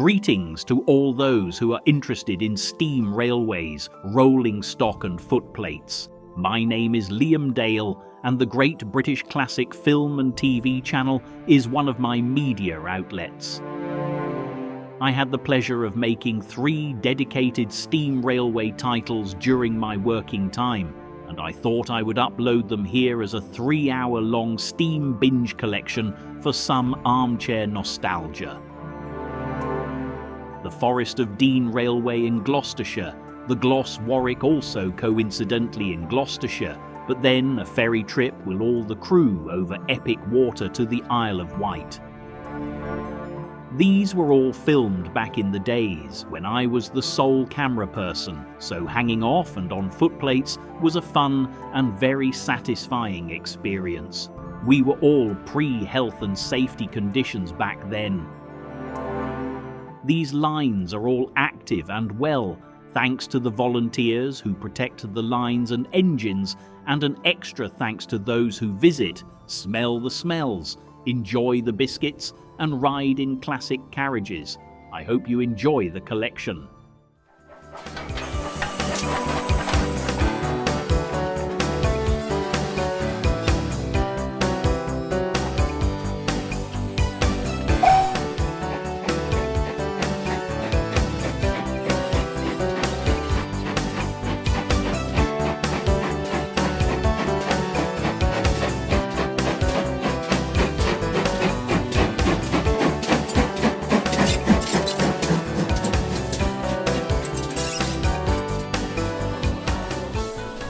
Greetings to all those who are interested in steam railways, rolling stock and footplates. My name is Liam Dale, and the Great British Classic Film and TV channel is one of my media outlets. I had the pleasure of making 3 dedicated steam railway titles during my working time, and I thought I would upload them here as a 3-hour-long steam binge collection for some armchair nostalgia. The Forest of Dean Railway in Gloucestershire, the GLOS Warwick also coincidentally in Gloucestershire, but then a ferry trip with all the crew over epic water to the Isle of Wight. These were all filmed back in the days when I was the sole camera person, so hanging off and on footplates was a fun and very satisfying experience. We were all pre-health and safety conditions back then. These lines are all active and well, thanks to the volunteers who protect the lines and engines, and an extra thanks to those who visit, smell the smells, enjoy the biscuits, and ride in classic carriages. I hope you enjoy the collection.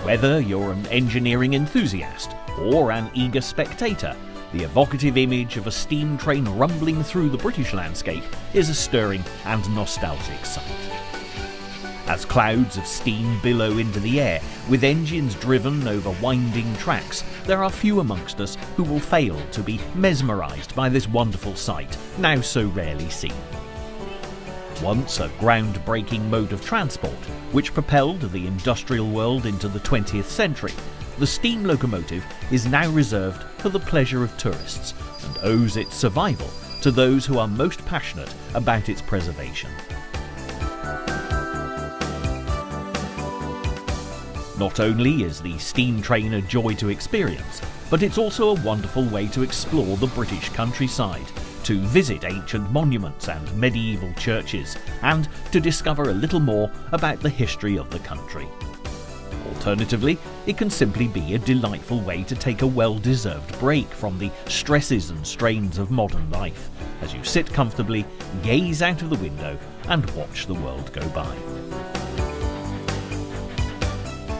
Whether you're an engineering enthusiast or an eager spectator, the evocative image of a steam train rumbling through the British landscape is a stirring and nostalgic sight. As clouds of steam billow into the air, with engines driven over winding tracks, there are few amongst us who will fail to be mesmerised by this wonderful sight, now so rarely seen. Once a groundbreaking mode of transport, which propelled the industrial world into the 20th century, the steam locomotive is now reserved for the pleasure of tourists and owes its survival to those who are most passionate about its preservation. Not only is the steam train a joy to experience, but it's also a wonderful way to explore the British countryside, to visit ancient monuments and medieval churches, and to discover a little more about the history of the country. Alternatively, it can simply be a delightful way to take a well-deserved break from the stresses and strains of modern life, as you sit comfortably, gaze out of the window, and watch the world go by.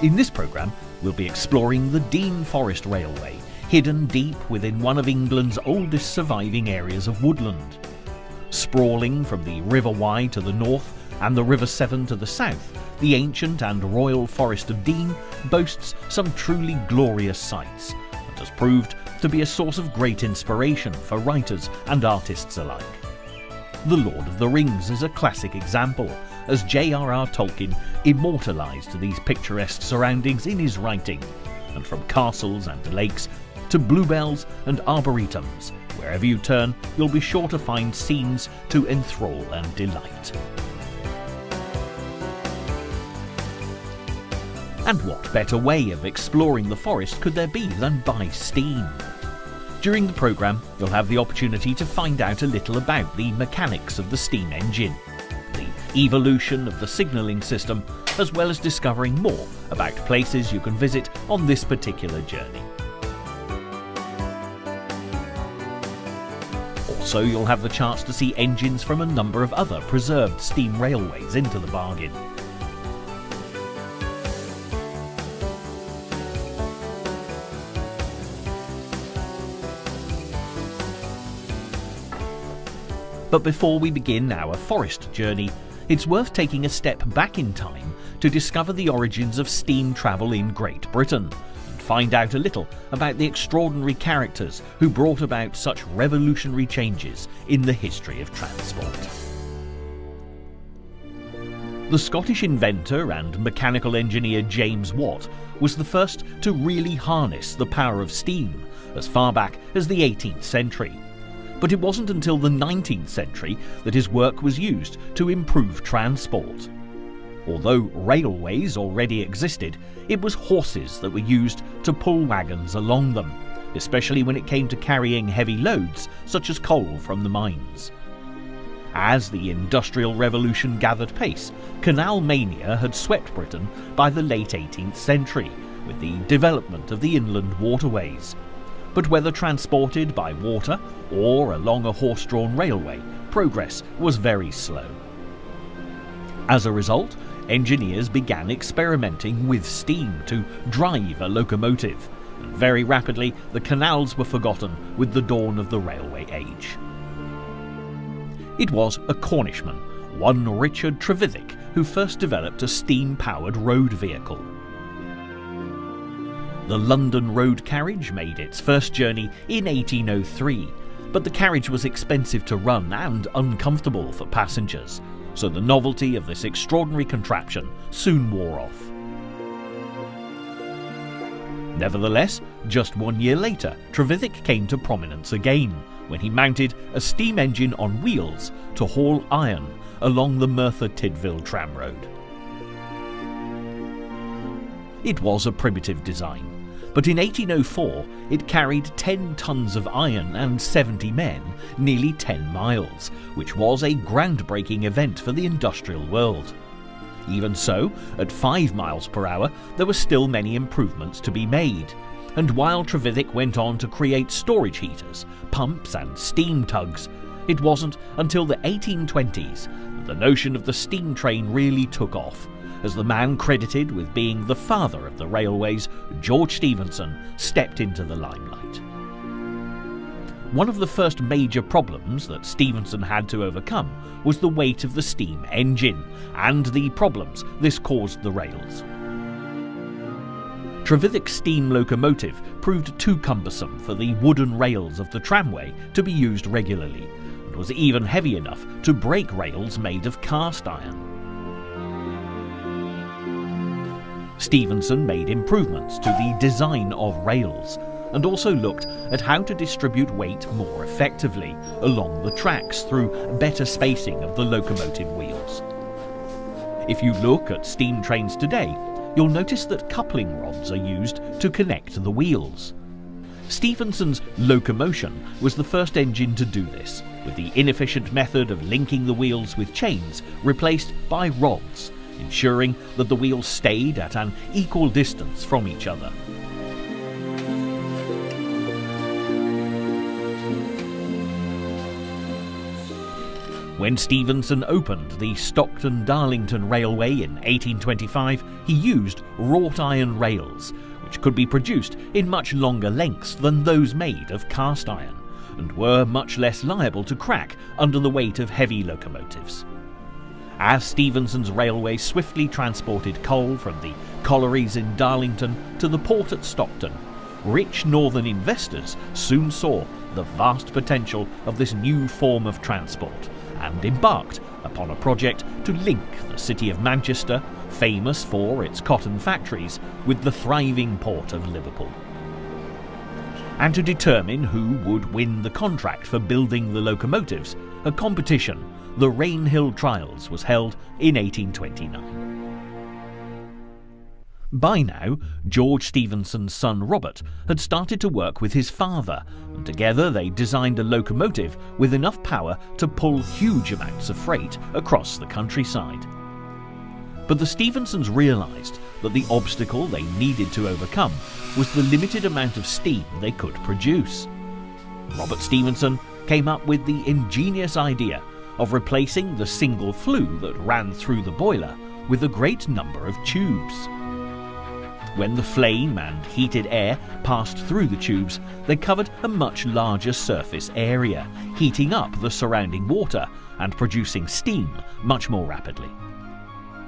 In this programme, we'll be exploring the Dean Forest Railway, hidden deep within one of England's oldest surviving areas of woodland. Sprawling from the River Wye to the north and the River Severn to the south, the ancient and royal Forest of Dean boasts some truly glorious sights, and has proved to be a source of great inspiration for writers and artists alike. The Lord of the Rings is a classic example, as J.R.R. Tolkien immortalised these picturesque surroundings in his writing, and from castles and lakes to bluebells and arboretums, wherever you turn, you'll be sure to find scenes to enthrall and delight. And what better way of exploring the forest could there be than by steam? During the programme, you'll have the opportunity to find out a little about the mechanics of the steam engine, the evolution of the signalling system, as well as discovering more about places you can visit on this particular journey. Also, you'll have the chance to see engines from a number of other preserved steam railways into the bargain. But before we begin our forest journey, it's worth taking a step back in time to discover the origins of steam travel in Great Britain, and find out a little about the extraordinary characters who brought about such revolutionary changes in the history of transport. The Scottish inventor and mechanical engineer James Watt was the first to really harness the power of steam, as far back as the 18th century. But it wasn't until the 19th century that his work was used to improve transport. Although railways already existed, it was horses that were used to pull wagons along them, especially when it came to carrying heavy loads such as coal from the mines. As the Industrial Revolution gathered pace, canal mania had swept Britain by the late 18th century with the development of the inland waterways. But whether transported by water or along a horse-drawn railway, progress was very slow. As a result, engineers began experimenting with steam to drive a locomotive, and very rapidly the canals were forgotten with the dawn of the railway age. It was a Cornishman, one Richard Trevithick, who first developed a steam-powered road vehicle. The London road carriage made its first journey in 1803, but the carriage was expensive to run and uncomfortable for passengers, so the novelty of this extraordinary contraption soon wore off. Nevertheless, just 1 year later, Trevithick came to prominence again, when he mounted a steam engine on wheels to haul iron along the Merthyr-Tydfil tramroad. It was a primitive design, but in 1804 it carried 10 tons of iron and 70 men, nearly 10 miles, which was a groundbreaking event for the industrial world. Even so, at 5 miles per hour there were still many improvements to be made, and while Trevithick went on to create storage heaters, pumps and steam tugs, it wasn't until the 1820s that the notion of the steam train really took off, as the man credited with being the father of the railways, George Stephenson, stepped into the limelight. One of the first major problems that Stephenson had to overcome was the weight of the steam engine and the problems this caused the rails. Trevithick's steam locomotive proved too cumbersome for the wooden rails of the tramway to be used regularly, and was even heavy enough to break rails made of cast iron. Stephenson made improvements to the design of rails, and also looked at how to distribute weight more effectively along the tracks through better spacing of the locomotive wheels. If you look at steam trains today, you'll notice that coupling rods are used to connect the wheels. Stephenson's locomotion was the first engine to do this, with the inefficient method of linking the wheels with chains replaced by rods, ensuring that the wheels stayed at an equal distance from each other. When Stephenson opened the Stockton-Darlington Railway in 1825, he used wrought iron rails, which could be produced in much longer lengths than those made of cast iron, and were much less liable to crack under the weight of heavy locomotives. As Stephenson's railway swiftly transported coal from the collieries in Darlington to the port at Stockton, rich northern investors soon saw the vast potential of this new form of transport, and embarked upon a project to link the city of Manchester, famous for its cotton factories, with the thriving port of Liverpool. And to determine who would win the contract for building the locomotives, a competition, the Rainhill Trials, was held in 1829. By now, George Stephenson's son Robert had started to work with his father, and together they designed a locomotive with enough power to pull huge amounts of freight across the countryside. But the Stephensons realised that the obstacle they needed to overcome was the limited amount of steam they could produce. Robert Stephenson came up with the ingenious idea of replacing the single flue that ran through the boiler with a great number of tubes. When the flame and heated air passed through the tubes, they covered a much larger surface area, heating up the surrounding water and producing steam much more rapidly.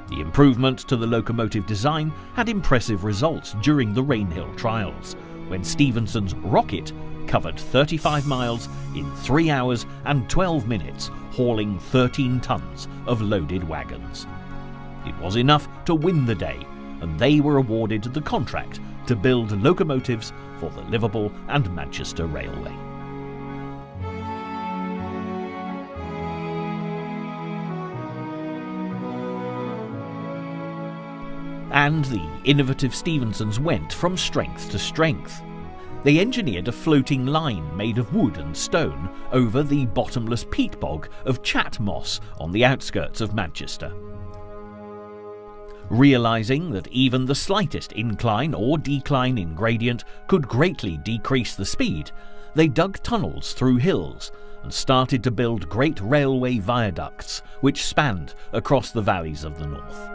The improvement to the locomotive design had impressive results during the Rainhill Trials, when Stephenson's rocket covered 35 miles in 3 hours and 12 minutes, hauling 13 tons of loaded wagons. It was enough to win the day, and they were awarded the contract to build locomotives for the Liverpool and Manchester Railway. and the innovative Stephensons went from strength to strength. They engineered a floating line made of wood and stone over the bottomless peat bog of Chat Moss on the outskirts of Manchester. Realising that even the slightest incline or decline in gradient could greatly decrease the speed, they dug tunnels through hills and started to build great railway viaducts which spanned across the valleys of the north.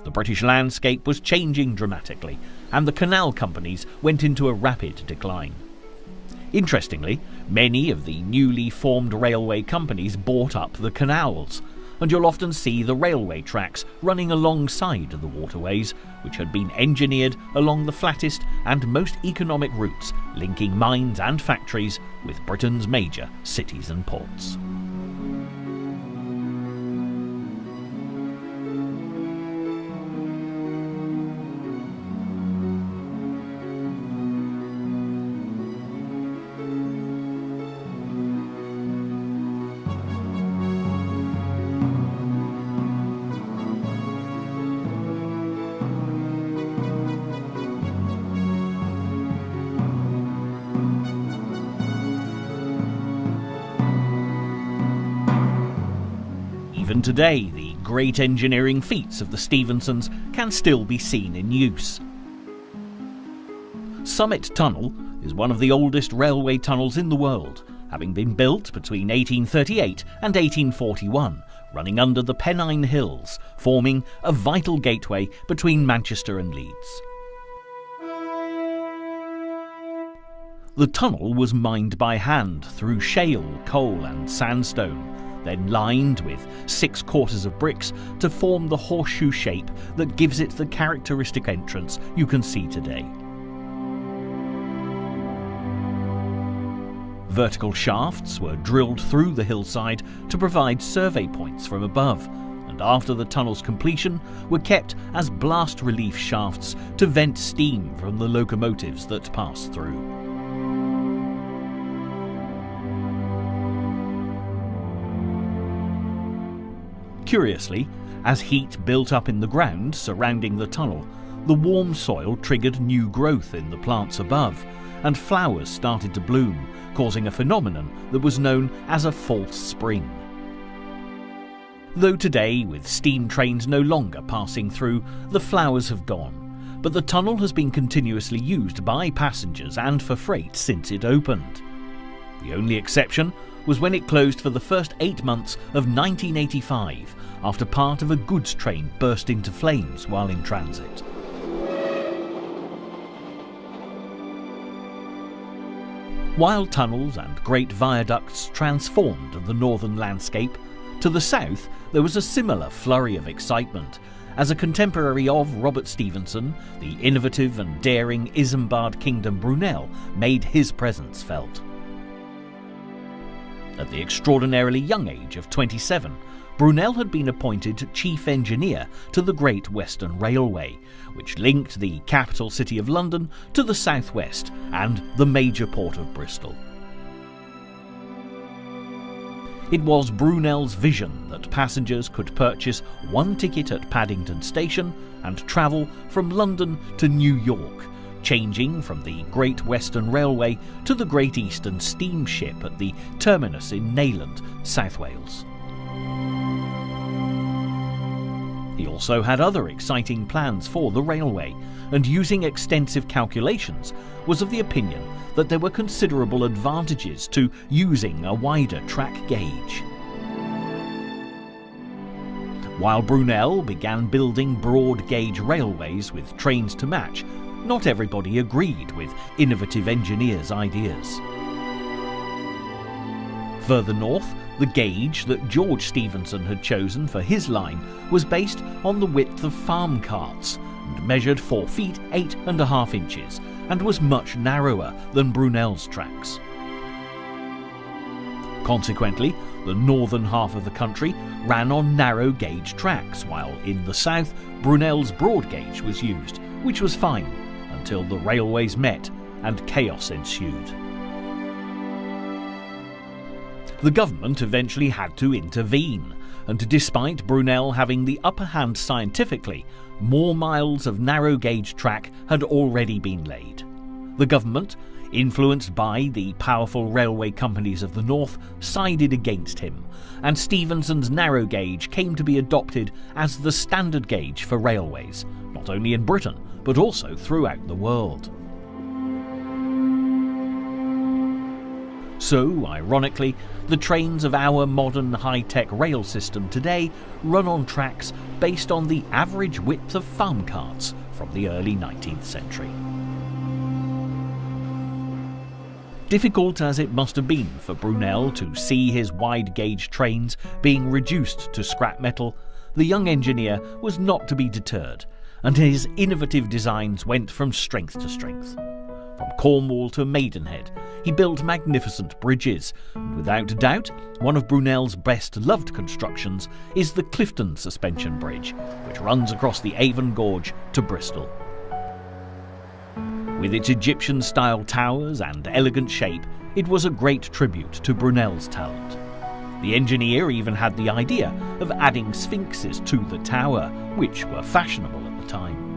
The British landscape was changing dramatically, and the canal companies went into a rapid decline. Interestingly, many of the newly formed railway companies bought up the canals, and you'll often see the railway tracks running alongside the waterways, which had been engineered along the flattest and most economic routes linking mines and factories with Britain's major cities and ports. Even today, the great engineering feats of the Stephensons can still be seen in use. Summit Tunnel is one of the oldest railway tunnels in the world, having been built between 1838 and 1841, running under the Pennine Hills, forming a vital gateway between Manchester and Leeds. The tunnel was mined by hand through shale, coal and sandstone, then lined with 6 quarters of bricks to form the horseshoe shape that gives it the characteristic entrance you can see today. Vertical shafts were drilled through the hillside to provide survey points from above, and after the tunnel's completion were kept as blast relief shafts to vent steam from the locomotives that passed through. Curiously, as heat built up in the ground surrounding the tunnel, the warm soil triggered new growth in the plants above, and flowers started to bloom, causing a phenomenon that was known as a false spring. Though today, with steam trains no longer passing through, the flowers have gone, but the tunnel has been continuously used by passengers and for freight since it opened. The only exception was when it closed for the first 8 months of 1985, after part of a goods train burst into flames while in transit. While tunnels and great viaducts transformed the northern landscape, to the south there was a similar flurry of excitement, as a contemporary of Robert Stephenson, the innovative and daring Isambard Kingdom Brunel, made his presence felt. At the extraordinarily young age of 27, Brunel had been appointed chief engineer to the Great Western Railway, which linked the capital city of London to the southwest and the major port of Bristol. It was Brunel's vision that passengers could purchase one ticket at Paddington Station and travel from London to New York, changing from the Great Western Railway to the Great Eastern Steamship at the terminus in Neyland, South Wales. He also had other exciting plans for the railway, and using extensive calculations, was of the opinion that there were considerable advantages to using a wider track gauge. While Brunel began building broad gauge railways with trains to match, not everybody agreed with innovative engineers' ideas. Further north, the gauge that George Stephenson had chosen for his line was based on the width of farm carts and measured 4 feet 8.5 inches and was much narrower than Brunel's tracks. Consequently, the northern half of the country ran on narrow gauge tracks, while in the south Brunel's broad gauge was used, which was fine until the railways met and chaos ensued. The government eventually had to intervene, and despite Brunel having the upper hand scientifically, more miles of narrow-gauge track had already been laid. The government, influenced by the powerful railway companies of the north, sided against him, and Stephenson's narrow gauge came to be adopted as the standard gauge for railways, not only in Britain, but also throughout the world. So, ironically, the trains of our modern high-tech rail system today run on tracks based on the average width of farm carts from the early 19th century. Difficult as it must have been for Brunel to see his wide-gauge trains being reduced to scrap metal, the young engineer was not to be deterred, and his innovative designs went from strength to strength. From Cornwall to Maidenhead, he built magnificent bridges, and without doubt, one of Brunel's best-loved constructions is the Clifton Suspension Bridge, which runs across the Avon Gorge to Bristol. With its Egyptian-style towers and elegant shape, it was a great tribute to Brunel's talent. The engineer even had the idea of adding sphinxes to the tower, which were fashionable at the time.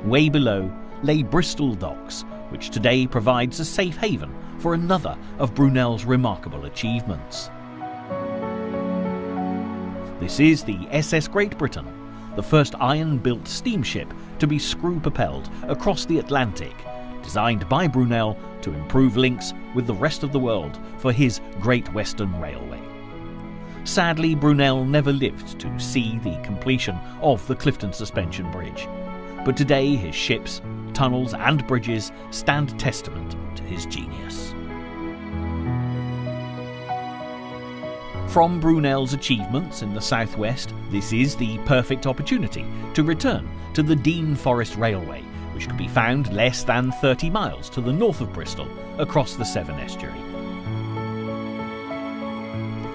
Way below lay Bristol Docks, which today provides a safe haven for another of Brunel's remarkable achievements. This is the SS Great Britain, the first iron-built steamship to be screw-propelled across the Atlantic, designed by Brunel to improve links with the rest of the world for his Great Western Railway. Sadly, Brunel never lived to see the completion of the Clifton Suspension Bridge, but today his ships, tunnels and bridges stand testament to his genius. From Brunel's achievements in the southwest, this is the perfect opportunity to return to the Dean Forest Railway, which can be found less than 30 miles to the north of Bristol, across the Severn Estuary.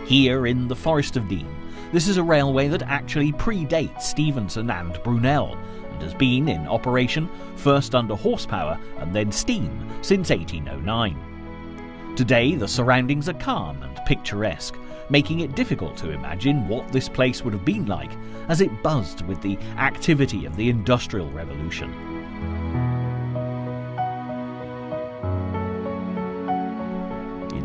Here in the Forest of Dean, this is a railway that actually predates Stephenson and Brunel, and has been in operation first under horsepower and then steam since 1809. Today the surroundings are calm and picturesque, making it difficult to imagine what this place would have been like as it buzzed with the activity of the Industrial Revolution.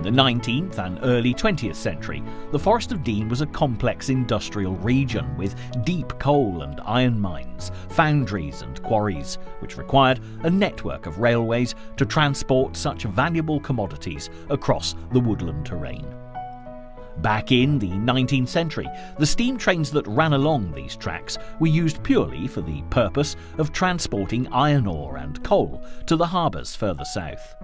In the 19th and early 20th century, the Forest of Dean was a complex industrial region with deep coal and iron mines, foundries and quarries, which required a network of railways to transport such valuable commodities across the woodland terrain. Back in the 19th century, the steam trains that ran along these tracks were used purely for the purpose of transporting iron ore and coal to the harbours further south.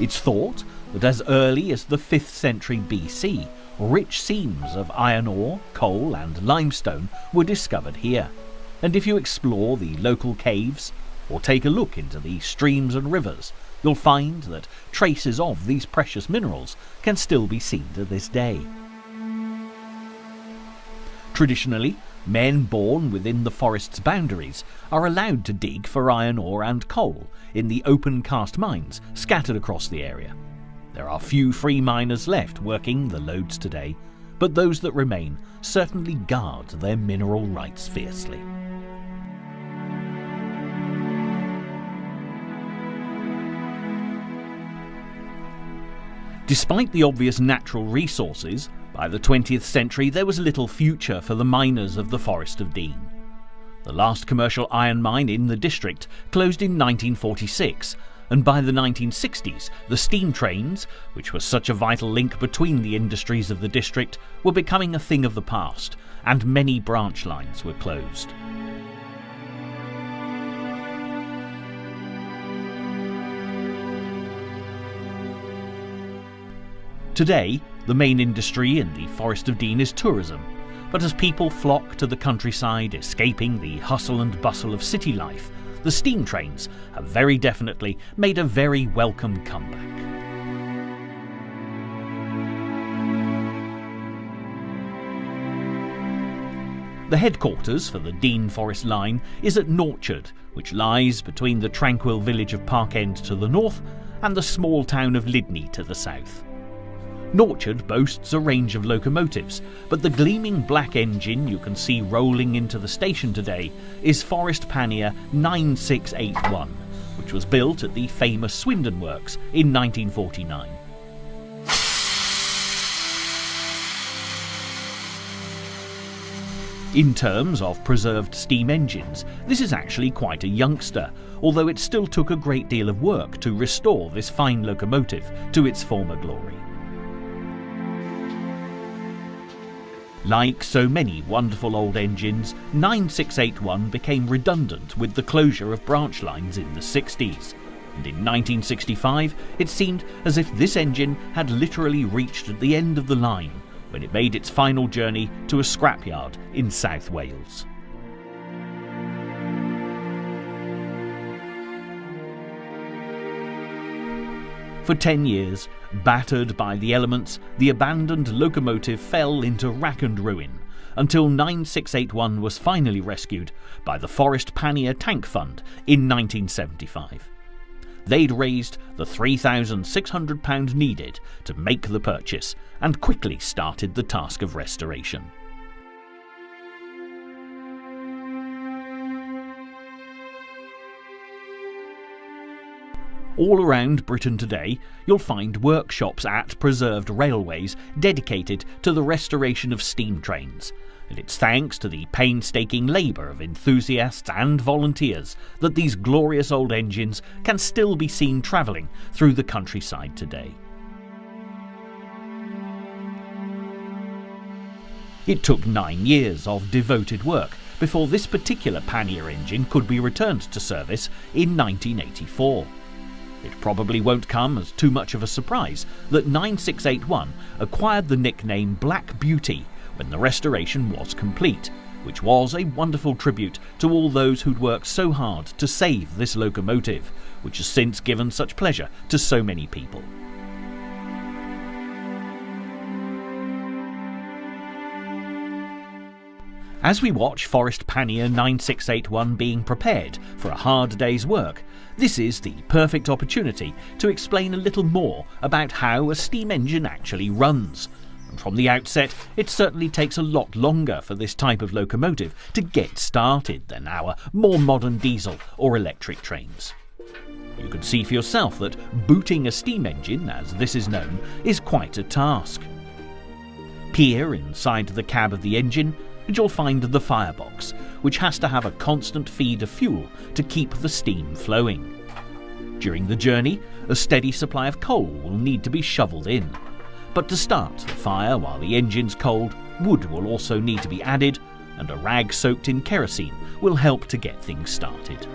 It's thought that as early as the 5th century BC, rich seams of iron ore, coal and limestone were discovered here, and if you explore the local caves or take a look into the streams and rivers, you'll find that traces of these precious minerals can still be seen to this day. Traditionally, men born within the forest's boundaries are allowed to dig for iron ore and coal in the open cast mines scattered across the area. There are few free miners left working the lodes today, but those that remain certainly guard their mineral rights fiercely. Despite the obvious natural resources, by the 20th century there was little future for the miners of the Forest of Dean. The last commercial iron mine in the district closed in 1946, and by the 1960s the steam trains, which were such a vital link between the industries of the district, were becoming a thing of the past, and many branch lines were closed. Today, the main industry in the Forest of Dean is tourism, but as people flock to the countryside, escaping the hustle and bustle of city life, the steam trains have very definitely made a very welcome comeback. The headquarters for the Dean Forest Line is at Norchard, which lies between the tranquil village of Parkend to the north and the small town of Lydney to the south. Norchard boasts a range of locomotives, but the gleaming black engine you can see rolling into the station today is Forest Pannier 9681, which was built at the famous Swindon Works in 1949. In terms of preserved steam engines, this is actually quite a youngster, although it still took a great deal of work to restore this fine locomotive to its former glory. Like so many wonderful old engines, 9681 became redundant with the closure of branch lines in the 60s, and in 1965 it seemed as if this engine had literally reached the end of the line when it made its final journey to a scrapyard in South Wales. For 10 years, battered by the elements, the abandoned locomotive fell into rack and ruin, until 9681 was finally rescued by the Forest Pannier Tank Fund in 1975. They'd raised the £3,600 needed to make the purchase and quickly started the task of restoration. All around Britain today, you'll find workshops at preserved railways dedicated to the restoration of steam trains, and it's thanks to the painstaking labour of enthusiasts and volunteers that these glorious old engines can still be seen travelling through the countryside today. It took 9 years of devoted work before this particular pannier engine could be returned to service in 1984. It probably won't come as too much of a surprise that 9681 acquired the nickname Black Beauty when the restoration was complete, which was a wonderful tribute to all those who'd worked so hard to save this locomotive, which has since given such pleasure to so many people. As we watch Forest Pannier 9681 being prepared for a hard day's work, this is the perfect opportunity to explain a little more about how a steam engine actually runs. And from the outset, it certainly takes a lot longer for this type of locomotive to get started than our more modern diesel or electric trains. You can see for yourself that booting a steam engine, as this is known, is quite a task. Peer inside the cab of the engine, and you'll find the firebox, which has to have a constant feed of fuel to keep the steam flowing. During the journey, a steady supply of coal will need to be shovelled in. But to start the fire while the engine's cold, wood will also need to be added, and a rag soaked in kerosene will help to get things started.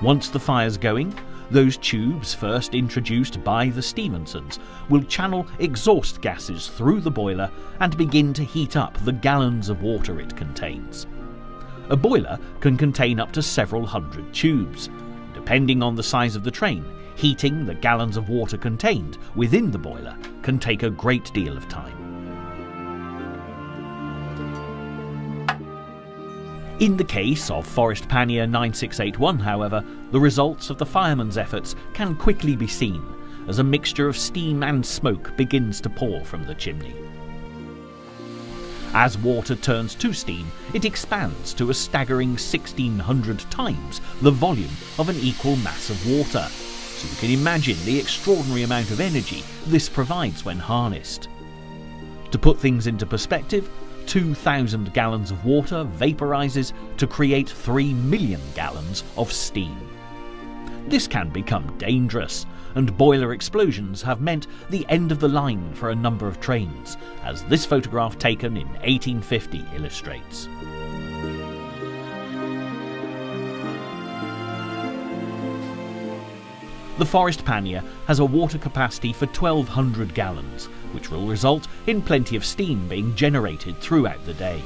Once the fire's going, those tubes first introduced by the Stephensons will channel exhaust gases through the boiler and begin to heat up the gallons of water it contains. A boiler can contain up to several hundred tubes. Depending on the size of the train, heating the gallons of water contained within the boiler can take a great deal of time. In the case of Forest Pannier 9681, however, the results of the firemen's efforts can quickly be seen as a mixture of steam and smoke begins to pour from the chimney. As water turns to steam, it expands to a staggering 1,600 times the volume of an equal mass of water, so you can imagine the extraordinary amount of energy this provides when harnessed. To put things into perspective, 2,000 gallons of water vaporizes to create 3 million gallons of steam. This can become dangerous, and boiler explosions have meant the end of the line for a number of trains, as this photograph taken in 1850 illustrates. The Forest Pannier has a water capacity for 1,200 gallons, which will result in plenty of steam being generated throughout the day.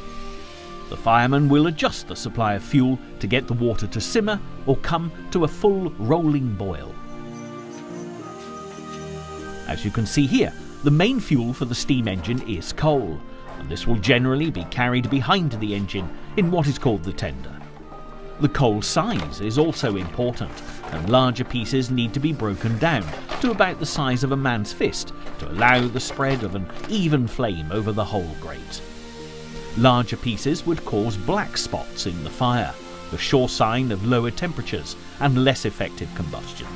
The fireman will adjust the supply of fuel to get the water to simmer or come to a full rolling boil. As you can see here, The main fuel for the steam engine is coal, and this will generally be carried behind the engine in what is called the tender. The coal size is also important, and larger pieces need to be broken down to about the size of a man's fist to allow the spread of an even flame over the whole grate. Larger pieces would cause black spots in the fire, the sure sign of lower temperatures and less effective combustion.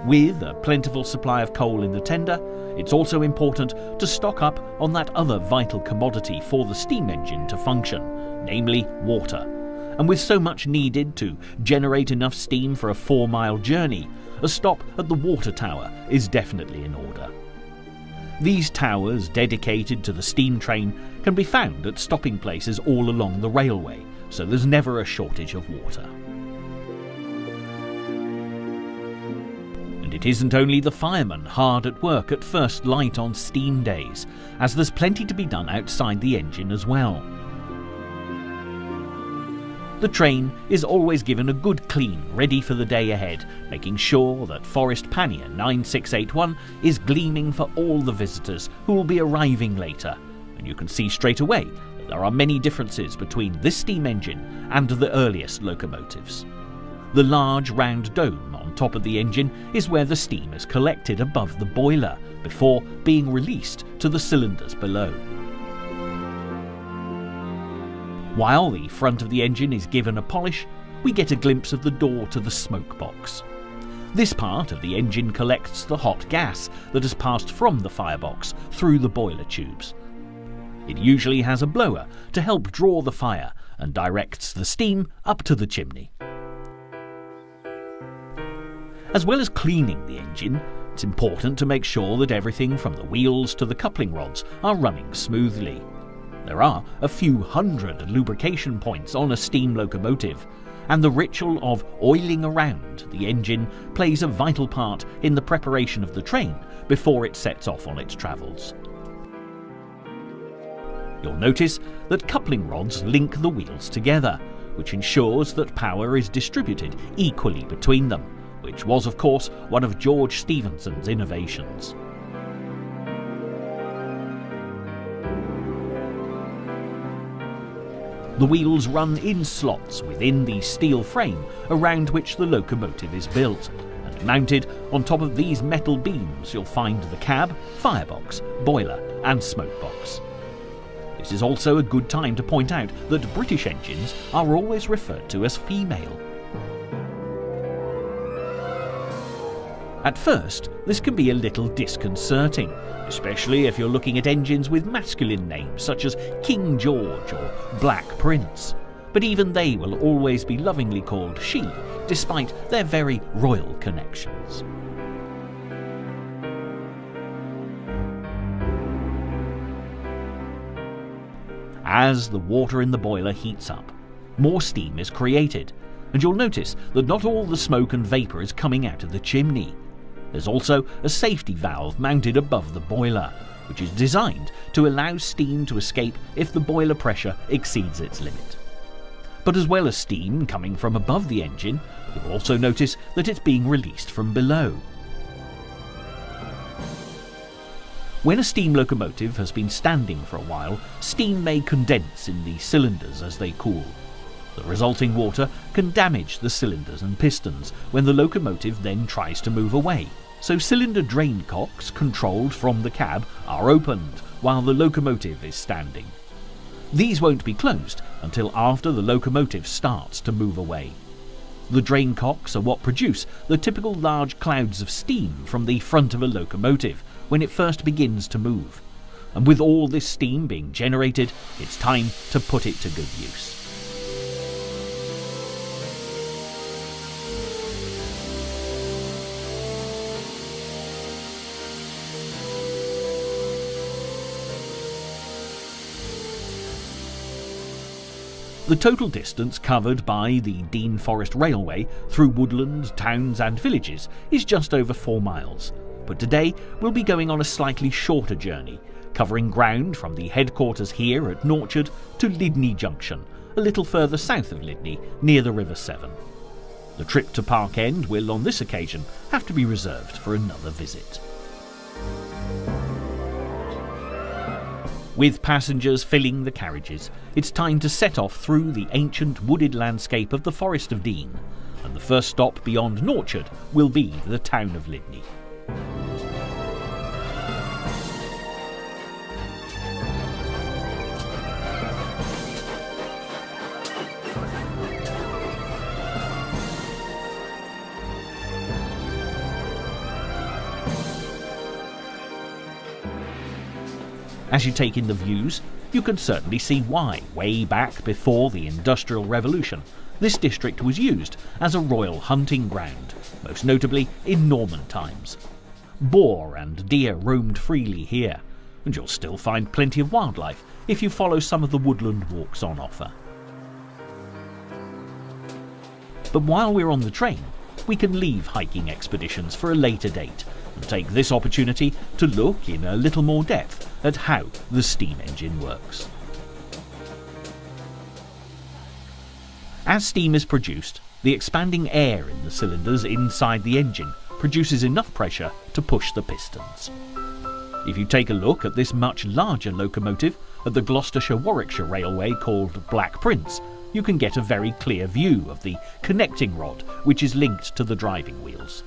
With a plentiful supply of coal in the tender, it's also important to stock up on that other vital commodity for the steam engine to function, namely water. And with so much needed to generate enough steam for a 4-mile journey, a stop at the water tower is definitely in order. These towers dedicated to the steam train can be found at stopping places all along the railway, so there's never a shortage of water. And it isn't only the firemen hard at work at first light on steam days, as there's plenty to be done outside the engine as well. The train is always given a good clean, ready for the day ahead, making sure that Forest Pannier 9681 is gleaming for all the visitors who will be arriving later, and you can see straight away that there are many differences between this steam engine and the earliest locomotives. The large round dome on top of the engine is where the steam is collected above the boiler before being released to the cylinders below. While the front of the engine is given a polish, we get a glimpse of the door to the smoke box. This part of the engine collects the hot gas that has passed from the firebox through the boiler tubes. It usually has a blower to help draw the fire and directs the steam up to the chimney. As well as cleaning the engine, it's important to make sure that everything from the wheels to the coupling rods are running smoothly. There are a few hundred lubrication points on a steam locomotive, and the ritual of oiling around the engine plays a vital part in the preparation of the train before it sets off on its travels. You'll notice that coupling rods link the wheels together, which ensures that power is distributed equally between them, which was, of course, one of George Stephenson's innovations. The wheels run in slots within the steel frame around which the locomotive is built, and mounted on top of these metal beams you'll find the cab, firebox, boiler and smoke box. This is also a good time to point out that British engines are always referred to as female. At first, this can be a little disconcerting, especially if you're looking at engines with masculine names such as King George or Black Prince. But even they will always be lovingly called she, despite their very royal connections. As the water in the boiler heats up, more steam is created, and you'll notice that not all the smoke and vapour is coming out of the chimney. There's also a safety valve mounted above the boiler, which is designed to allow steam to escape if the boiler pressure exceeds its limit. But as well as steam coming from above the engine, you'll also notice that it's being released from below. When a steam locomotive has been standing for a while, steam may condense in the cylinders as they cool. The resulting water can damage the cylinders and pistons when the locomotive then tries to move away, so cylinder drain cocks controlled from the cab are opened while the locomotive is standing. These won't be closed until after the locomotive starts to move away. The drain cocks are what produce the typical large clouds of steam from the front of a locomotive when it first begins to move. And with all this steam being generated, it's time to put it to good use. The total distance covered by the Dean Forest Railway through woodland, towns and villages is just over 4 miles, but today we'll be going on a slightly shorter journey, covering ground from the headquarters here at Norchard to Lydney Junction, a little further south of Lydney, near the River Severn. The trip to Park End will, on this occasion, have to be reserved for another visit. With passengers filling the carriages, it's time to set off through the ancient wooded landscape of the Forest of Dean, and the first stop beyond Norchard will be the town of Lydney. As you take in the views, you can certainly see why, way back before the Industrial Revolution, this district was used as a royal hunting ground, most notably in Norman times. Boar and deer roamed freely here, and you'll still find plenty of wildlife if you follow some of the woodland walks on offer. But while we're on the train, we can leave hiking expeditions for a later date and take this opportunity to look in a little more depth at how the steam engine works. As steam is produced, the expanding air in the cylinders inside the engine produces enough pressure to push the pistons. If you take a look at this much larger locomotive at the Gloucestershire-Warwickshire Railway called Black Prince, you can get a very clear view of the connecting rod which is linked to the driving wheels.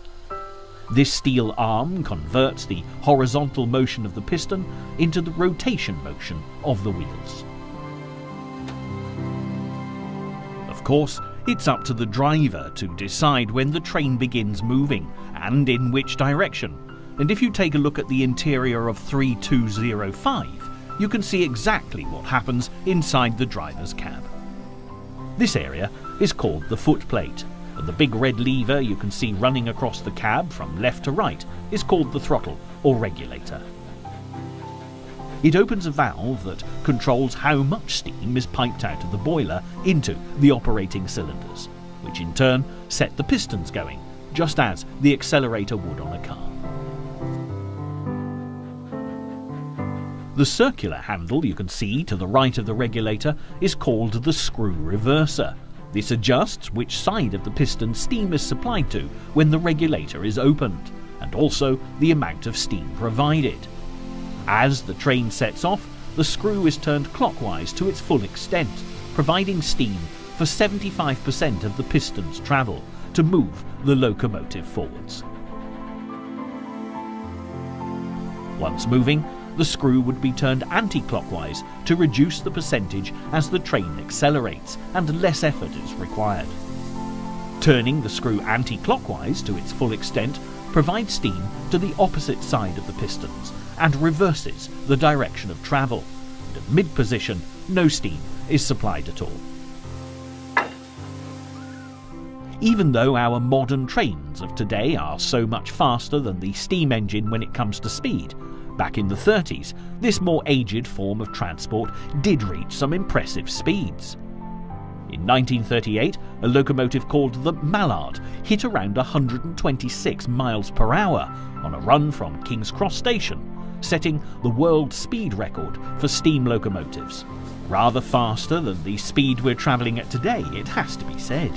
This steel arm converts the horizontal motion of the piston into the rotation motion of the wheels. Of course, it's up to the driver to decide when the train begins moving and in which direction, and if you take a look at the interior of 3205, you can see exactly what happens inside the driver's cab. This area is called the footplate, and the big red lever you can see running across the cab from left to right is called the throttle or regulator. It opens a valve that controls how much steam is piped out of the boiler into the operating cylinders, which in turn set the pistons going, just as the accelerator would on a car. The circular handle you can see to the right of the regulator is called the screw reverser. This adjusts which side of the piston steam is supplied to when the regulator is opened, and also the amount of steam provided. As the train sets off, the screw is turned clockwise to its full extent, providing steam for 75% of the piston's travel to move the locomotive forwards. Once moving, the screw would be turned anti-clockwise to reduce the percentage as the train accelerates and less effort is required. Turning the screw anti-clockwise to its full extent provides steam to the opposite side of the pistons and reverses the direction of travel, and at mid-position no steam is supplied at all. Even though our modern trains of today are so much faster than the steam engine when it comes to speed, back in the 30s, this more aged form of transport did reach some impressive speeds. In 1938, a locomotive called the Mallard hit around 126 miles per hour on a run from King's Cross Station, setting the world speed record for steam locomotives. Rather faster than the speed we're travelling at today, it has to be said.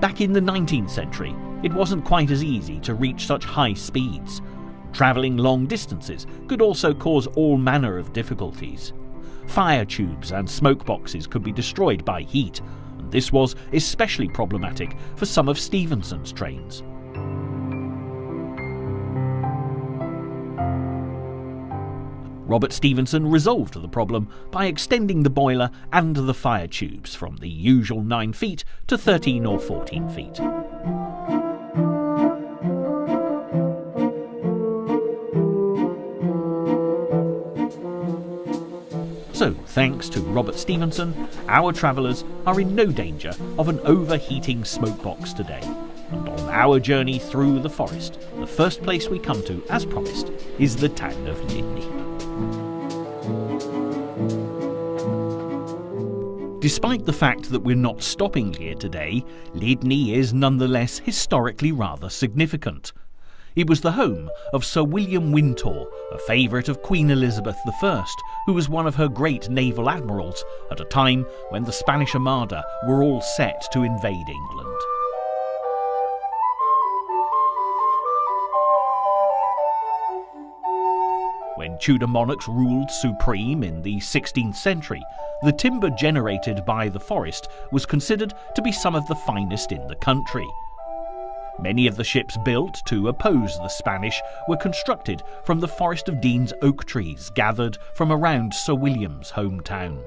Back in the 19th century, it wasn't quite as easy to reach such high speeds. Travelling long distances could also cause all manner of difficulties. Fire tubes and smoke boxes could be destroyed by heat, and this was especially problematic for some of Stephenson's trains. Robert Stephenson resolved the problem by extending the boiler and the fire tubes from the usual 9 feet to 13 or 14 feet. So, thanks to Robert Stephenson, our travellers are in no danger of an overheating smoke box today. And on our journey through the forest, the first place we come to, as promised, is the town of Lydney. Despite the fact that we're not stopping here today, Lydney is nonetheless historically rather significant. It was the home of Sir William Wintour, a favourite of Queen Elizabeth I, who was one of her great naval admirals at a time when the Spanish Armada were all set to invade England. When Tudor monarchs ruled supreme in the 16th century, the timber generated by the forest was considered to be some of the finest in the country. Many of the ships built to oppose the Spanish were constructed from the Forest of Dean's oak trees gathered from around Sir William's hometown.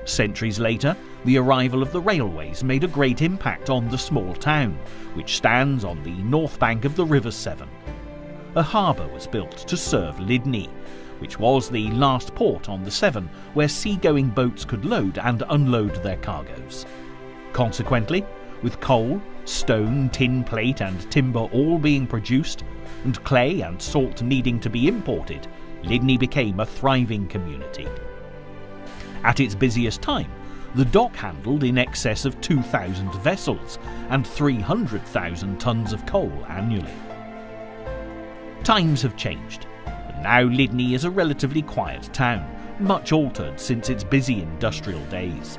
Centuries later, the arrival of the railways made a great impact on the small town, which stands on the north bank of the River Severn. A harbour was built to serve Lydney, which was the last port on the Severn where sea-going boats could load and unload their cargoes. Consequently, with coal, stone, tin plate and timber all being produced, and clay and salt needing to be imported, Lydney became a thriving community. At its busiest time, the dock handled in excess of 2,000 vessels and 300,000 tons of coal annually. Times have changed, and now Lydney is a relatively quiet town, much altered since its busy industrial days.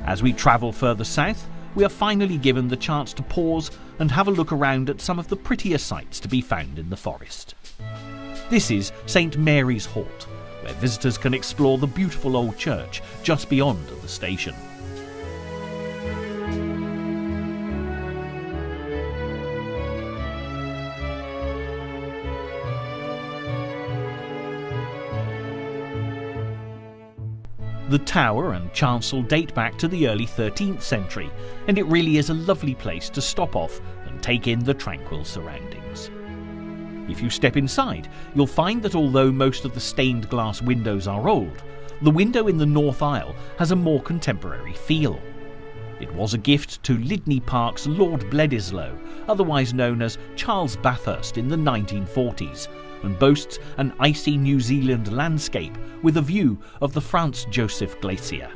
As we travel further south, we are finally given the chance to pause and have a look around at some of the prettier sights to be found in the forest. This is St Mary's Halt, where visitors can explore the beautiful old church just beyond the station. The tower and chancel date back to the early 13th century, and it really is a lovely place to stop off and take in the tranquil surroundings. If you step inside, you'll find that although most of the stained glass windows are old, the window in the north aisle has a more contemporary feel. It was a gift to Lydney Park's Lord Bledisloe, otherwise known as Charles Bathurst, in the 1940s, and boasts an icy New Zealand landscape with a view of the Franz Josef Glacier.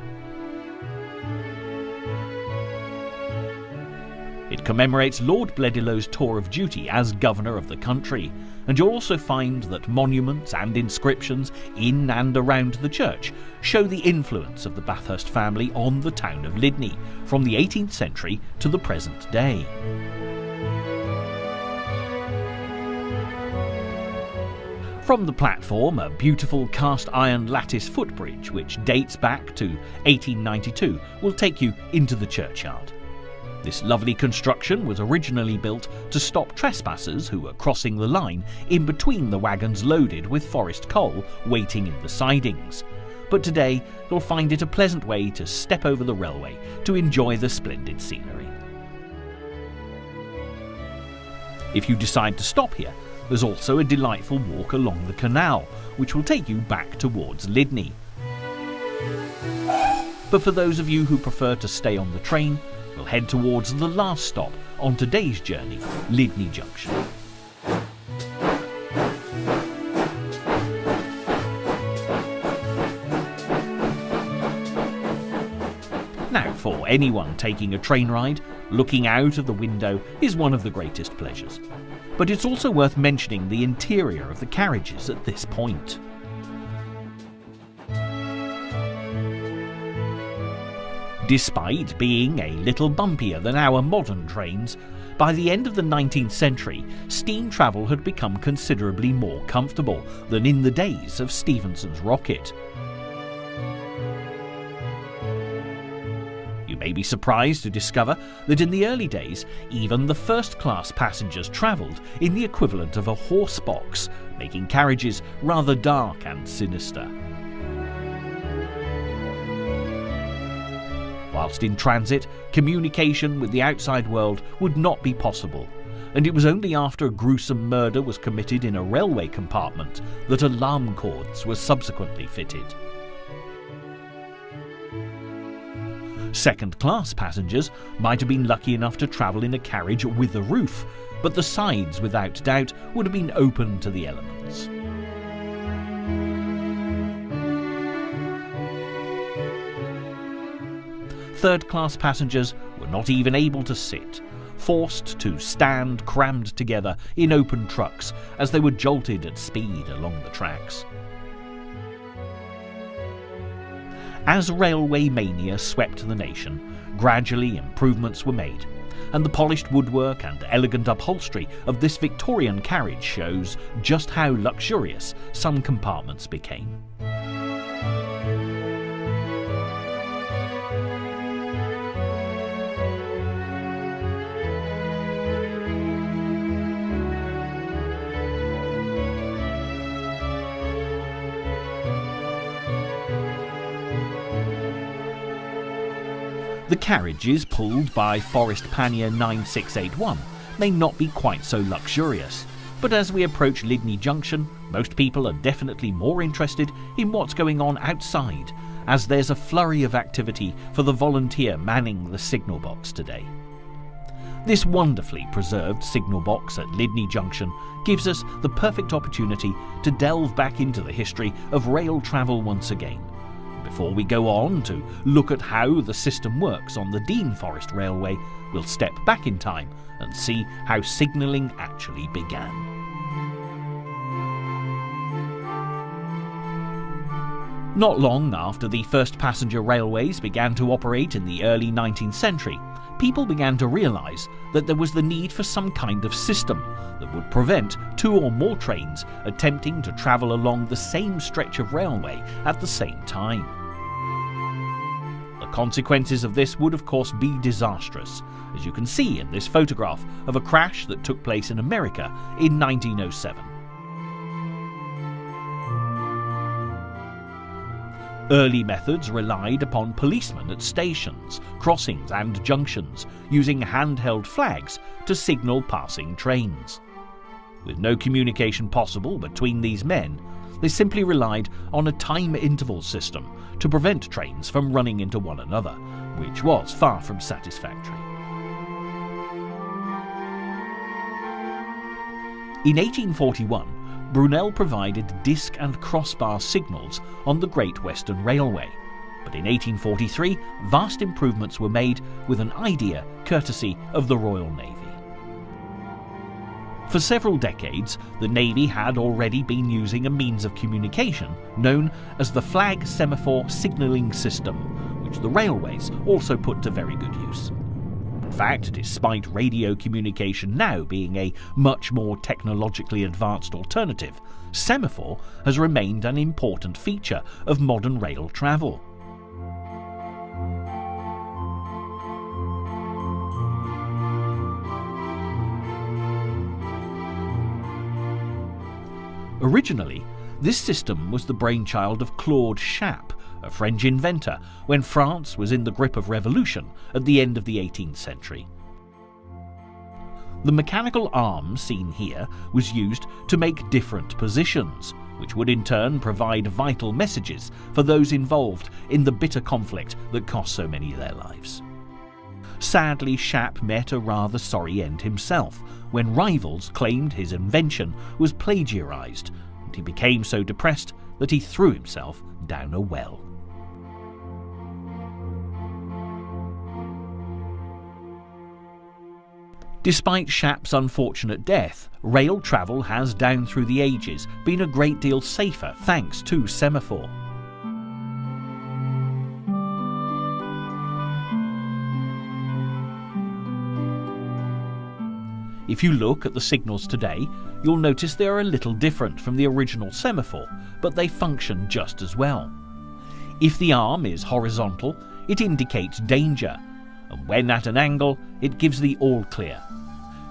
It commemorates Lord Bledisloe's tour of duty as governor of the country, and you'll also find that monuments and inscriptions in and around the church show the influence of the Bathurst family on the town of Lydney from the 18th century to the present day. From the platform, a beautiful cast iron lattice footbridge which dates back to 1892 will take you into the churchyard. This lovely construction was originally built to stop trespassers who were crossing the line in between the wagons loaded with forest coal waiting in the sidings. But today you'll find it a pleasant way to step over the railway to enjoy the splendid scenery. If you decide to stop here, there's also a delightful walk along the canal, which will take you back towards Lydney. But for those of you who prefer to stay on the train, we'll head towards the last stop on today's journey, Lydney Junction. Now, for anyone taking a train ride, looking out of the window is one of the greatest pleasures. But it's also worth mentioning the interior of the carriages at this point. Despite being a little bumpier than our modern trains, by the end of the 19th century, steam travel had become considerably more comfortable than in the days of Stephenson's rocket. You You may be surprised to discover that in the early days, even the first-class passengers travelled in the equivalent of a horse box, making carriages rather dark and sinister. Whilst in transit, communication with the outside world would not be possible, and it was only after a gruesome murder was committed in a railway compartment that alarm cords were subsequently fitted. Second-class passengers might have been lucky enough to travel in a carriage with a roof, but the sides, without doubt, would have been open to the elements. Third-class passengers were not even able to sit, forced to stand crammed together in open trucks as they were jolted at speed along the tracks. As railway mania swept the nation, gradually improvements were made, and the polished woodwork and elegant upholstery of this Victorian carriage shows just how luxurious some compartments became. The carriages pulled by Forest Pannier 9681 may not be quite so luxurious, but as we approach Lydney Junction, most people are definitely more interested in what's going on outside, as there's a flurry of activity for the volunteer manning the signal box today. This wonderfully preserved signal box at Lydney Junction gives us the perfect opportunity to delve back into the history of rail travel once again. Before we go on to look at how the system works on the Dean Forest Railway, we'll step back in time and see how signalling actually began. Not long after the first passenger railways began to operate in the early 19th century, people began to realise that there was the need for some kind of system that would prevent two or more trains attempting to travel along the same stretch of railway at the same time. The consequences of this would of course be disastrous, as you can see in this photograph of a crash that took place in America in 1907. Early methods relied upon policemen at stations, crossings and junctions, using handheld flags to signal passing trains. With no communication possible between these men, they simply relied on a time interval system to prevent trains from running into one another, which was far from satisfactory. In 1841, Brunel provided disc and crossbar signals on the Great Western Railway, but in 1843 vast improvements were made with an idea courtesy of the Royal Navy. For several decades, the Navy had already been using a means of communication known as the flag semaphore signalling system, which the railways also put to very good use. In fact, despite radio communication now being a much more technologically advanced alternative, semaphore has remained an important feature of modern rail travel. Originally, this system was the brainchild of Claude Chappe, a French inventor, when France was in the grip of revolution at the end of the 18th century. The mechanical arm seen here was used to make different positions, which would in turn provide vital messages for those involved in the bitter conflict that cost so many their lives. Sadly, Chappe met a rather sorry end himself when rivals claimed his invention was plagiarized, and he became so depressed that he threw himself down a well. Despite Chappe's unfortunate death, rail travel has down through the ages been a great deal safer thanks to semaphore. If you look at the signals today, you'll notice they are a little different from the original semaphore, but they function just as well. If the arm is horizontal, it indicates danger, and when at an angle, it gives the all clear.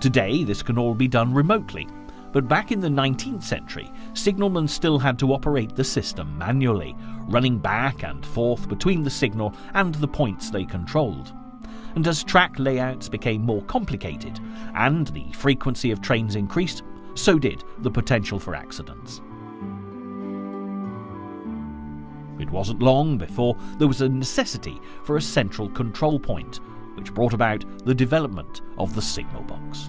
Today, this can all be done remotely, but back in the 19th century, signalmen still had to operate the system manually, running back and forth between the signal and the points they controlled. And as track layouts became more complicated and the frequency of trains increased, so did the potential for accidents. It wasn't long before there was a necessity for a central control point, which brought about the development of the signal box.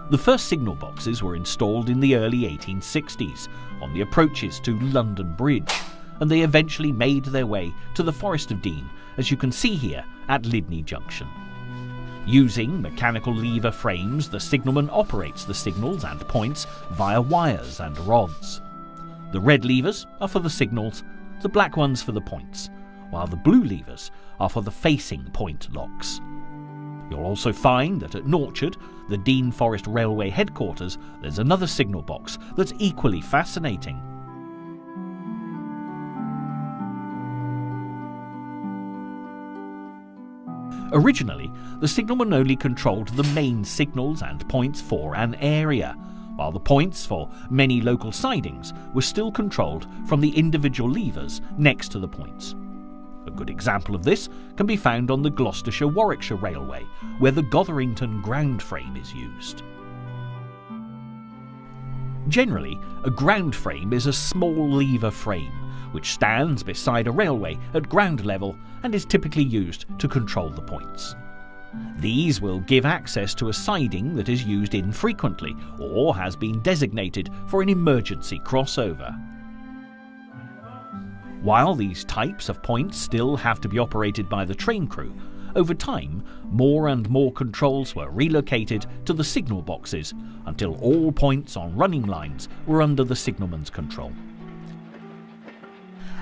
The first signal boxes were installed in the early 1860s on the approaches to London Bridge, and they eventually made their way to the Forest of Dean, as you can see here at Lydney Junction. Using mechanical lever frames, the signalman operates the signals and points via wires and rods. The red levers are for the signals, the black ones for the points, while the blue levers are for the facing point locks. You'll also find that at Norchard, the Dean Forest Railway headquarters, there's another signal box that's equally fascinating. Originally, the signalman only controlled the main signals and points for an area, while the points for many local sidings were still controlled from the individual levers next to the points. A good example of this can be found on the Gloucestershire-Warwickshire Railway, where the Gotherington ground frame is used. Generally, a ground frame is a small lever frame, which stands beside a railway at ground level and is typically used to control the points. These will give access to a siding that is used infrequently or has been designated for an emergency crossover. While these types of points still have to be operated by the train crew, over time, more and more controls were relocated to the signal boxes until all points on running lines were under the signalman's control.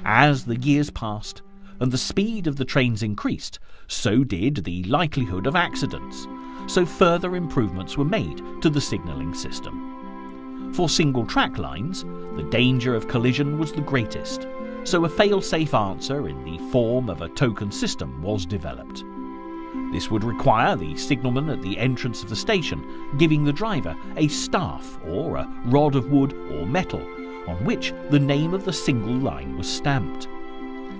As the years passed and the speed of the trains increased, so did the likelihood of accidents, so further improvements were made to the signalling system. For single track lines, the danger of collision was the greatest, so a fail-safe answer in the form of a token system was developed. This would require the signalman at the entrance of the station giving the driver a staff or a rod of wood or metal on which the name of the single line was stamped.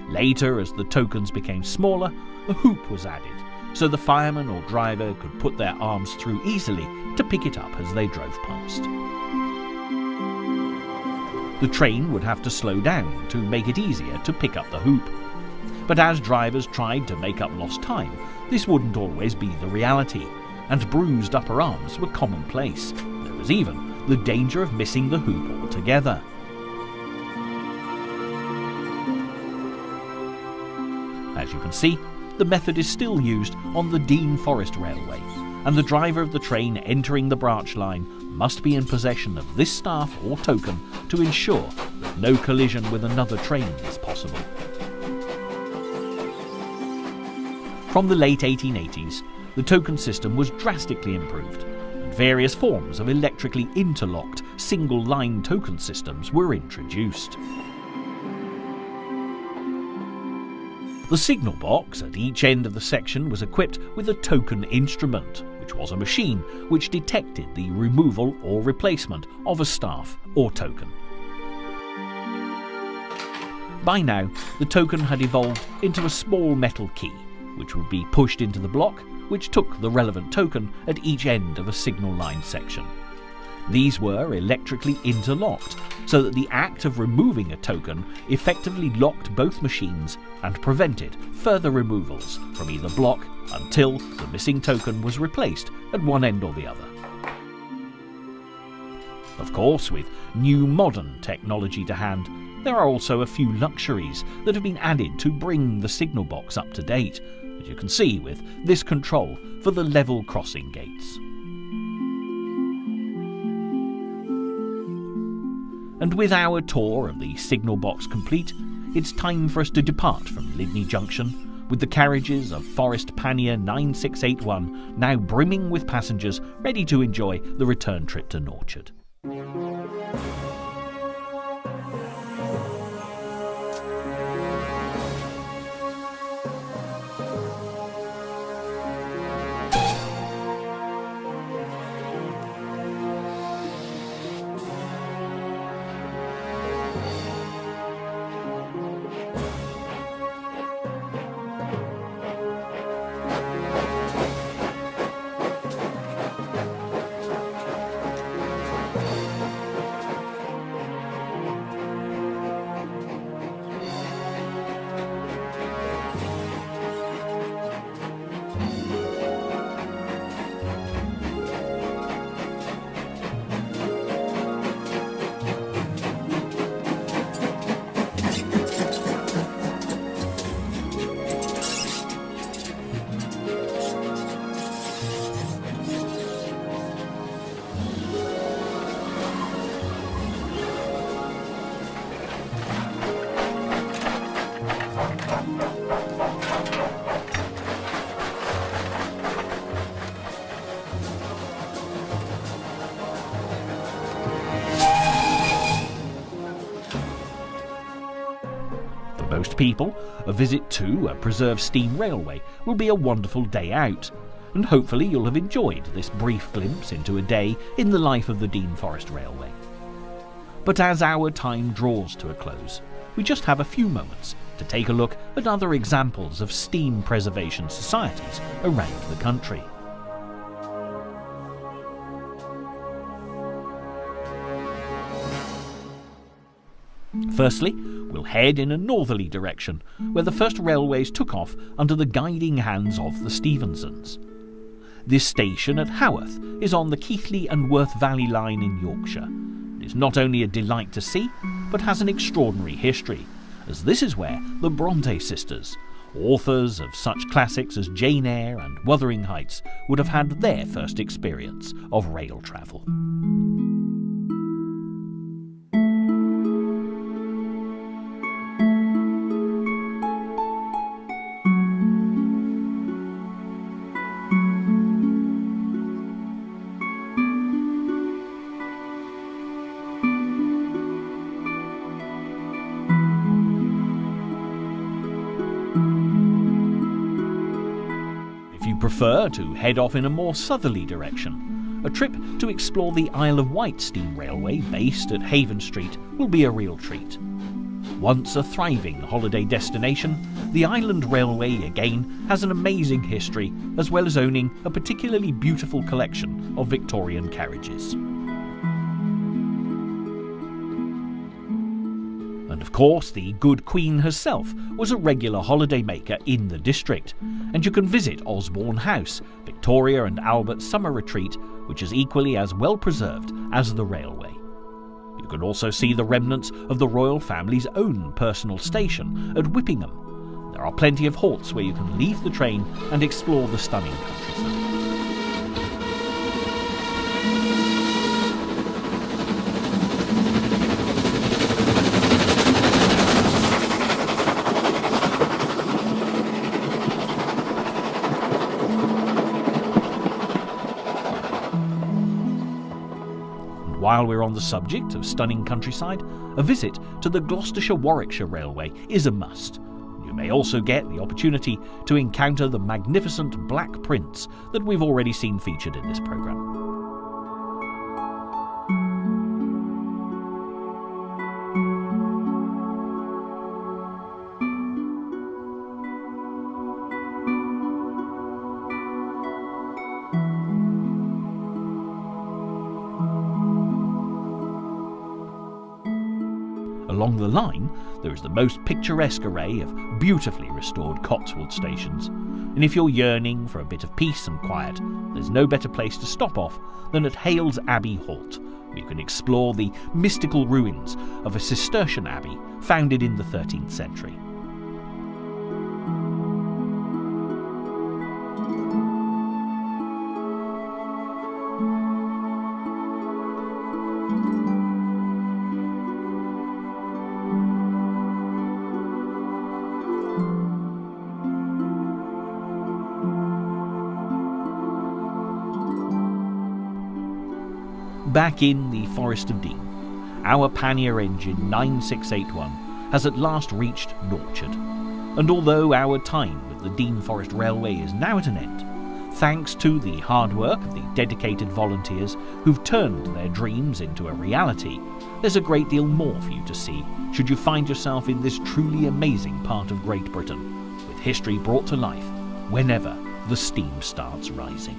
Later, as the tokens became smaller, a hoop was added, so the fireman or driver could put their arms through easily to pick it up as they drove past. The train would have to slow down to make it easier to pick up the hoop. But as drivers tried to make up lost time, this wouldn't always be the reality, and bruised upper arms were commonplace. There was even the danger of missing the hoop altogether. As you can see, the method is still used on the Dean Forest Railway, and the driver of the train entering the branch line must be in possession of this staff or token to ensure that no collision with another train is possible. From the late 1880s, the token system was drastically improved, and various forms of electrically interlocked single-line token systems were introduced. The signal box at each end of the section was equipped with a token instrument, which was a machine which detected the removal or replacement of a staff or token. By now, the token had evolved into a small metal key, which would be pushed into the block, which took the relevant token at each end of a signal line section. These were electrically interlocked, so that the act of removing a token effectively locked both machines and prevented further removals from either block until the missing token was replaced at one end or the other. Of course, with new modern technology to hand, there are also a few luxuries that have been added to bring the signal box up to date, as you can see with this control for the level crossing gates. And with our tour of the signal box complete, it's time for us to depart from Lydney Junction with the carriages of Forest Pannier 9681 now brimming with passengers ready to enjoy the return trip to Norchard. Most people, a visit to a preserved steam railway will be a wonderful day out, and hopefully you'll have enjoyed this brief glimpse into a day in the life of the Dean Forest Railway. But as our time draws to a close, we just have a few moments to take a look at other examples of steam preservation societies around the country. Firstly, we'll head in a northerly direction, where the first railways took off under the guiding hands of the Stephensons. This station at Haworth is on the Keighley and Worth Valley line in Yorkshire. It is not only a delight to see, but has an extraordinary history, as this is where the Bronte sisters, authors of such classics as Jane Eyre and Wuthering Heights, would have had their first experience of rail travel. Prefer to head off in a more southerly direction, a trip to explore the Isle of Wight steam railway based at Haven Street will be a real treat. Once a thriving holiday destination, the Island Railway again has an amazing history, as well as owning a particularly beautiful collection of Victorian carriages. And of course, the good Queen herself was a regular holidaymaker in the district, and you can visit Osborne House, Victoria and Albert's summer retreat, which is equally as well preserved as the railway. You can also see the remnants of the royal family's own personal station at Whippingham. There are plenty of halts where you can leave the train and explore the stunning countryside. While we're on the subject of stunning countryside, a visit to the Gloucestershire-Warwickshire Railway is a must. You may also get the opportunity to encounter the magnificent Black Prince that we've already seen featured in this programme. Along the line, there is the most picturesque array of beautifully restored Cotswold stations, and if you're yearning for a bit of peace and quiet, there's no better place to stop off than at Hales Abbey Halt, where you can explore the mystical ruins of a Cistercian abbey founded in the 13th century. back in the Forest of Dean, our pannier engine 9681 has at last reached Norchard, and although our time with the Dean Forest Railway is now at an end, thanks to the hard work of the dedicated volunteers who've turned their dreams into a reality, there's a great deal more for you to see should you find yourself in this truly amazing part of Great Britain, with history brought to life whenever the steam starts rising.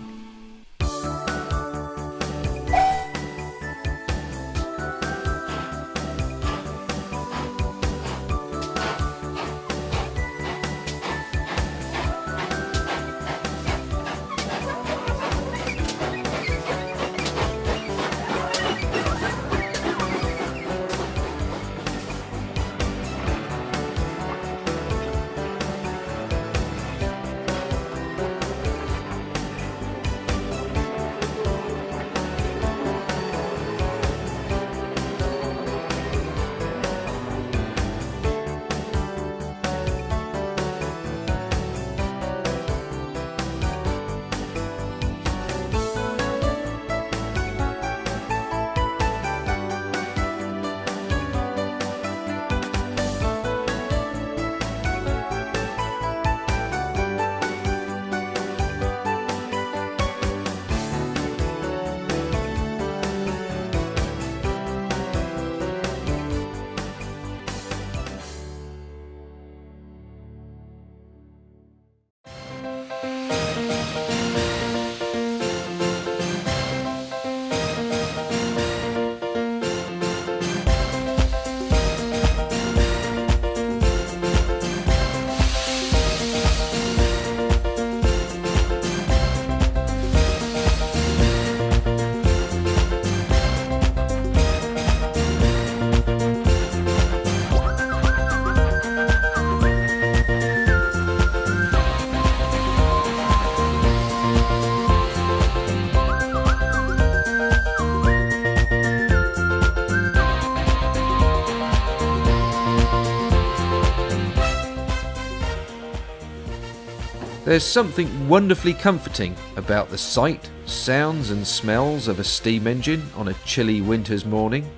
There's something wonderfully comforting about the sight, sounds and smells of a steam engine on a chilly winter's morning.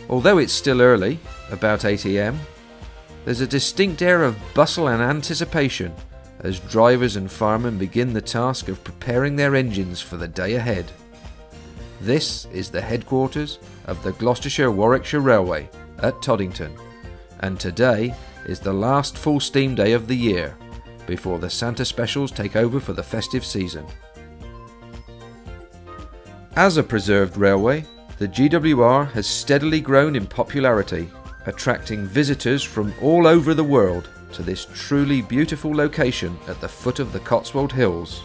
Although it's still early, about 8 AM, there's a distinct air of bustle and anticipation as drivers and firemen begin the task of preparing their engines for the day ahead. This is the headquarters of the Gloucestershire-Warwickshire Railway at Toddington, and today is the last full steam day of the year before the Santa specials take over for the festive season. As a preserved railway, the GWR has steadily grown in popularity, attracting visitors from all over the world to this truly beautiful location at the foot of the Cotswold Hills.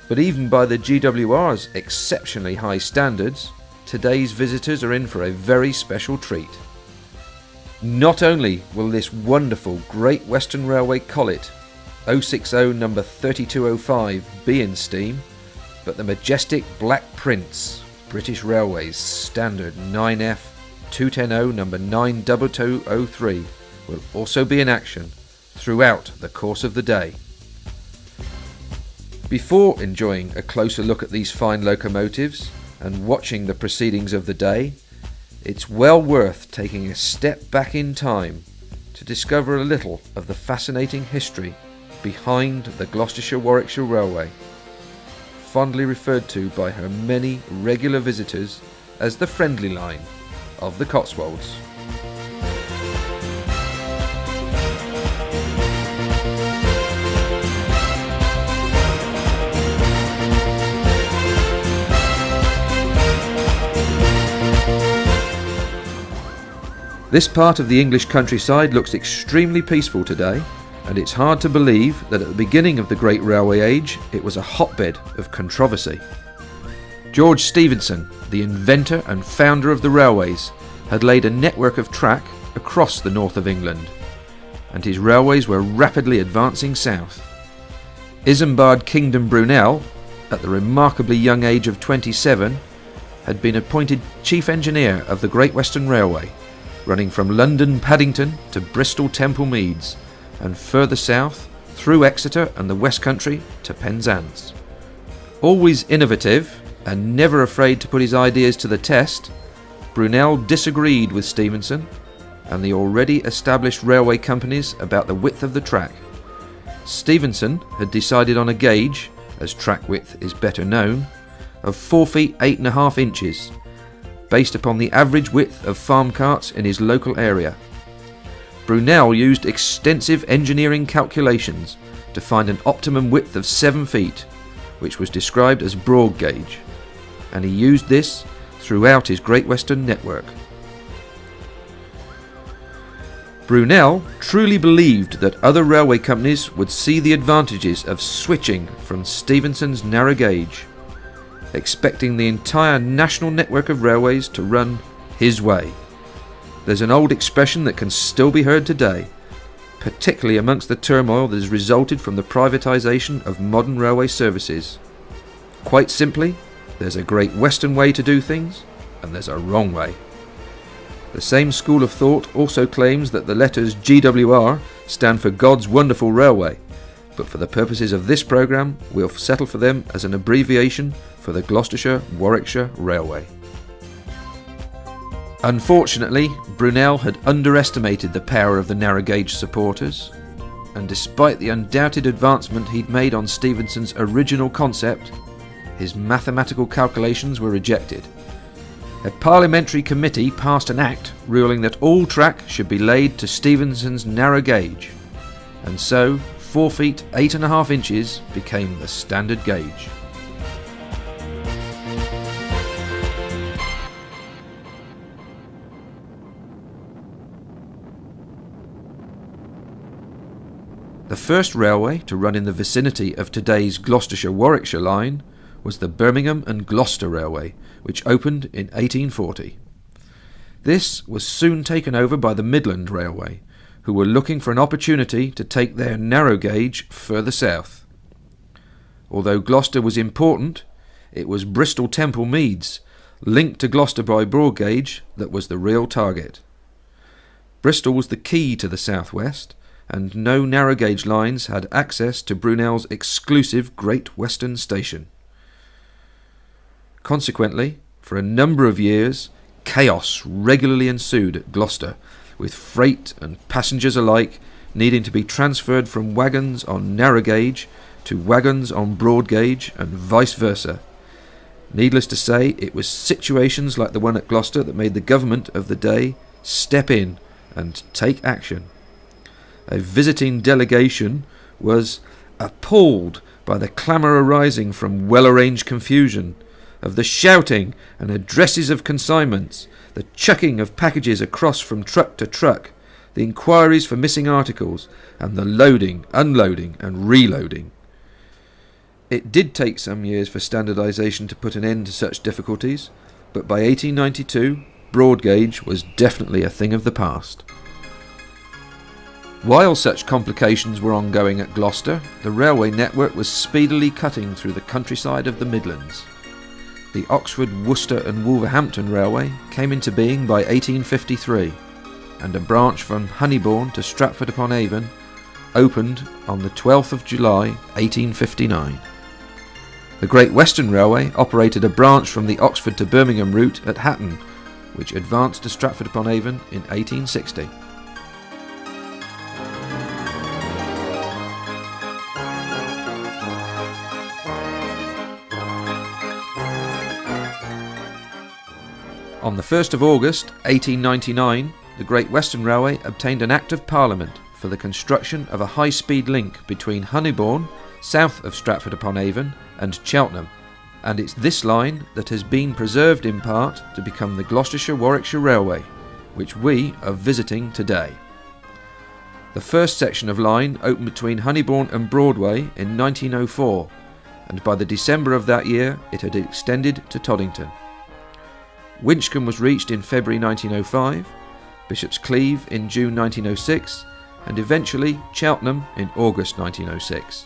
But even by the GWR's exceptionally high standards, today's visitors are in for a very special treat. Not only will this wonderful Great Western Railway collet 060 number 3205 be in steam, but the majestic Black Prince, British Railways Standard 9F 210 number 92203 will also be in action throughout the course of the day. Before enjoying a closer look at these fine locomotives and watching the proceedings of the day, it's well worth taking a step back in time to discover a little of the fascinating history behind the Gloucestershire-Warwickshire Railway, fondly referred to by her many regular visitors as the friendly line of the Cotswolds. This part of the English countryside looks extremely peaceful today, and it's hard to believe that at the beginning of the Great Railway Age it was a hotbed of controversy. George Stephenson, the inventor and founder of the railways, had laid a network of track across the north of England, and his railways were rapidly advancing south. Isambard Kingdom Brunel, at the remarkably young age of 27, had been appointed chief engineer of the Great Western Railway, running from London Paddington to Bristol Temple Meads, and further south through Exeter and the West Country to Penzance. Always innovative, and never afraid to put his ideas to the test, Brunel disagreed with Stephenson and the already established railway companies about the width of the track. Stephenson had decided on a gauge, as track width is better known, of 4 feet 8.5 inches, based upon the average width of farm carts in his local area. Brunel used extensive engineering calculations to find an optimum width of 7 feet, which was described as broad gauge, and he used this throughout his Great Western network. Brunel truly believed that other railway companies would see the advantages of switching from Stephenson's narrow gauge, expecting the entire national network of railways to run his way. There's an old expression that can still be heard today, particularly amongst the turmoil that has resulted from the privatisation of modern railway services. Quite simply, there's a Great Western way to do things, and there's a wrong way. The same school of thought also claims that the letters GWR stand for God's Wonderful Railway, but for the purposes of this programme, we'll settle for them as an abbreviation for the Gloucestershire-Warwickshire Railway. Unfortunately, Brunel had underestimated the power of the narrow gauge supporters, and despite the undoubted advancement he'd made on Stephenson's original concept, his mathematical calculations were rejected. A parliamentary committee passed an act ruling that all track should be laid to Stephenson's narrow gauge, and so 4 feet 8.5 inches became the standard gauge. The first railway to run in the vicinity of today's Gloucestershire-Warwickshire line was the Birmingham and Gloucester Railway, which opened in 1840. This was soon taken over by the Midland Railway, who were looking for an opportunity to take their narrow gauge further south. Although Gloucester was important, it was Bristol Temple Meads, linked to Gloucester by broad gauge, that was the real target. Bristol was the key to the southwest, and no narrow gauge lines had access to Brunel's exclusive Great Western Station. Consequently, for a number of years, chaos regularly ensued at Gloucester, with freight and passengers alike needing to be transferred from wagons on narrow gauge to wagons on broad gauge and vice versa. Needless to say, it was situations like the one at Gloucester that made the government of the day step in and take action. A visiting delegation was appalled by the clamour arising from well-arranged confusion, of the shouting and addresses of consignments, the chucking of packages across from truck to truck, the inquiries for missing articles, and the loading, unloading and reloading. It did take some years for standardisation to put an end to such difficulties, but by 1892 broad gauge was definitely a thing of the past. While such complications were ongoing at Gloucester, the railway network was speedily cutting through the countryside of the Midlands. The Oxford, Worcester and Wolverhampton Railway came into being by 1853, and a branch from Honeybourne to Stratford-upon-Avon opened on the 12th of July 1859. The Great Western Railway operated a branch from the Oxford to Birmingham route at Hatton, which advanced to Stratford-upon-Avon in 1860. On the 1st of August 1899, the Great Western Railway obtained an Act of Parliament for the construction of a high-speed link between Honeybourne, south of Stratford-upon-Avon, and Cheltenham, and it's this line that has been preserved in part to become the Gloucestershire-Warwickshire Railway, which we are visiting today. The first section of line opened between Honeybourne and Broadway in 1904, and by the December of that year it had extended to Toddington. Winchcombe was reached in February 1905, Bishop's Cleeve in June 1906, and eventually Cheltenham in August 1906.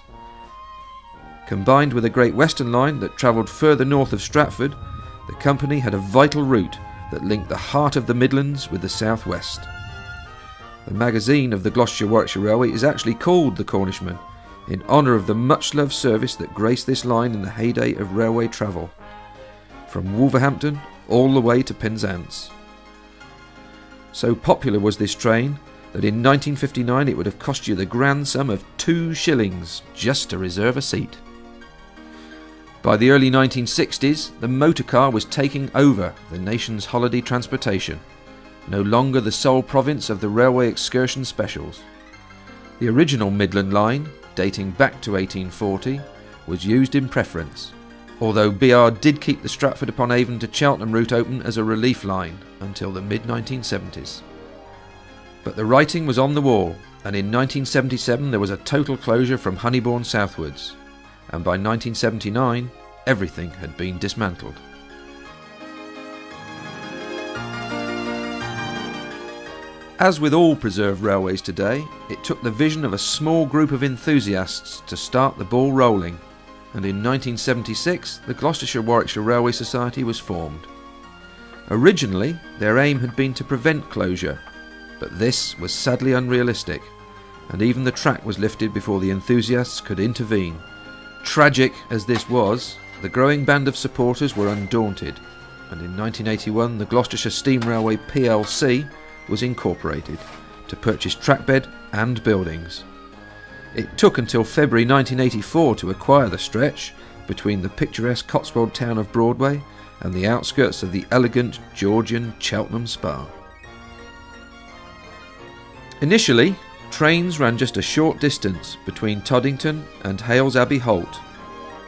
Combined with a Great Western line that travelled further north of Stratford, the company had a vital route that linked the heart of the Midlands with the southwest. The magazine of the Gloucestershire-Warwickshire Railway is actually called The Cornishman, in honour of the much-loved service that graced this line in the heyday of railway travel. from Wolverhampton all the way to Penzance. So popular was this train that in 1959 it would have cost you the grand sum of 2 shillings just to reserve a seat. By the early 1960s, the motor car was taking over the nation's holiday transportation, no longer the sole province of the railway excursion specials. The original Midland Line, dating back to 1840, was used in preference, although BR did keep the Stratford-upon-Avon to Cheltenham route open as a relief line until the mid-1970s. But the writing was on the wall, and in 1977 there was a total closure from Honeybourne southwards, and by 1979 everything had been dismantled. As with all preserved railways today, it took the vision of a small group of enthusiasts to start the ball rolling, and in 1976 the Gloucestershire-Warwickshire Railway Society was formed. Originally, their aim had been to prevent closure, but this was sadly unrealistic, and even the track was lifted before the enthusiasts could intervene. Tragic as this was, the growing band of supporters were undaunted, and in 1981 the Gloucestershire Steam Railway plc was incorporated to purchase trackbed and buildings. It took until February 1984 to acquire the stretch between the picturesque Cotswold town of Broadway and the outskirts of the elegant Georgian Cheltenham Spa. Initially, trains ran just a short distance between Toddington and Hales Abbey Holt.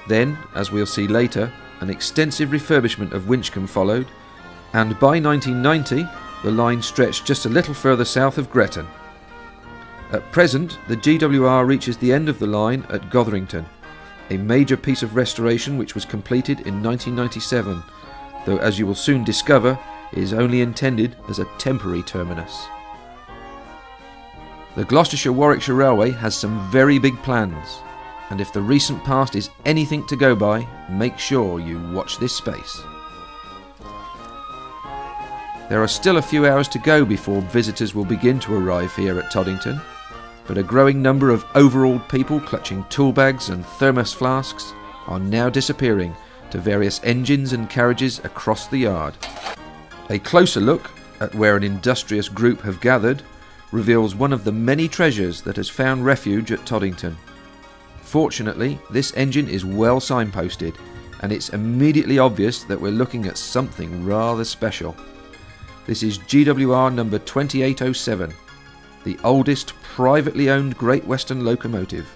Then, as we'll see later, an extensive refurbishment of Winchcombe followed, and by 1990 the line stretched just a little further south of Gretton. At present, the GWR reaches the end of the line at Gotherington, a major piece of restoration which was completed in 1997, though as you will soon discover, it is only intended as a temporary terminus. The Gloucestershire-Warwickshire Railway has some very big plans, and if the recent past is anything to go by, make sure you watch this space. There are still a few hours to go before visitors will begin to arrive here at Toddington, but a growing number of overawed people clutching tool bags and thermos flasks are now disappearing to various engines and carriages across the yard. A closer look at where an industrious group have gathered reveals one of the many treasures that has found refuge at Toddington. Fortunately, this engine is well signposted, and it's immediately obvious that we're looking at something rather special. This is GWR number 2807, the oldest privately owned Great Western locomotive,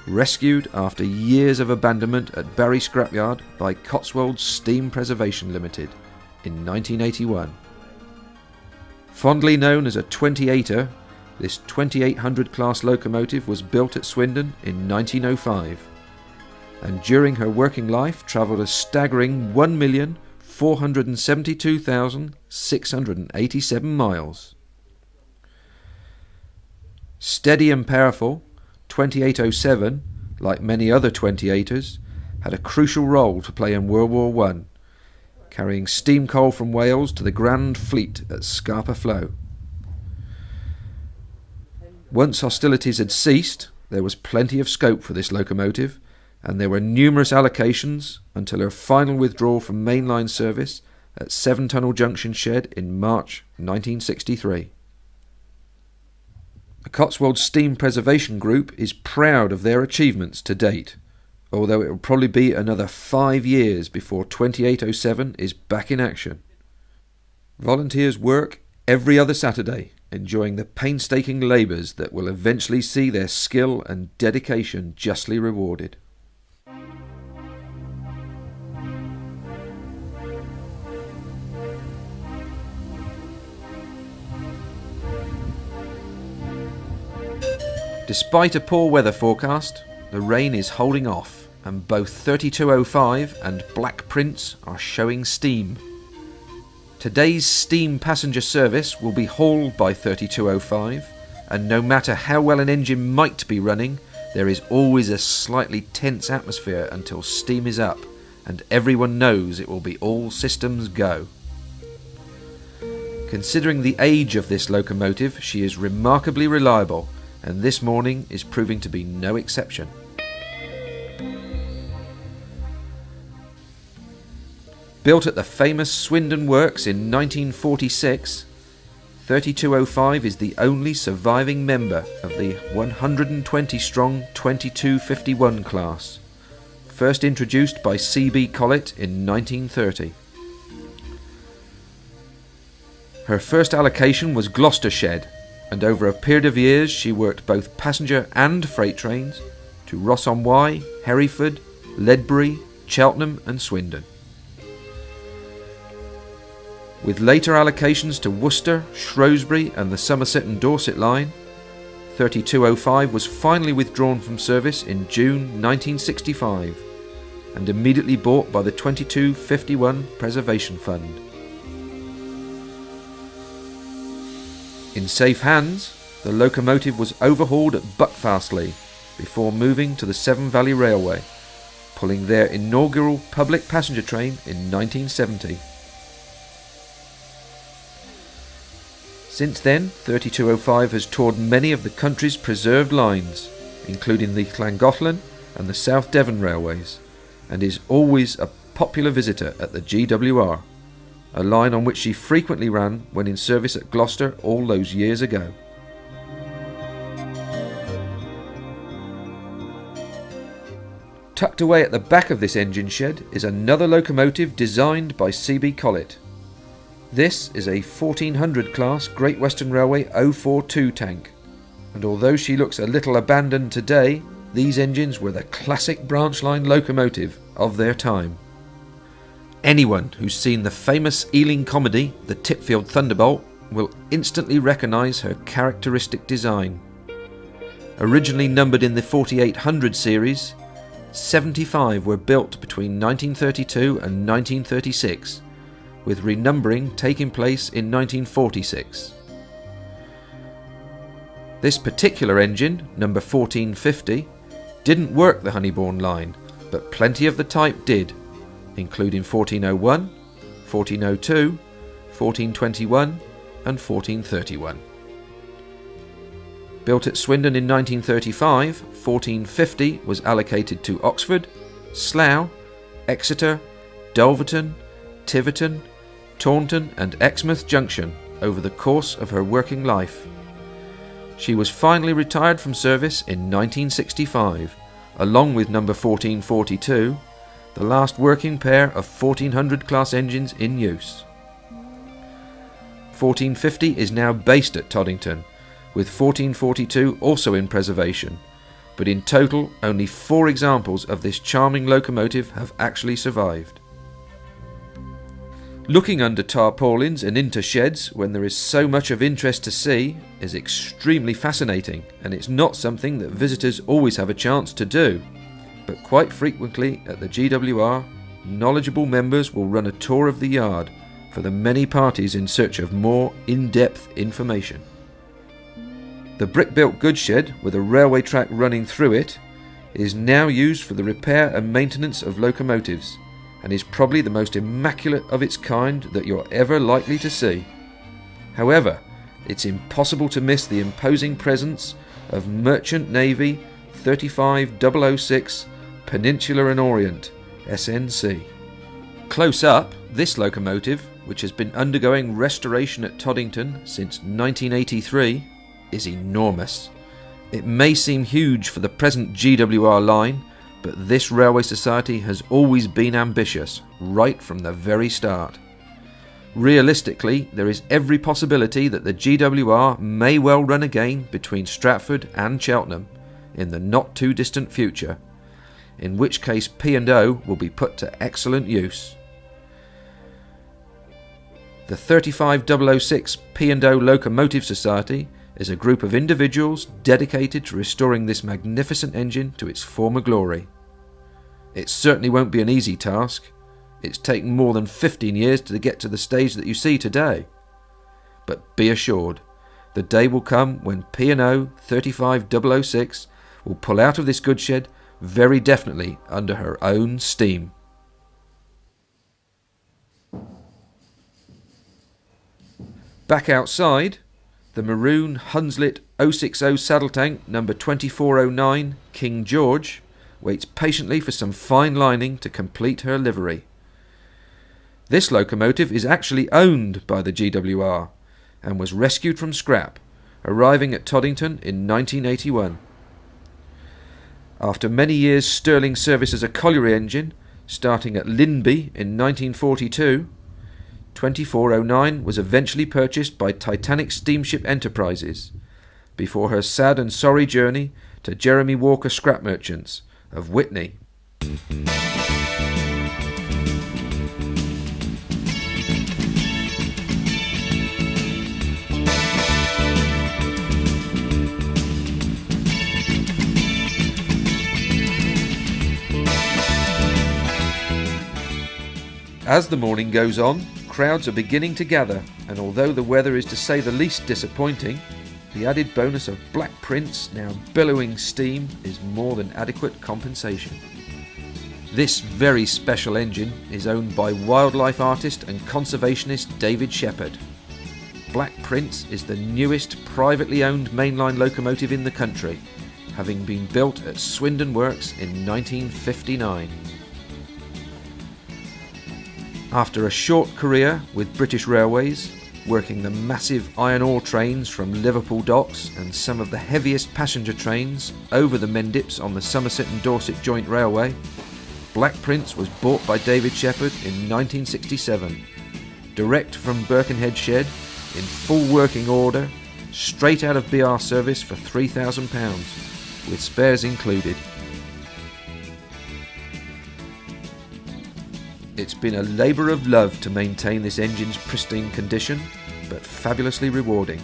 rescued after years of abandonment at Barry Scrapyard by Cotswold Steam Preservation Limited in 1981. Fondly known as a 28er, this 2800 class locomotive was built at Swindon in 1905, and during her working life travelled a staggering 1,472,687 miles. Steady and powerful, 2807, like many other 28ers, had a crucial role to play in World War I, carrying steam coal from Wales to the Grand Fleet at Scapa Flow. Once hostilities had ceased, there was plenty of scope for this locomotive, and there were numerous allocations until her final withdrawal from mainline service at Seven Tunnel Junction Shed in March 1963. The Cotswold Steam Preservation Group is proud of their achievements to date, although it will probably be another 5 years before 2807 is back in action. Volunteers work every other Saturday, enjoying the painstaking labours that will eventually see their skill and dedication justly rewarded. Despite a poor weather forecast, the rain is holding off, and both 3205 and Black Prince are showing steam. Today's steam passenger service will be hauled by 3205, and no matter how well an engine might be running, there is always a slightly tense atmosphere until steam is up, and everyone knows it will be all systems go. Considering the age of this locomotive, she is remarkably reliable, and this morning is proving to be no exception. Built at the famous Swindon Works in 1946, 3205 is the only surviving member of the 120-strong 2251 class, first introduced by C.B. Collett in 1930. Her first allocation was Gloucester Shed, and over a period of years she worked both passenger and freight trains to Ross-on-Wye, Hereford, Ledbury, Cheltenham and Swindon. With later allocations to Worcester, Shrewsbury and the Somerset and Dorset line, 3205 was finally withdrawn from service in June 1965 and immediately bought by the 2251 Preservation Fund. In safe hands, the locomotive was overhauled at Buckfastleigh before moving to the Severn Valley Railway, pulling their inaugural public passenger train in 1970. Since then, 3205 has toured many of the country's preserved lines, including the Llangollen and the South Devon railways, and is always a popular visitor at the GWR, a line on which she frequently ran when in service at Gloucester all those years ago. Tucked away at the back of this engine shed is another locomotive designed by C.B. Collett. This is a 1400 class Great Western Railway 042 tank, and although she looks a little abandoned today, these engines were the classic branch line locomotive of their time. Anyone who's seen the famous Ealing comedy The Tipfield Thunderbolt will instantly recognise her characteristic design. Originally numbered in the 4800 series, 75 were built between 1932 and 1936, with renumbering taking place in 1946. This particular engine, number 1450, didn't work the Honeybourne line, but plenty of the type did, including 1401, 1402, 1421 and 1431. Built at Swindon in 1935, 1450 was allocated to Oxford, Slough, Exeter, Dulverton, Tiverton, Taunton and Exmouth Junction over the course of her working life. She was finally retired from service in 1965, along with number 1442, the last working pair of 1400 class engines in use. 1450 is now based at Toddington, with 1442 also in preservation, but in total only 4 examples of this charming locomotive have actually survived. Looking under tarpaulins and into sheds when there is so much of interest to see is extremely fascinating, and it's not something that visitors always have a chance to do. But quite frequently at the GWR, knowledgeable members will run a tour of the yard for the many parties in search of more in-depth information. The brick-built goods shed with a railway track running through it is now used for the repair and maintenance of locomotives, and is probably the most immaculate of its kind that you're ever likely to see. However, it's impossible to miss the imposing presence of Merchant Navy 35006 Peninsular and Orient, SNC. Close up, this locomotive, which has been undergoing restoration at Toddington since 1983, is enormous. It may seem huge for the present GWR line, but this railway society has always been ambitious, right from the very start. Realistically, there is every possibility that the GWR may well run again between Stratford and Cheltenham in the not too distant future, in which case P&O will be put to excellent use. The 35006 P&O Locomotive Society is a group of individuals dedicated to restoring this magnificent engine to its former glory. It certainly won't be an easy task. It's taken more than 15 years to get to the stage that you see today. But be assured, the day will come when P&O 35006 will pull out of this goods shed very definitely under her own steam. Back outside, the maroon Hunslet 060 saddle tank number 2409 King George waits patiently for some fine lining to complete her livery. This locomotive is actually owned by the GWR and was rescued from scrap, arriving at Toddington in 1981. After many years sterling service as a colliery engine, starting at Linby in 1942, 2409 was eventually purchased by Titanic Steamship Enterprises, before her sad and sorry journey to Jeremy Walker Scrap Merchants of Witney. As the morning goes on, crowds are beginning to gather, and although the weather is to say the least disappointing, the added bonus of Black Prince now billowing steam is more than adequate compensation. This very special engine is owned by wildlife artist and conservationist David Shepherd. Black Prince is the newest privately owned mainline locomotive in the country, having been built at Swindon Works in 1959. After a short career with British Railways, working the massive iron ore trains from Liverpool docks and some of the heaviest passenger trains over the Mendips on the Somerset and Dorset Joint Railway, Black Prince was bought by David Shepherd in 1967, direct from Birkenhead Shed, in full working order, straight out of BR service for £3,000, with spares included. It's been a labour of love to maintain this engine's pristine condition, but fabulously rewarding.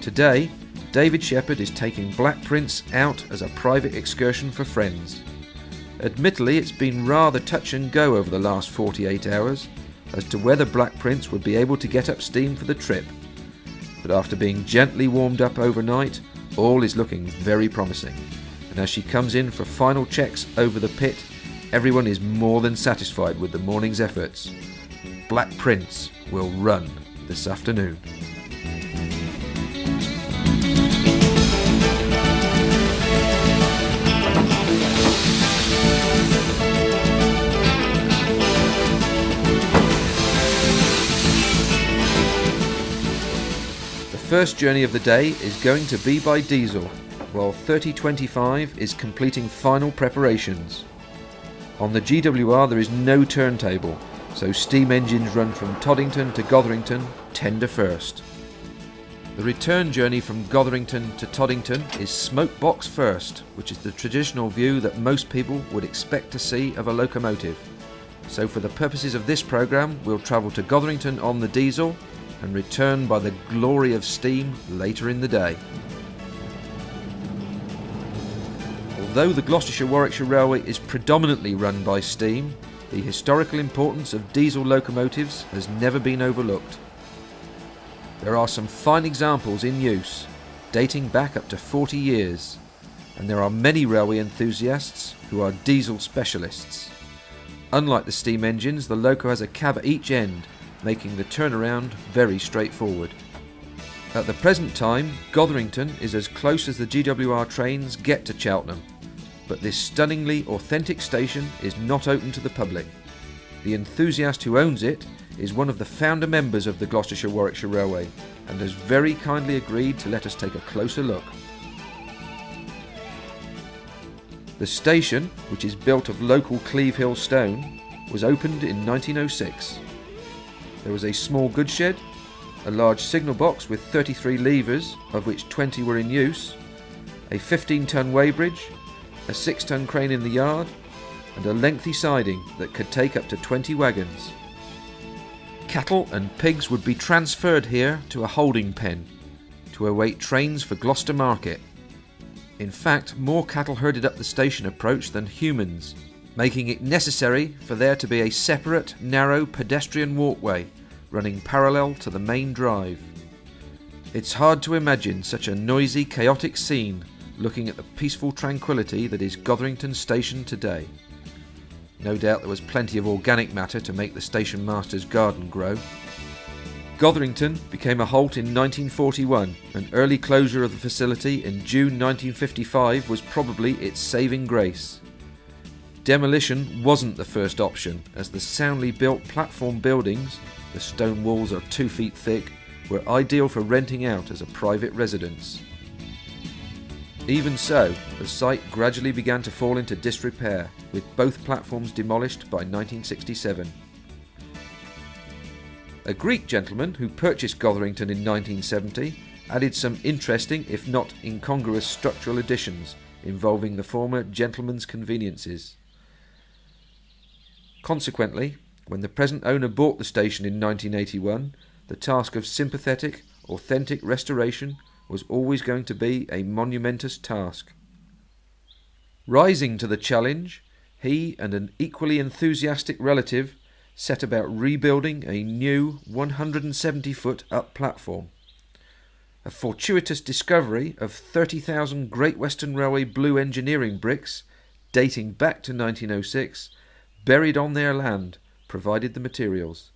Today, David Shepherd is taking Black Prince out as a private excursion for friends. Admittedly, it's been rather touch and go over the last 48 hours as to whether Black Prince would be able to get up steam for the trip. But after being gently warmed up overnight, all is looking very promising. And as she comes in for final checks over the pit, everyone is more than satisfied with the morning's efforts. Black Prince will run this afternoon. The first journey of the day is going to be by diesel, while 3025 is completing final preparations. On the GWR there is no turntable, so steam engines run from Toddington to Gotherington tender first. The return journey from Gotherington to Toddington is smokebox first, which is the traditional view that most people would expect to see of a locomotive. So for the purposes of this programme, we'll travel to Gotherington on the diesel and return by the glory of steam later in the day. Although the Gloucestershire-Warwickshire Railway is predominantly run by steam, the historical importance of diesel locomotives has never been overlooked. There are some fine examples in use, dating back up to 40 years, and there are many railway enthusiasts who are diesel specialists. Unlike the steam engines, the loco has a cab at each end, making the turnaround very straightforward. At the present time, Gotherington is as close as the GWR trains get to Cheltenham, but this stunningly authentic station is not open to the public. The enthusiast who owns it is one of the founder members of the Gloucestershire-Warwickshire Railway and has very kindly agreed to let us take a closer look. The station, which is built of local Cleve Hill stone, was opened in 1906. There was a small goods shed, a large signal box with 33 levers, of which 20 were in use, a 15-ton weighbridge, a 6-ton crane in the yard, and a lengthy siding that could take up to 20 wagons. Cattle and pigs would be transferred here to a holding pen to await trains for Gloucester Market. In fact, more cattle herded up the station approach than humans, making it necessary for there to be a separate, narrow pedestrian walkway running parallel to the main drive. It's hard to imagine such a noisy, chaotic scene looking at the peaceful tranquillity that is Gotherington Station today. No doubt there was plenty of organic matter to make the station master's garden grow. Gotherington became a halt in 1941, and early closure of the facility in June 1955 was probably its saving grace. demolition wasn't the first option, as the soundly built platform buildings, the stone walls are 2 feet thick, were ideal for renting out as a private residence. Even so, the site gradually began to fall into disrepair, with both platforms demolished by 1967. A Greek gentleman who purchased Gotherington in 1970 added some interesting, if not incongruous, structural additions involving the former gentleman's conveniences. Consequently, when the present owner bought the station in 1981, the task of sympathetic, authentic restoration was always going to be a monumentous task. Rising to the challenge, he and an equally enthusiastic relative set about rebuilding a new 170-foot up platform. A fortuitous discovery of 30,000 Great Western Railway blue engineering bricks, dating back to 1906, buried on their land, provided the materials.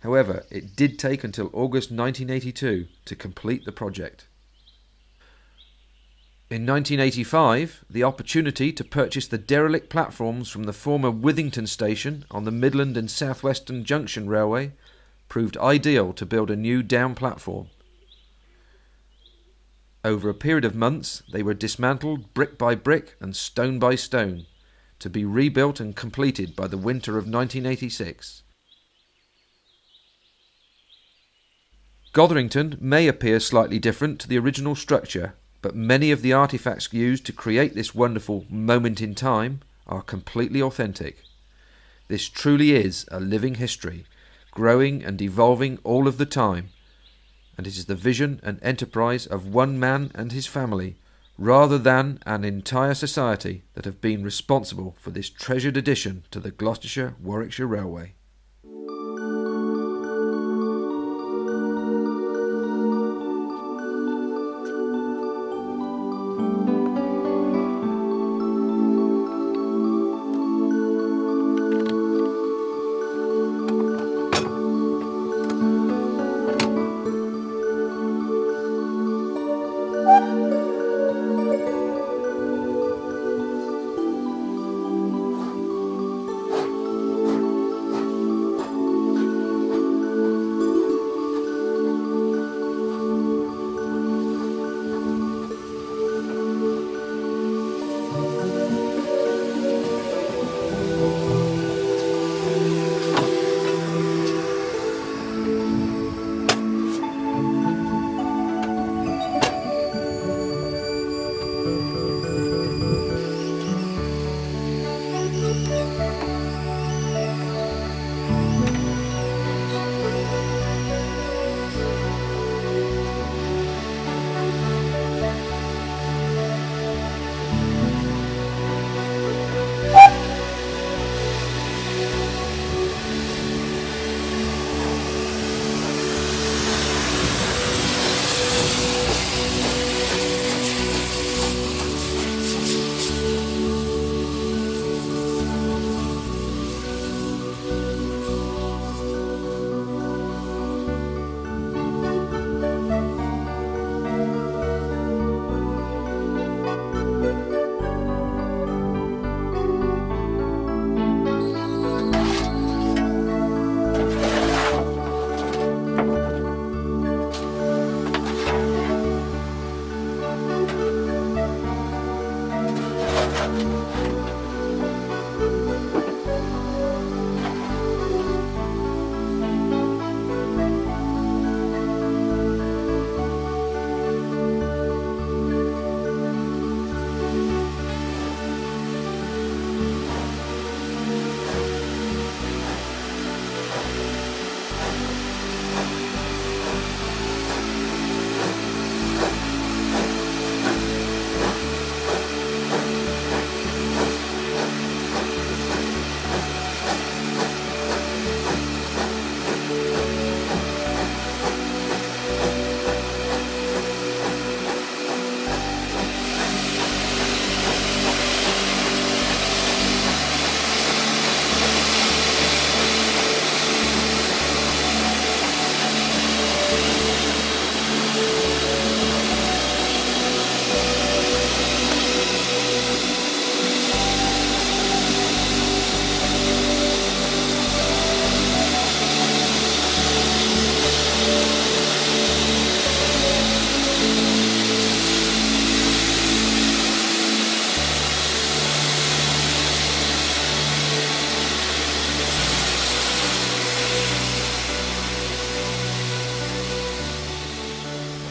However, it did take until August 1982 to complete the project. In 1985, the opportunity to purchase the derelict platforms from the former Withington station on the Midland and South Western Junction Railway proved ideal to build a new down platform. Over a period of months, they were dismantled brick by brick and stone by stone, to be rebuilt and completed by the winter of 1986. Gotherington may appear slightly different to the original structure, but many of the artefacts used to create this wonderful moment in time are completely authentic. This truly is a living history, growing and evolving all of the time, and it is the vision and enterprise of one man and his family, rather than an entire society, that have been responsible for this treasured addition to the Gloucestershire-Warwickshire Railway.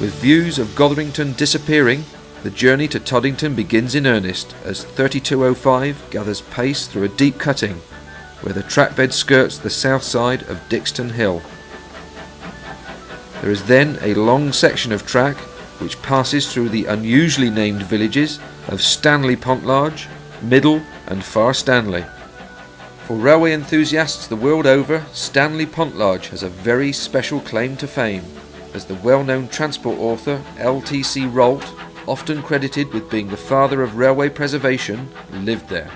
With views of Gotherington disappearing, the journey to Toddington begins in earnest as 3205 gathers pace through a deep cutting where the trackbed skirts the south side of Dixton Hill. There is then a long section of track which passes through the unusually named villages of Stanley Pontlarge, Middle and Far Stanley. For railway enthusiasts the world over, Stanley Pontlarge has a very special claim to fame, as the well-known transport author L.T.C. Rolt, often credited with being the father of railway preservation, lived there.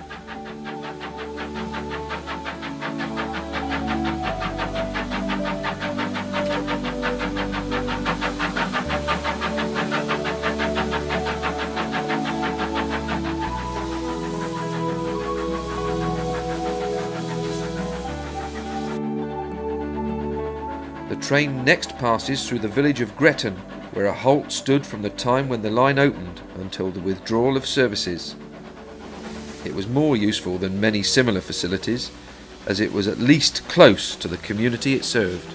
The train next passes through the village of Gretton, where a halt stood from the time when the line opened until the withdrawal of services. It was more useful than many similar facilities, as it was at least close to the community it served.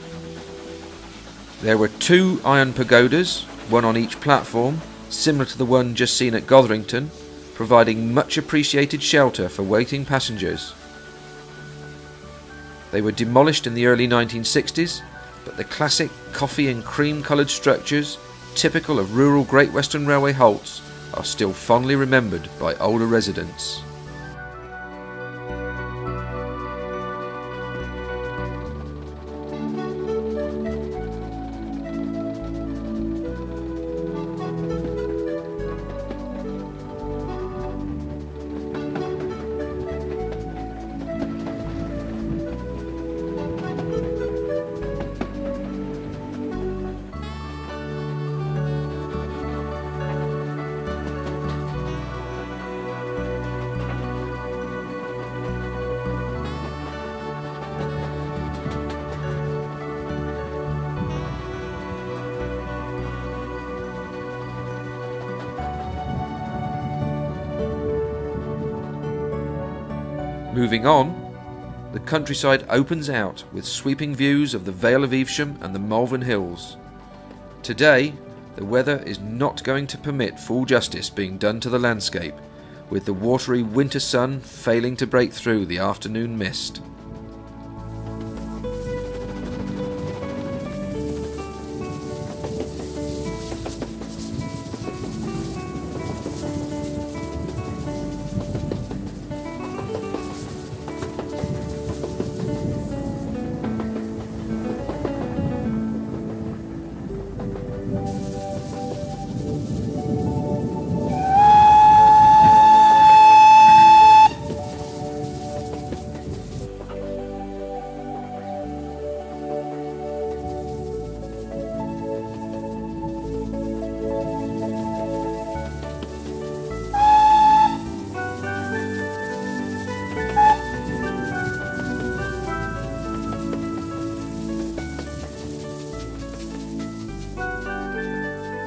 There were 2 iron pagodas, one on each platform, similar to the one just seen at Gotherington, providing much appreciated shelter for waiting passengers. They were demolished in the early 1960s, but the classic coffee and cream coloured structures, typical of rural Great Western Railway halts, are still fondly remembered by older residents. Moving on, the countryside opens out with sweeping views of the Vale of Evesham and the Malvern Hills. Today, the weather is not going to permit full justice being done to the landscape, with the watery winter sun failing to break through the afternoon mist.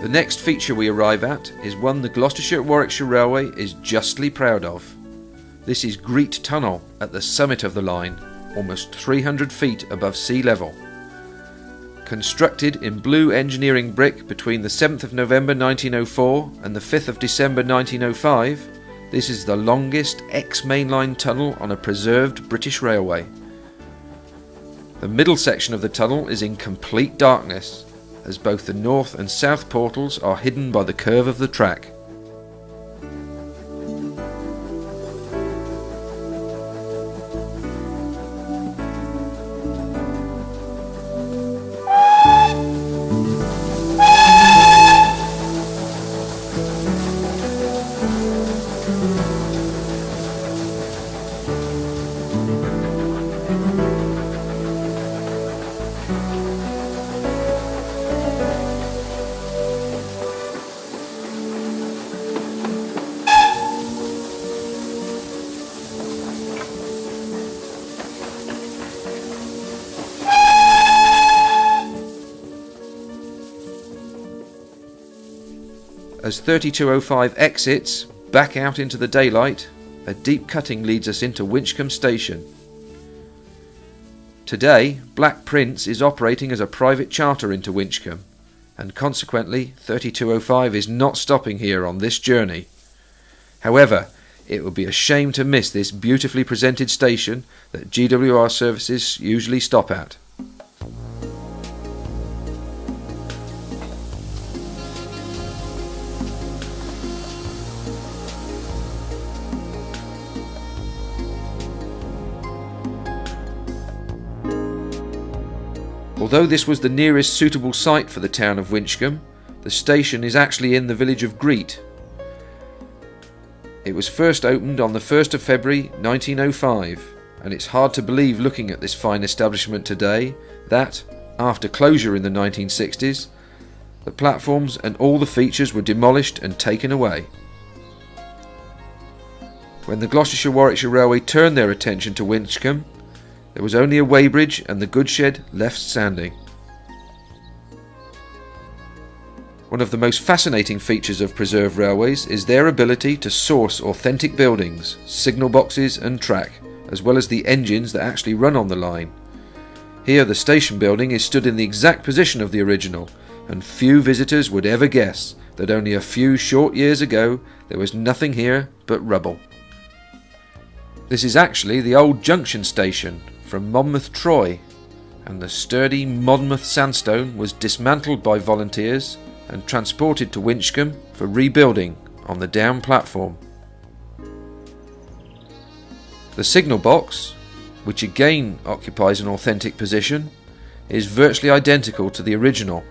The next feature we arrive at is one the Gloucestershire-Warwickshire Railway is justly proud of. This is Great Tunnel at the summit of the line, almost 300 feet above sea level. Constructed in blue engineering brick between the 7th of November 1904 and the 5th of December 1905, this is the longest ex-mainline tunnel on a preserved British railway. The middle section of the tunnel is in complete darkness, as both the north and south portals are hidden by the curve of the track. As 3205 exits, back out into the daylight, a deep cutting leads us into Winchcombe Station. Today, Black Prince is operating as a private charter into Winchcombe. and consequently 3205 is not stopping here on this journey. However, it would be a shame to miss this beautifully presented station that GWR services usually stop at. Although this was the nearest suitable site for the town of Winchcombe, the station is actually in the village of Greet. It was first opened on the 1st of February 1905, and it's hard to believe looking at this fine establishment today that, after closure in the 1960s, the platforms and all the features were demolished and taken away. When the Gloucestershire-Warwickshire Railway turned their attention to Winchcombe, there was only a weighbridge and the goods shed left standing. One of the most fascinating features of preserved railways is their ability to source authentic buildings, signal boxes and track, as well as the engines that actually run on the line. Here the station building is stood in the exact position of the original, and few visitors would ever guess that only a few short years ago there was nothing here but rubble. This is actually the old junction station from Monmouth Troy, and the sturdy Monmouth sandstone was dismantled by volunteers and transported to Winchcombe for rebuilding on the down platform. The signal box, which again occupies an authentic position, is virtually identical to the original,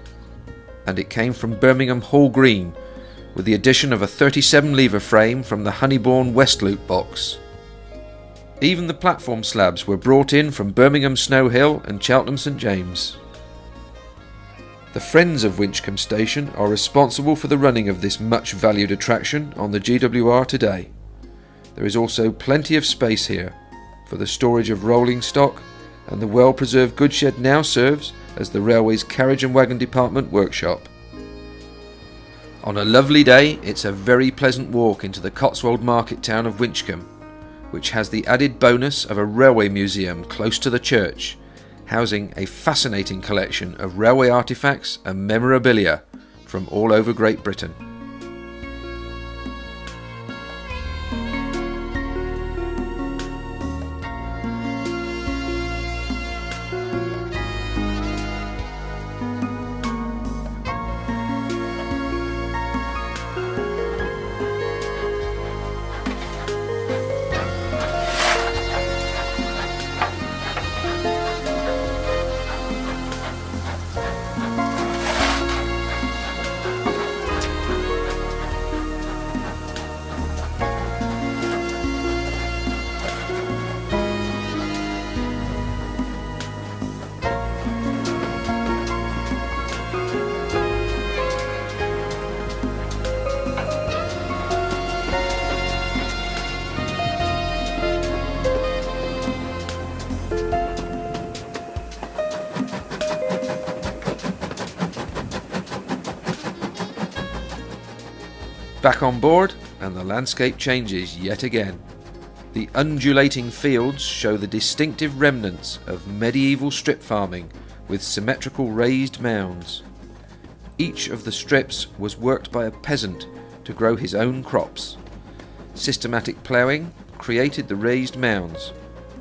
and it came from Birmingham Hall Green with the addition of a 37 lever frame from the Honeybourne West Loop box. Even the platform slabs were brought in from Birmingham Snow Hill and Cheltenham St James. The Friends of Winchcombe Station are responsible for the running of this much valued attraction on the GWR today. There is also plenty of space here for the storage of rolling stock, and the well-preserved goods shed now serves as the railway's carriage and wagon department workshop. On a lovely day, it's a very pleasant walk into the Cotswold market town of Winchcombe, which has the added bonus of a railway museum close to the church, housing a fascinating collection of railway artefacts and memorabilia from all over Great Britain. Back on board, and the landscape changes yet again. The undulating fields show the distinctive remnants of medieval strip farming with symmetrical raised mounds. Each of the strips was worked by a peasant to grow his own crops. Systematic ploughing created the raised mounds,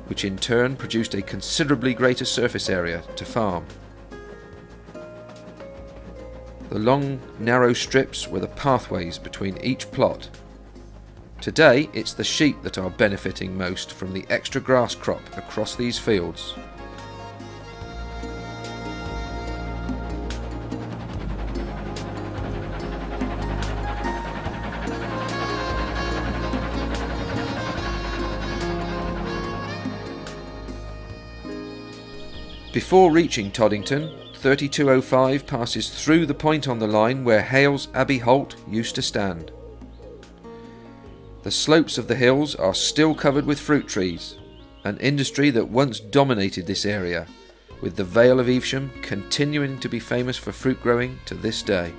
which in turn produced a considerably greater surface area to farm. The long, narrow strips were the pathways between each plot. Today, it's the sheep that are benefiting most from the extra grass crop across these fields. Before reaching Toddington, 3205 passes through the point on the line where Hale's Abbey Holt used to stand. The slopes of the hills are still covered with fruit trees, an industry that once dominated this area, with the Vale of Evesham continuing to be famous for fruit growing to this day.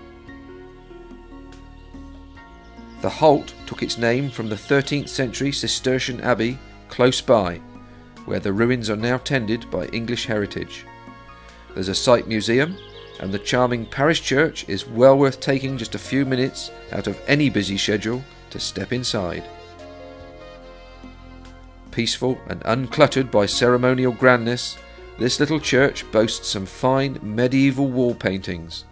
The Holt took its name from the 13th century Cistercian abbey close by, where the ruins are now tended by English Heritage. There's a site museum and the charming parish church is well worth taking just a few minutes out of any busy schedule to step inside. Peaceful and uncluttered by ceremonial grandness, this little church boasts some fine medieval wall paintings,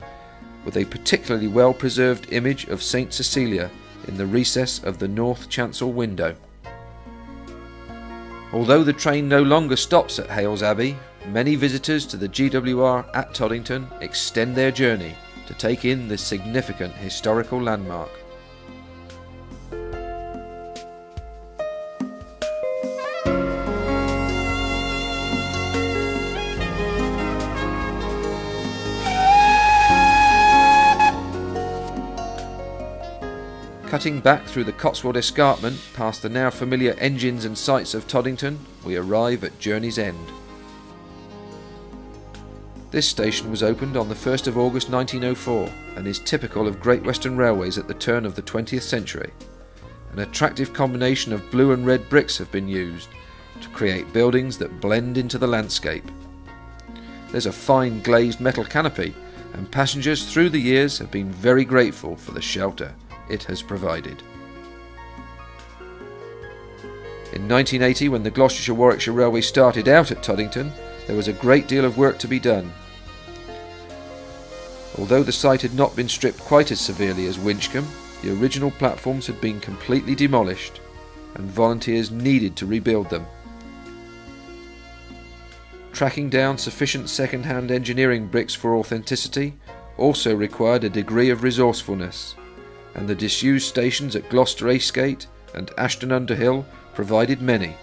with a particularly well-preserved image of St. Cecilia in the recess of the north chancel window. Although the train no longer stops at Hales Abbey, many visitors to the GWR at Toddington extend their journey to take in this significant historical landmark. Cutting back through the Cotswold Escarpment past the now familiar engines and sights of Toddington, we arrive at Journey's End. This station was opened on the 1st of August 1904 and is typical of Great Western Railways at the turn of the 20th century. An attractive combination of blue and red bricks have been used to create buildings that blend into the landscape. There's a fine glazed metal canopy, and passengers through the years have been very grateful for the shelter it has provided. In 1980, when the Gloucestershire-Warwickshire Railway started out at Toddington, there was a great deal of work to be done. Although the site had not been stripped quite as severely as Winchcombe, the original platforms had been completely demolished, and volunteers needed to rebuild them. Tracking down sufficient second-hand engineering bricks for authenticity also required a degree of resourcefulness, and the disused stations at Gloucester Eastgate and Ashton under Hill provided many,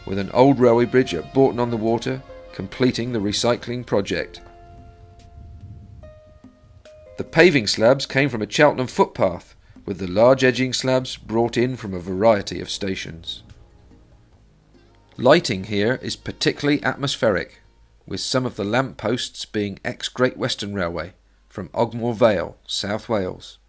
with an old railway bridge at Bourton-on-the-Water completing the recycling project. The paving slabs came from a Cheltenham footpath, with the large edging slabs brought in from a variety of stations. Lighting here is particularly atmospheric, with some of the lamp posts being ex-Great Western Railway from Ogmore Vale, South Wales.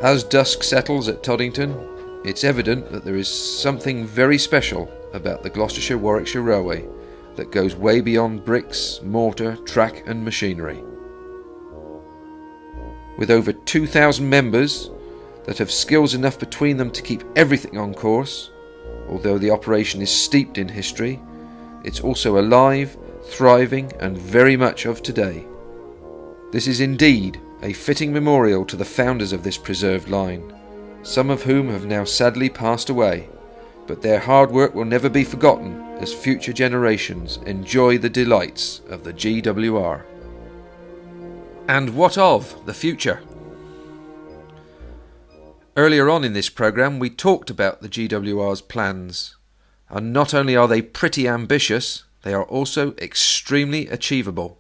As dusk settles at Toddington, it's evident that there is something very special about the Gloucestershire-Warwickshire Railway that goes way beyond bricks, mortar, track and machinery. With over 2,000 members that have skills enough between them to keep everything on course, although the operation is steeped in history, it's also alive, thriving and very much of today. This is indeed a fitting memorial to the founders of this preserved line, some of whom have now sadly passed away, but their hard work will never be forgotten as future generations enjoy the delights of the GWR. And what of the future? Earlier on in this programme we talked about the GWR's plans, and not only are they pretty ambitious, they are also extremely achievable.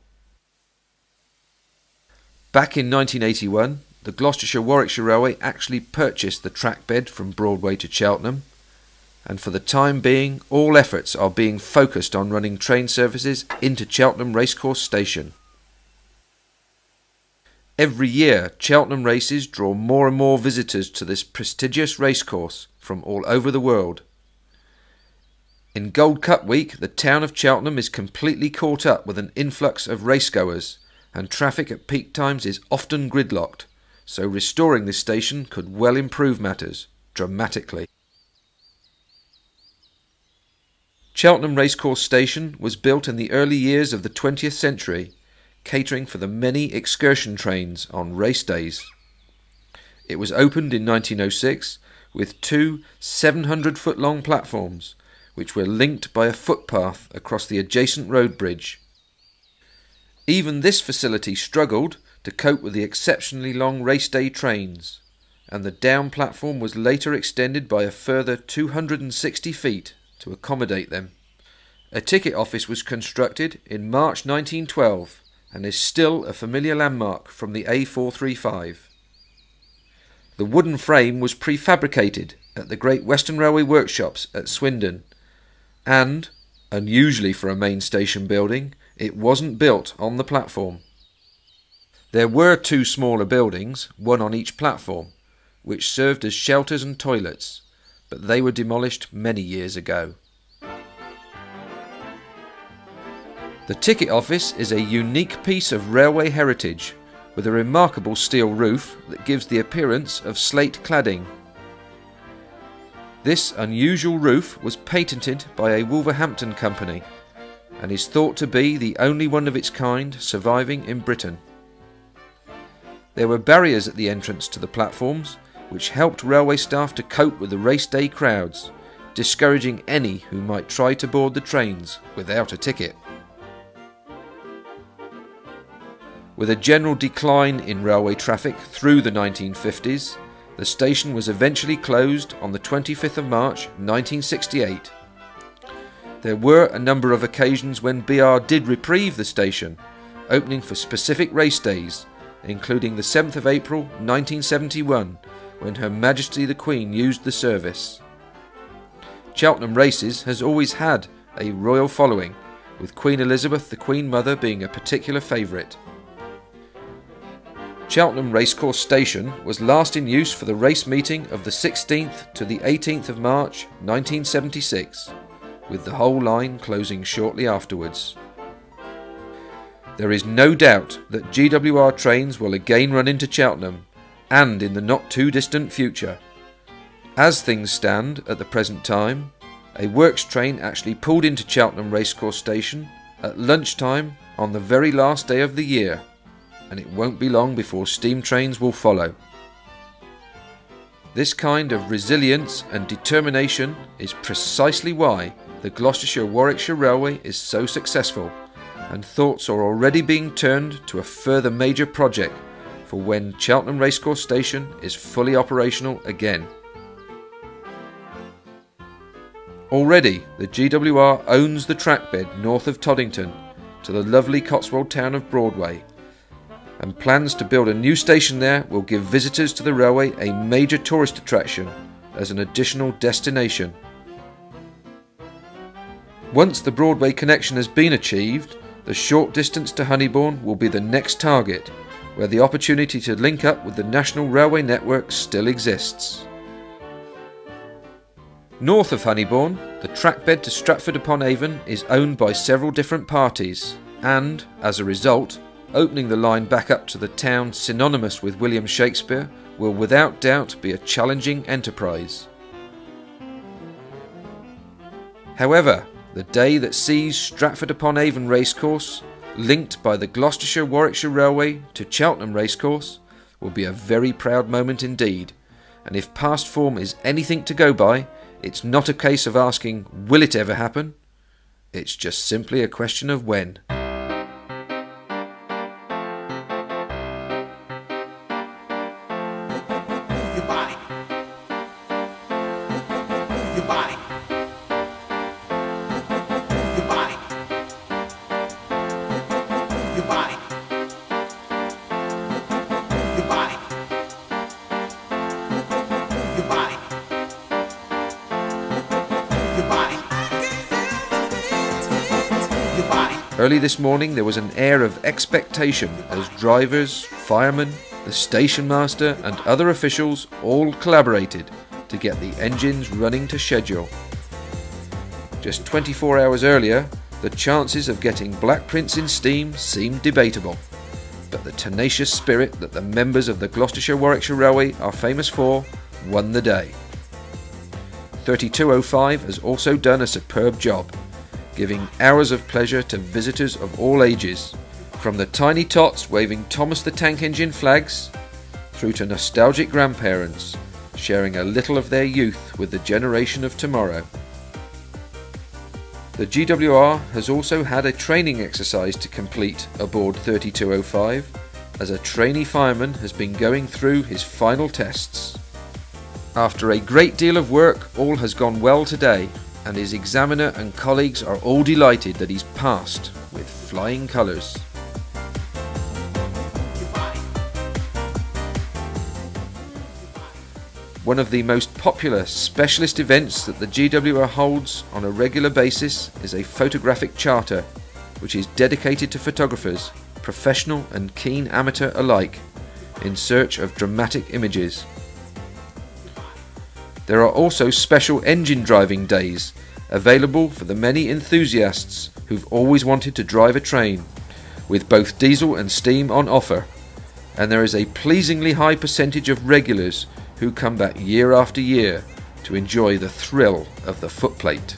Back in 1981, the Gloucestershire-Warwickshire Railway actually purchased the track bed from Broadway to Cheltenham, and for the time being all efforts are being focused on running train services into Cheltenham Racecourse Station. Every year, Cheltenham races draw more and more visitors to this prestigious racecourse from all over the world. In Gold Cup week, the town of Cheltenham is completely caught up with an influx of racegoers, and traffic at peak times is often gridlocked, so restoring this station could well improve matters dramatically. Cheltenham Racecourse Station was built in the early years of the 20th century, catering for the many excursion trains on race days. It was opened in 1906 with two 700-foot-long platforms, which were linked by a footpath across the adjacent road bridge. Even this facility struggled to cope with the exceptionally long race day trains, and the down platform was later extended by a further 260 feet to accommodate them. A ticket office was constructed in March 1912 and is still a familiar landmark from the A435. The wooden frame was prefabricated at the Great Western Railway workshops at Swindon, and, unusually for a main station building, it wasn't built on the platform. There were two smaller buildings, one on each platform, which served as shelters and toilets, but they were demolished many years ago. The ticket office is a unique piece of railway heritage, with a remarkable steel roof that gives the appearance of slate cladding. This unusual roof was patented by a Wolverhampton company and is thought to be the only one of its kind surviving in Britain. There were barriers at the entrance to the platforms, which helped railway staff to cope with the race day crowds, discouraging any who might try to board the trains without a ticket. With a general decline in railway traffic through the 1950s, the station was eventually closed on the 25th of March 1968. There were a number of occasions when BR did reprieve the station, opening for specific race days, including the 7th of April 1971, when Her Majesty the Queen used the service. Cheltenham Races has always had a royal following, with Queen Elizabeth the Queen Mother being a particular favourite. Cheltenham Racecourse Station was last in use for the race meeting of the 16th to the 18th of March 1976, with the whole line closing shortly afterwards. There is no doubt that GWR trains will again run into Cheltenham, and in the not too distant future. As things stand at the present time, a works train actually pulled into Cheltenham Racecourse Station at lunchtime on the very last day of the year, and it won't be long before steam trains will follow. This kind of resilience and determination is precisely why the Gloucestershire-Warwickshire Railway is so successful, and thoughts are already being turned to a further major project for when Cheltenham Racecourse Station is fully operational again. Already, the GWR owns the trackbed north of Toddington to the lovely Cotswold town of Broadway, and plans to build a new station there will give visitors to the railway a major tourist attraction as an additional destination. Once the Broadway connection has been achieved, the short distance to Honeybourne will be the next target, where the opportunity to link up with the national railway network still exists. North of Honeybourne, the trackbed to Stratford-upon-Avon is owned by several different parties, and, as a result, opening the line back up to the town synonymous with William Shakespeare will without doubt be a challenging enterprise. However, the day that sees Stratford-upon-Avon Racecourse, linked by the Gloucestershire-Warwickshire Railway to Cheltenham Racecourse, will be a very proud moment indeed, and if past form is anything to go by, it's not a case of asking, will it ever happen? It's just simply a question of when. Early this morning there was an air of expectation as drivers, firemen, the station master and other officials all collaborated to get the engines running to schedule. Just 24 hours earlier, the chances of getting Black Prince in steam seemed debatable, but the tenacious spirit that the members of the Gloucestershire-Warwickshire Railway are famous for won the day. 3205 has also done a superb job, giving hours of pleasure to visitors of all ages, from the tiny tots waving Thomas the Tank Engine flags, through to nostalgic grandparents sharing a little of their youth with the generation of tomorrow. The GWR has also had a training exercise to complete aboard 3205, as a trainee fireman has been going through his final tests. After a great deal of work, all has gone well today, and his examiner and colleagues are all delighted that he's passed with flying colours. One of the most popular specialist events that the GWR holds on a regular basis is a photographic charter, which is dedicated to photographers, professional and keen amateur alike, in search of dramatic images. There are also special engine driving days available for the many enthusiasts who've always wanted to drive a train, with both diesel and steam on offer, and there is a pleasingly high percentage of regulars who come back year after year to enjoy the thrill of the footplate.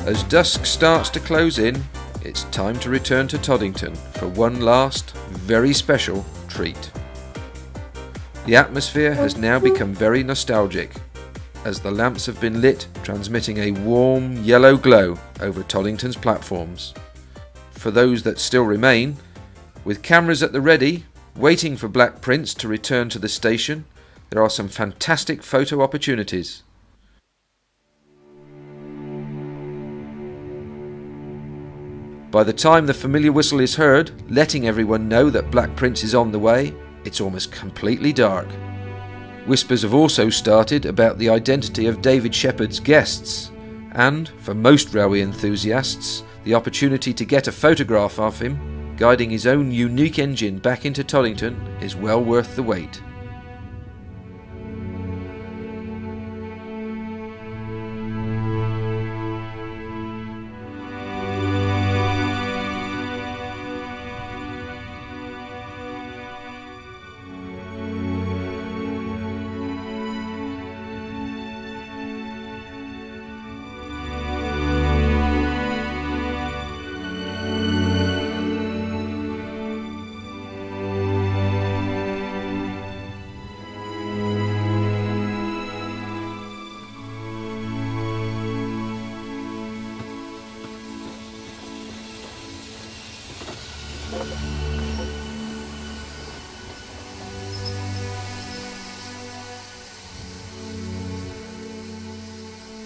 As dusk starts to close in, it's time to return to Toddington for one last, very special treat. The atmosphere has now become very nostalgic, as the lamps have been lit, transmitting a warm yellow glow over Toddington's platforms. For those that still remain, with cameras at the ready, waiting for Black Prince to return to the station, there are some fantastic photo opportunities. By the time the familiar whistle is heard, letting everyone know that Black Prince is on the way, it's almost completely dark. Whispers have also started about the identity of David Shepherd's guests, and, for most railway enthusiasts, the opportunity to get a photograph of him, guiding his own unique engine back into Toddington, is well worth the wait.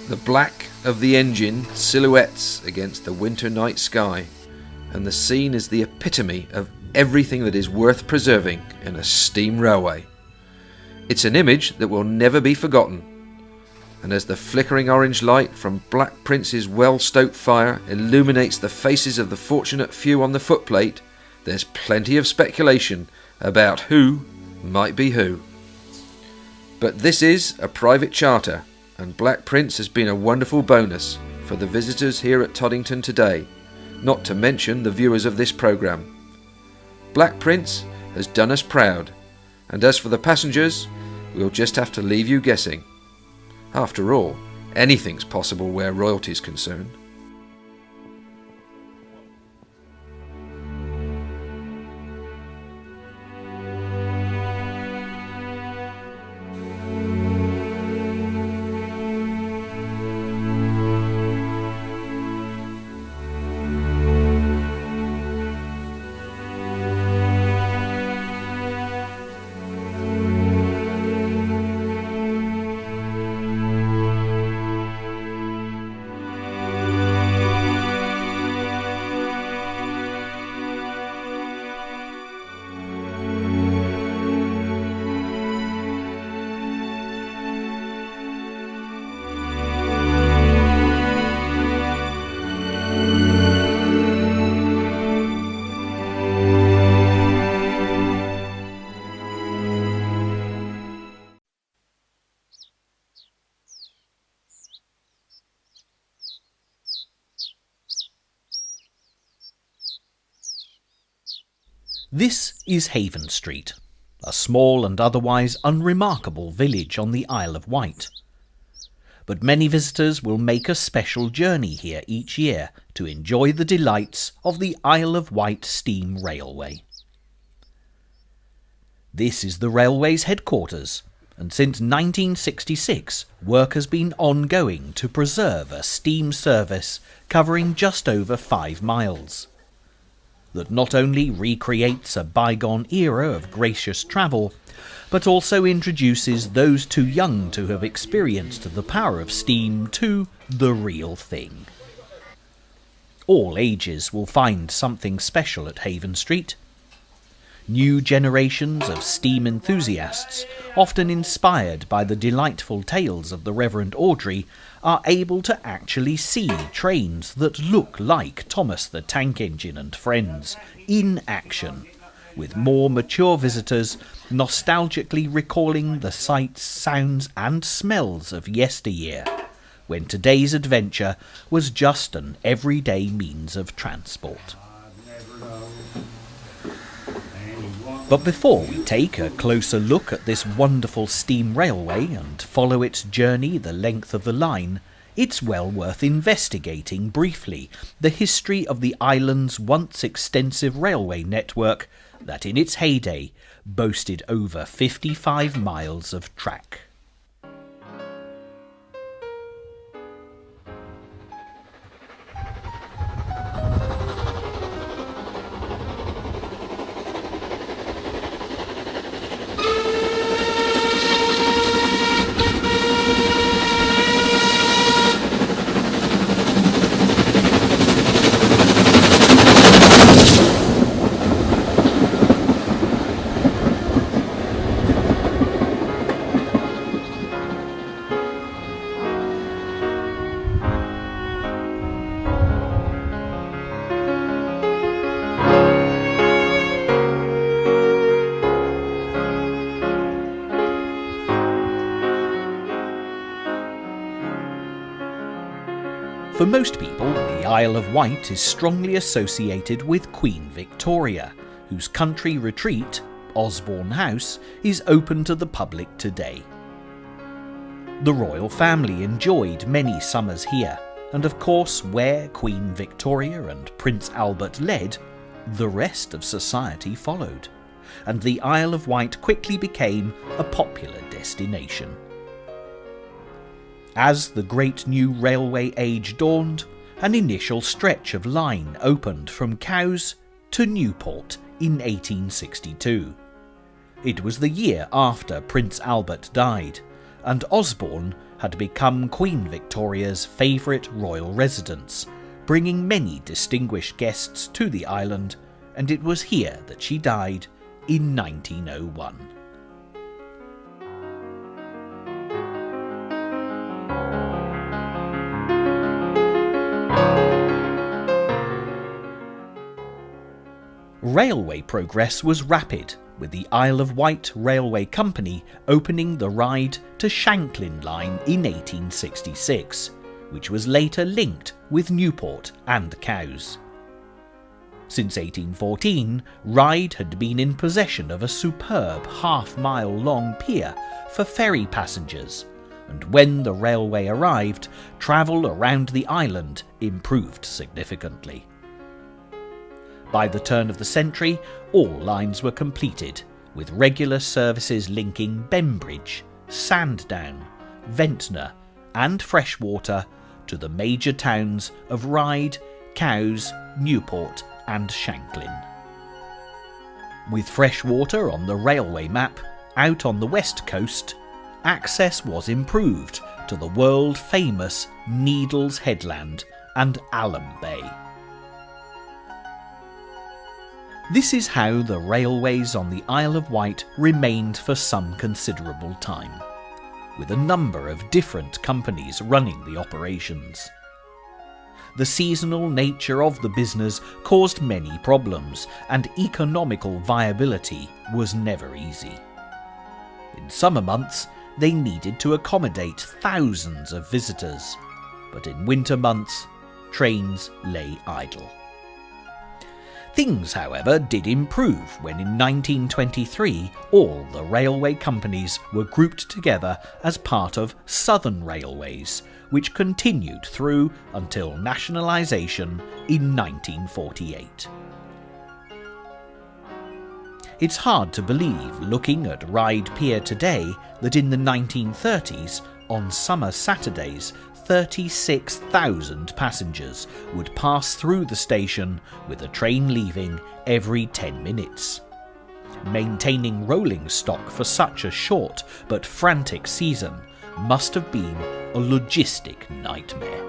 The black of the engine silhouettes against the winter night sky, and the scene is the epitome of everything that is worth preserving in a steam railway. It's an image that will never be forgotten, and as the flickering orange light from Black Prince's well-stoked fire illuminates the faces of the fortunate few on the footplate, there's plenty of speculation about who might be who. But this is a private charter, and Black Prince has been a wonderful bonus for the visitors here at Toddington today, not to mention the viewers of this programme. Black Prince has done us proud, and as for the passengers, we'll just have to leave you guessing. After all, anything's possible where royalty's concerned. This is Haven Street, a small and otherwise unremarkable village on the Isle of Wight. But many visitors will make a special journey here each year to enjoy the delights of the Isle of Wight Steam Railway. This is the railway's headquarters, and since 1966 work has been ongoing to preserve a steam service covering just over 5 miles. That not only recreates a bygone era of gracious travel, but also introduces those too young to have experienced the power of steam to the real thing. All ages will find something special at Haven Street. New generations of steam enthusiasts, often inspired by the delightful tales of the Reverend Audrey, are able to actually see trains that look like Thomas the Tank Engine and Friends in action, with more mature visitors nostalgically recalling the sights, sounds and smells of yesteryear, when today's adventure was just an everyday means of transport. But before we take a closer look at this wonderful steam railway and follow its journey the length of the line, it's well worth investigating briefly the history of the island's once extensive railway network that in its heyday boasted over 55 miles of track. For most people, the Isle of Wight is strongly associated with Queen Victoria, whose country retreat, Osborne House, is open to the public today. The royal family enjoyed many summers here, and of course where Queen Victoria and Prince Albert led, the rest of society followed, and the Isle of Wight quickly became a popular destination. As the great new railway age dawned, an initial stretch of line opened from Cowes to Newport in 1862. It was the year after Prince Albert died, and Osborne had become Queen Victoria's favourite royal residence, bringing many distinguished guests to the island, and it was here that she died in 1901. Railway progress was rapid, with the Isle of Wight Railway Company opening the ride to Shanklin Line in 1866, which was later linked with Newport and Cowes. Since 1814, Ryde had been in possession of a superb half-mile-long pier for ferry passengers, and when the railway arrived, travel around the island improved significantly. By the turn of the century, all lines were completed, with regular services linking Bembridge, Sandown, Ventnor and Freshwater to the major towns of Ryde, Cowes, Newport and Shanklin. With Freshwater on the railway map, out on the west coast, access was improved to the world-famous Needles Headland and Alum Bay. This is how the railways on the Isle of Wight remained for some considerable time, with a number of different companies running the operations. The seasonal nature of the business caused many problems, and economical viability was never easy. In summer months, they needed to accommodate thousands of visitors, but in winter months, trains lay idle. Things, however, did improve when in 1923 all the railway companies were grouped together as part of Southern Railways, which continued through until nationalisation in 1948. It's hard to believe, looking at Ryde Pier today, that in the 1930s, on summer Saturdays, 36,000 passengers would pass through the station, with a train leaving every 10 minutes. Maintaining rolling stock for such a short but frantic season must have been a logistic nightmare.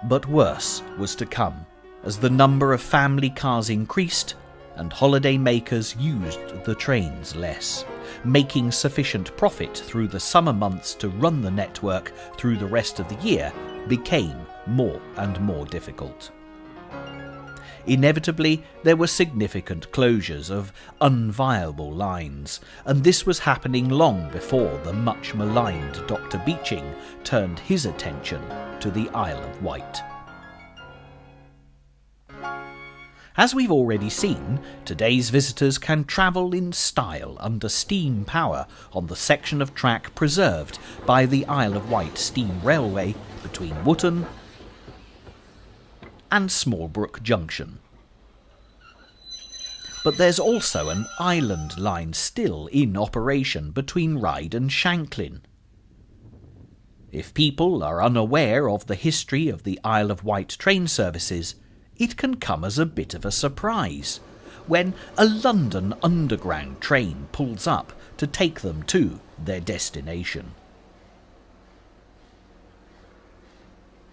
But worse was to come, as the number of family cars increased and holiday makers used the trains less. Making sufficient profit through the summer months to run the network through the rest of the year became more and more difficult. Inevitably, there were significant closures of unviable lines, and this was happening long before the much maligned Dr. Beeching turned his attention to the Isle of Wight. As we've already seen, today's visitors can travel in style under steam power on the section of track preserved by the Isle of Wight Steam Railway between Wootton and Smallbrook Junction. But there's also an island line still in operation between Ryde and Shanklin. If people are unaware of the history of the Isle of Wight train services, it can come as a bit of a surprise when a London Underground train pulls up to take them to their destination.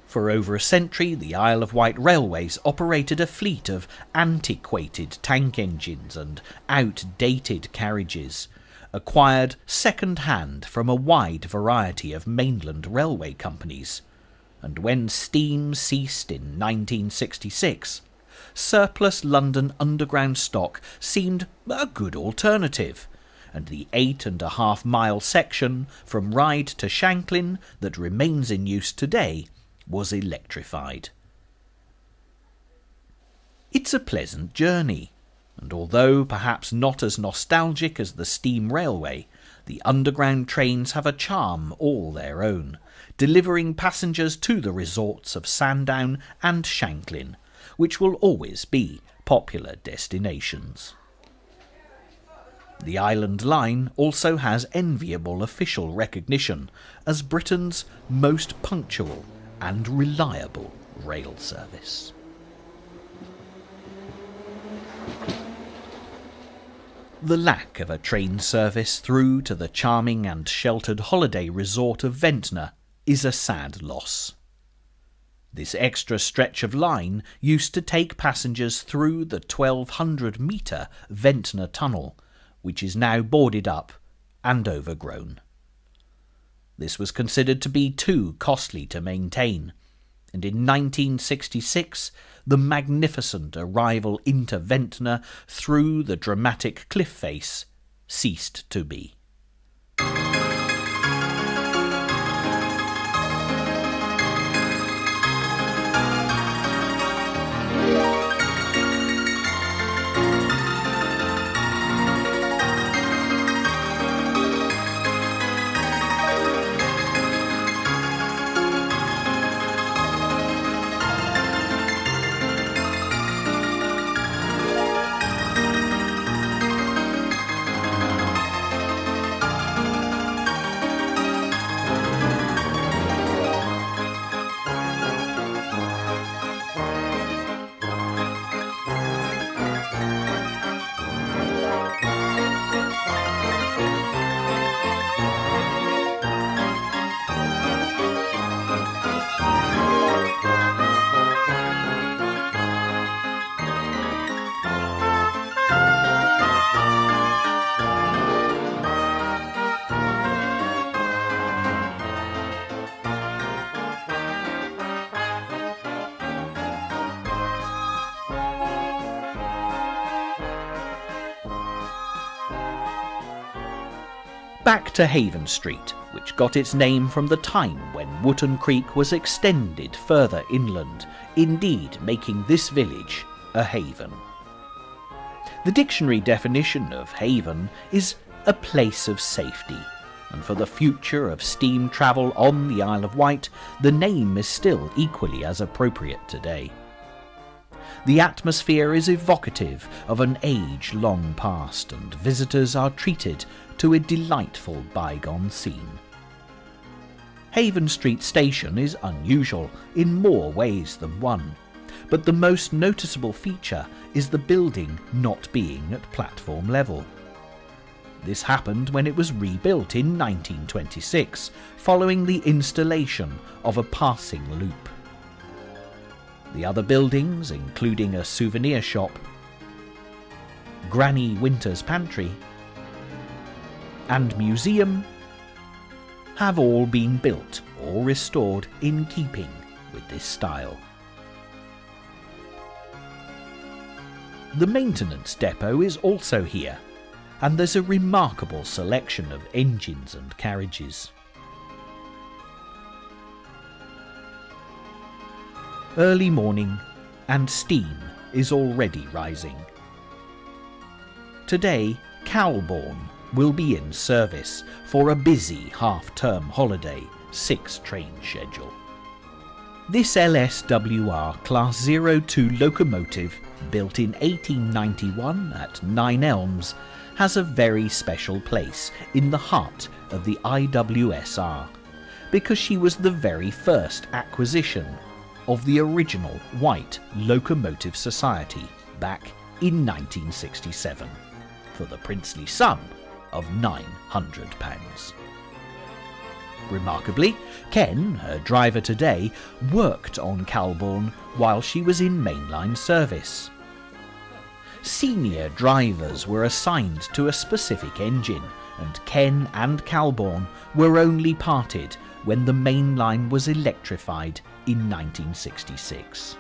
For over a century, the Isle of Wight Railways operated a fleet of antiquated tank engines and outdated carriages, acquired second-hand from a wide variety of mainland railway companies. And when steam ceased in 1966, surplus London Underground stock seemed a good alternative, and the 8.5-mile section from Ryde to Shanklin that remains in use today was electrified. It's a pleasant journey, and although perhaps not as nostalgic as the steam railway, the underground trains have a charm all their own, delivering passengers to the resorts of Sandown and Shanklin, which will always be popular destinations. The Island Line also has enviable official recognition as Britain's most punctual and reliable rail service. The lack of a train service through to the charming and sheltered holiday resort of Ventnor is a sad loss. This extra stretch of line used to take passengers through the 1,200-metre Ventnor Tunnel, which is now boarded up and overgrown. This was considered to be too costly to maintain, and in 1966 the magnificent arrival into Ventnor through the dramatic cliff face ceased to be. Back to Haven Street, which got its name from the time when Wootton Creek was extended further inland, indeed making this village a haven. The dictionary definition of haven is a place of safety, and for the future of steam travel on the Isle of Wight, the name is still equally as appropriate today. The atmosphere is evocative of an age long past, and visitors are treated to a delightful bygone scene. Haven Street Station is unusual in more ways than one, but the most noticeable feature is the building not being at platform level. This happened when it was rebuilt in 1926, following the installation of a passing loop. The other buildings, including a souvenir shop, Granny Winter's Pantry, and museum, have all been built or restored in keeping with this style. The maintenance depot is also here, and there's a remarkable selection of engines and carriages. Early morning, and steam is already rising. Today, Calbourne will be in service for a busy half-term holiday 6-train schedule. This LSWR Class 02 locomotive, built in 1891 at Nine Elms, has a very special place in the heart of the IWSR, because she was the very first acquisition of the original White Locomotive Society back in 1967 for the princely sum of £900. Remarkably, Ken, her driver today, worked on Calbourne while she was in mainline service. Senior drivers were assigned to a specific engine, and Ken and Calbourne were only parted when the main line was electrified in 1966.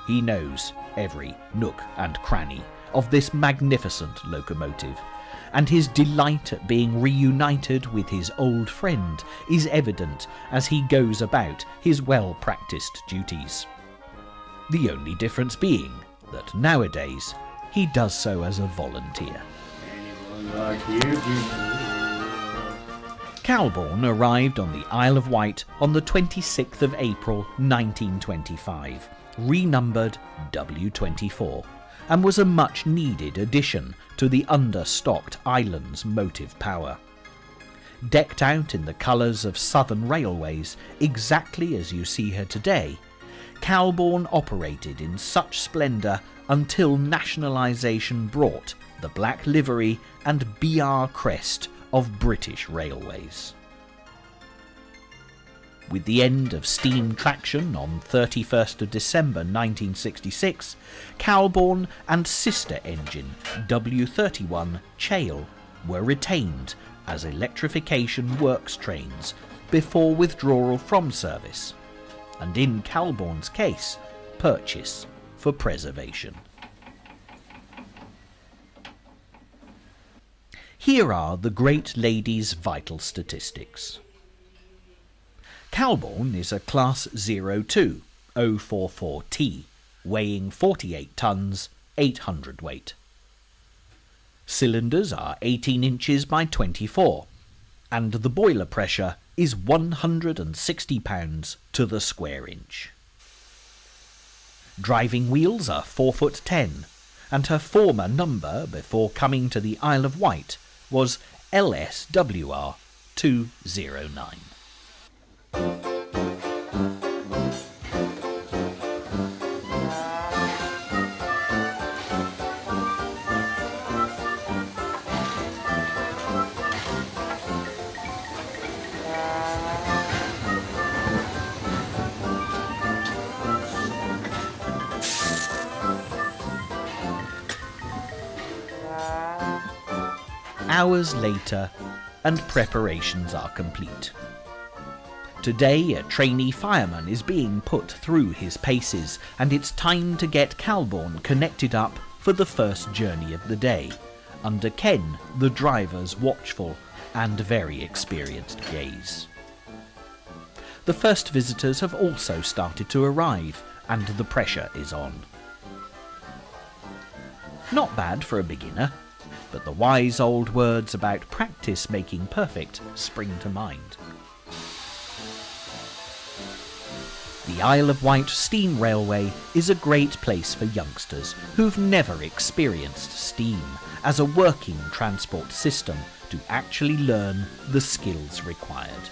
He knows every nook and cranny of this magnificent locomotive, and his delight at being reunited with his old friend is evident as he goes about his well-practiced duties. The only difference being that nowadays he does so as a volunteer. Calbourne arrived on the Isle of Wight on the 26th of April 1925, renumbered W24, and was a much-needed addition to the understocked island's motive power. Decked out in the colours of Southern Railways, exactly as you see her today, Calbourne operated in such splendour until nationalisation brought the black livery and BR crest of British Railways. With the end of steam traction on 31st of December 1966, Calbourne and sister engine W31 Chale were retained as electrification works trains before withdrawal from service, and in Calbourne's case, purchase for preservation. Here are the great lady's vital statistics. Calbourne is a Class 02 044T, weighing 48 tons, 800 weight. Cylinders are 18 inches by 24, and the boiler pressure is 160 pounds to the square inch. Driving wheels are 4'10", and her former number before coming to the Isle of Wight was LSWR 209. Hours later, and preparations are complete. Today, a trainee fireman is being put through his paces, and it's time to get Calbourne connected up for the first journey of the day, under Ken, the driver's watchful and very experienced gaze. The first visitors have also started to arrive, and the pressure is on. Not bad for a beginner, but the wise old words about practice making perfect spring to mind. The Isle of Wight Steam Railway is a great place for youngsters who've never experienced steam as a working transport system to actually learn the skills required.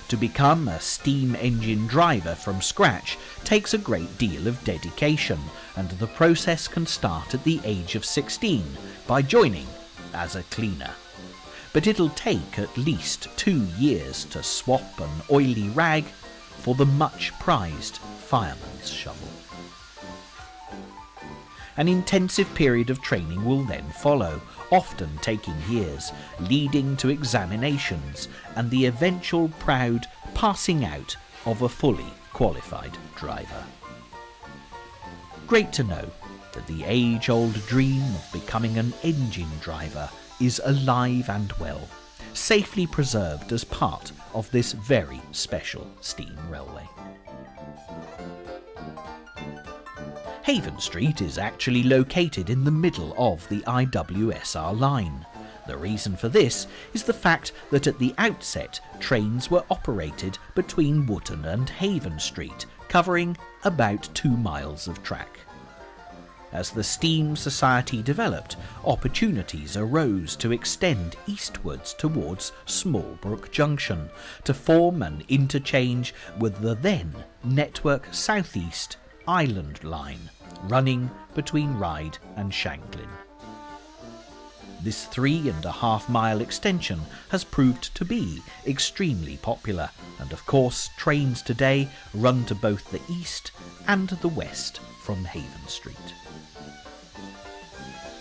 To become a steam engine driver from scratch takes a great deal of dedication, and the process can start at the age of 16 by joining as a cleaner. But it'll take at least 2 years to swap an oily rag for the much prized fireman's shovel. An intensive period of training will then follow, often taking years, leading to examinations and the eventual proud passing out of a fully qualified driver. Great to know that the age-old dream of becoming an engine driver is alive and well, safely preserved as part of this very special steam railway. Haven Street is actually located in the middle of the IWSR line. The reason for this is the fact that at the outset trains were operated between Wootton and Haven Street, covering about 2 miles of track. As the Steam Society developed, opportunities arose to extend eastwards towards Smallbrook Junction to form an interchange with the then Network South East Island Line, running between Ryde and Shanklin. This 3.5 mile extension has proved to be extremely popular, and of course trains today run to both the east and the west from Haven Street.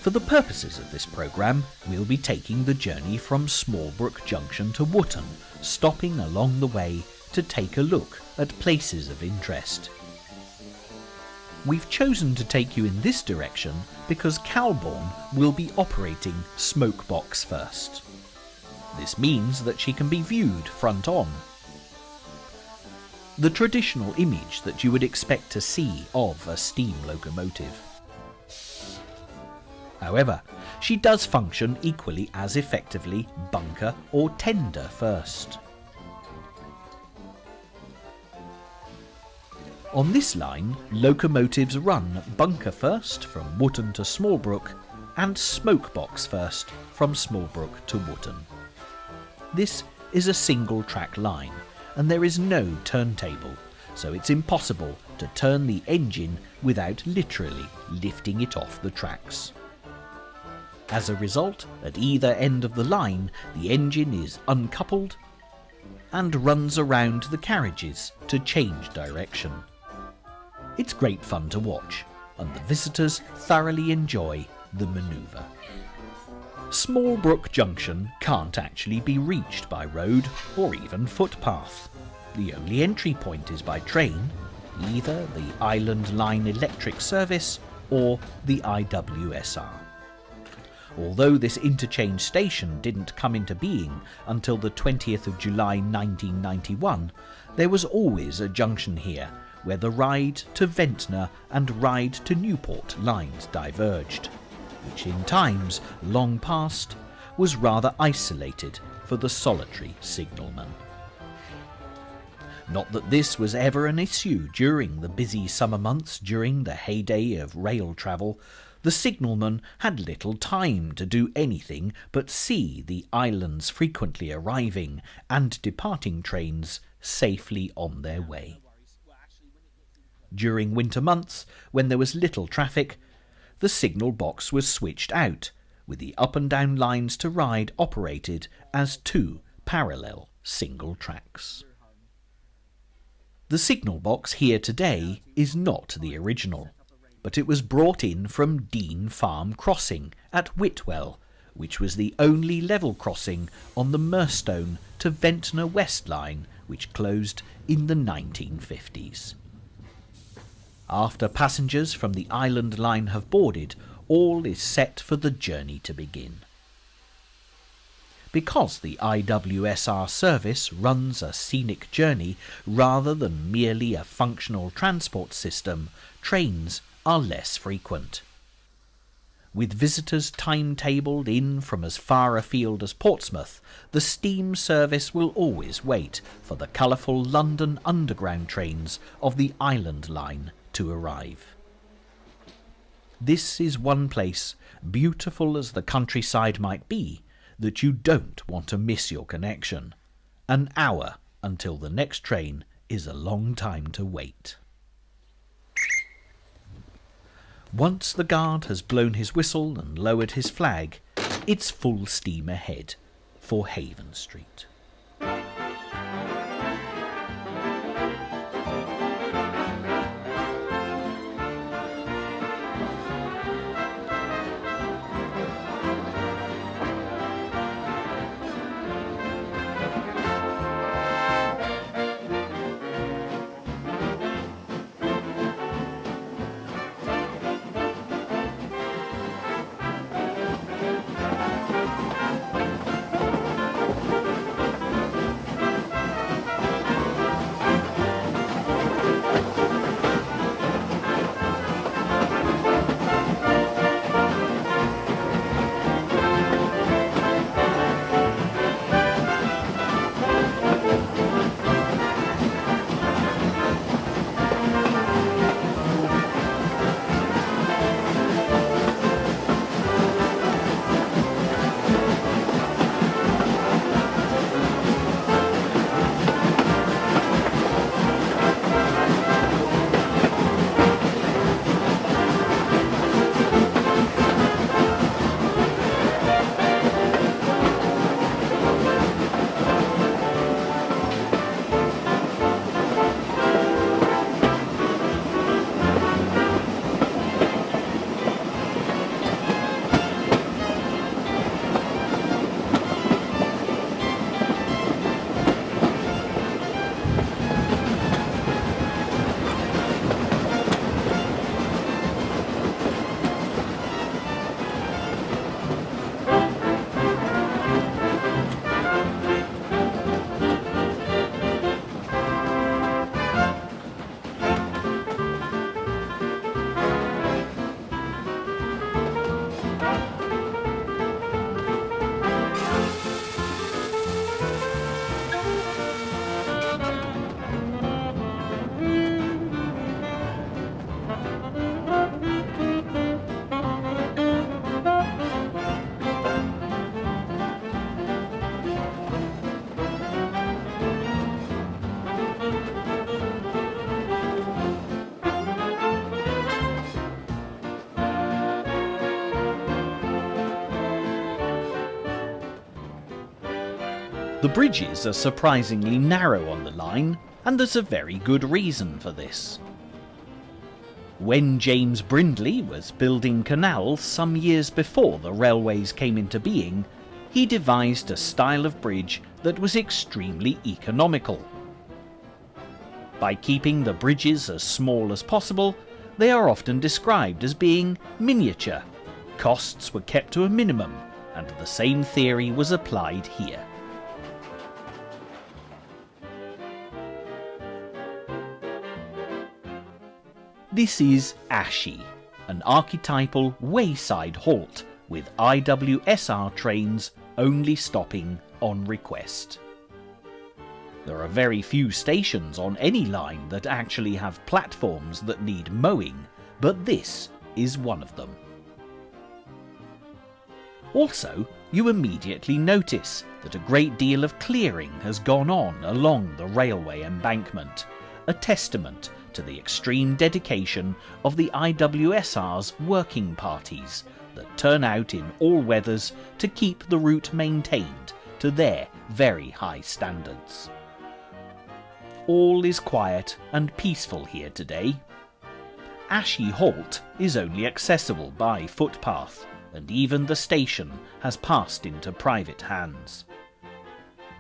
For the purposes of this programme, we'll be taking the journey from Smallbrook Junction to Wootton, stopping along the way to take a look at places of interest. We've chosen to take you in this direction because Calbourne will be operating Smokebox first. This means that she can be viewed front on. The traditional image that you would expect to see of a steam locomotive. However, she does function equally as effectively bunker or tender first. On this line, locomotives run bunker first from Wootton to Smallbrook and smokebox first from Smallbrook to Wootton. This is a single track line and there is no turntable, so it's impossible to turn the engine without literally lifting it off the tracks. As a result, at either end of the line, the engine is uncoupled and runs around the carriages to change direction. It's great fun to watch, and the visitors thoroughly enjoy the manoeuvre. Smallbrook Junction can't actually be reached by road or even footpath. The only entry point is by train, either the Island Line Electric Service or the IWSR. Although this interchange station didn't come into being until the 20th of July 1991, there was always a junction here where the Ryde to Ventnor and Ryde to Newport lines diverged, which in times long past was rather isolated for the solitary signalman. Not that this was ever an issue during the busy summer months during the heyday of rail travel. The signalman had little time to do anything but see the island's frequently arriving and departing trains safely on their way. During winter months, when there was little traffic, the signal box was switched out, with the up and down lines to Ryde operated as 2 parallel single tracks. The signal box here today is not the original, but it was brought in from Dean Farm Crossing at Whitwell, which was the only level crossing on the Murstone to Ventnor West line, which closed in the 1950s. After passengers from the Island Line have boarded, all is set for the journey to begin. Because the IWSR service runs a scenic journey rather than merely a functional transport system, trains are less frequent. With visitors timetabled in from as far afield as Portsmouth, the steam service will always wait for the colourful London Underground trains of the Island Line to arrive. This is one place, beautiful as the countryside might be, that you don't want to miss your connection. An hour until the next train is a long time to wait. Once the guard has blown his whistle and lowered his flag, it's full steam ahead for Haven Street. The bridges are surprisingly narrow on the line, and there's a very good reason for this. When James Brindley was building canals some years before the railways came into being, he devised a style of bridge that was extremely economical. By keeping the bridges as small as possible, they are often described as being miniature. Costs were kept to a minimum, and the same theory was applied here. This is Ashy, an archetypal wayside halt with IWSR trains only stopping on request. There are very few stations on any line that actually have platforms that need mowing, but this is one of them. Also, you immediately notice that a great deal of clearing has gone on along the railway embankment, a testament to the extreme dedication of the IWSR's working parties that turn out in all weathers to keep the route maintained to their very high standards. All is quiet and peaceful here today. Ashy Halt is only accessible by footpath, and even the station has passed into private hands.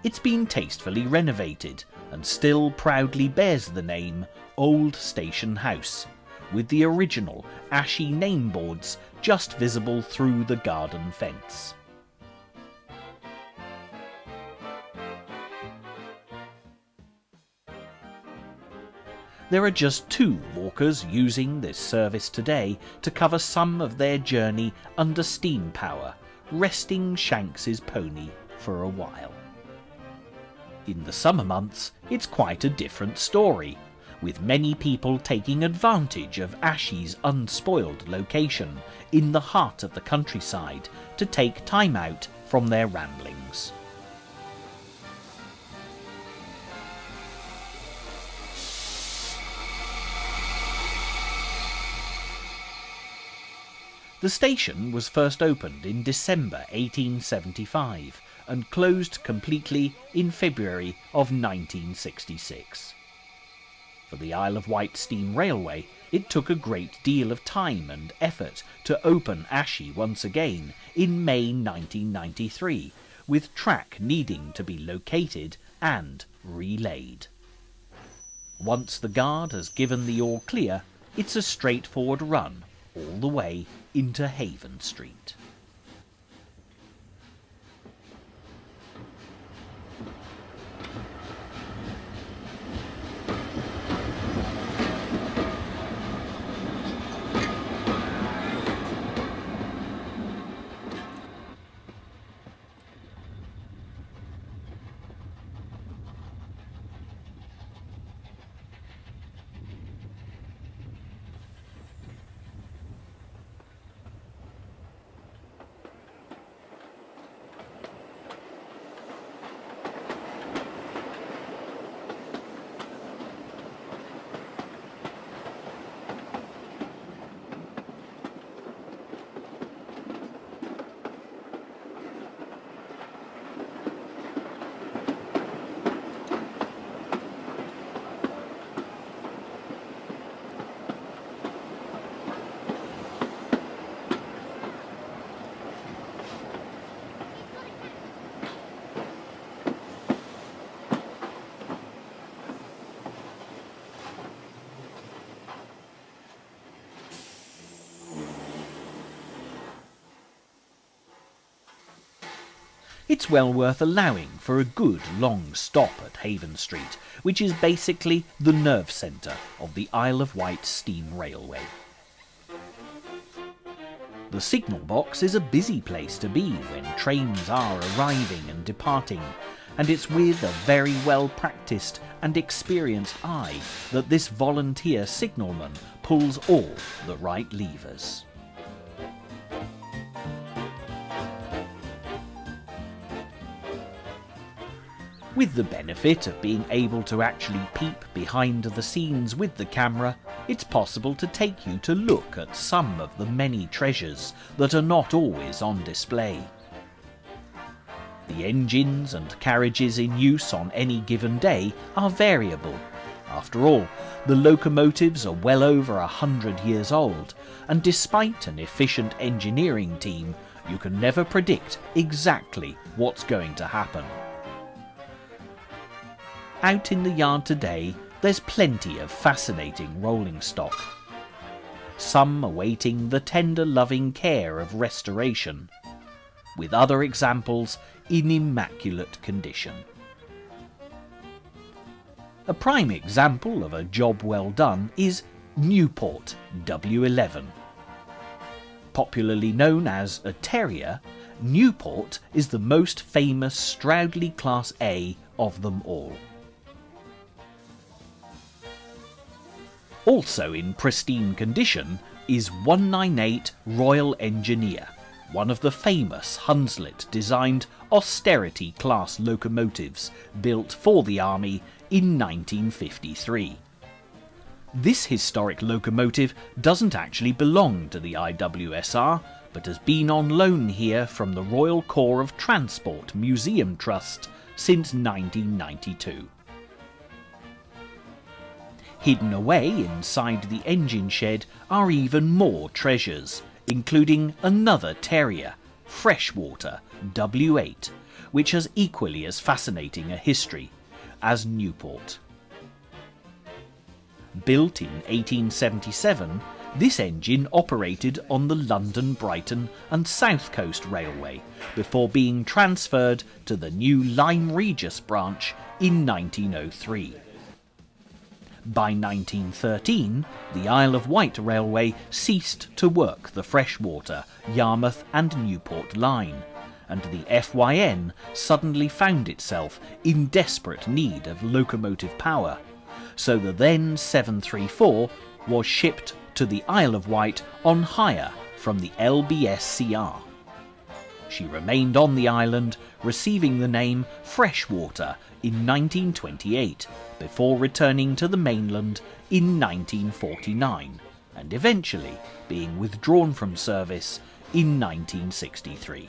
It's been tastefully renovated and still proudly bears the name Old Station House, with the original ashy nameboards just visible through the garden fence. There are just 2 walkers using this service today to cover some of their journey under steam power, resting Shanks's pony for a while. In the summer months, it's quite a different story, with many people taking advantage of Ashy's unspoiled location in the heart of the countryside to take time out from their ramblings. The station was first opened in December 1875 and closed completely in February of 1966. For the Isle of Wight Steam Railway, it took a great deal of time and effort to open Ashy once again in May 1993, with track needing to be located and relaid. Once the guard has given the all clear, it's a straightforward run all the way into Haven Street. It's well worth allowing for a good long stop at Haven Street, which is basically the nerve centre of the Isle of Wight Steam Railway. The signal box is a busy place to be when trains are arriving and departing, and it's with a very well practised and experienced eye that this volunteer signalman pulls all the right levers. With the benefit of being able to actually peep behind the scenes with the camera, it's possible to take you to look at some of the many treasures that are not always on display. The engines and carriages in use on any given day are variable. After all, the locomotives are well over 100 years old, and despite an efficient engineering team, you can never predict exactly what's going to happen. Out in the yard today, there's plenty of fascinating rolling stock. Some awaiting the tender loving care of restoration, with other examples in immaculate condition. A prime example of a job well done is Newport W11. Popularly known as a terrier, Newport is the most famous Stroudley Class A of them all. Also in pristine condition is 198 Royal Engineer, one of the famous Hunslet-designed austerity-class locomotives built for the Army in 1953. This historic locomotive doesn't actually belong to the IWSR, but has been on loan here from the Royal Corps of Transport Museum Trust since 1992. Hidden away inside the engine shed are even more treasures, including another terrier, Freshwater W8, which has equally as fascinating a history as Newport. Built in 1877, this engine operated on the London, Brighton and South Coast Railway before being transferred to the new Lyme Regis branch in 1903. By 1913, the Isle of Wight Railway ceased to work the freshwater, Yarmouth and Newport line, and the FYN suddenly found itself in desperate need of locomotive power, so the then 734 was shipped to the Isle of Wight on hire from the LBSCR. She remained on the island, receiving the name Freshwater in 1928, before returning to the mainland in 1949, and eventually being withdrawn from service in 1963.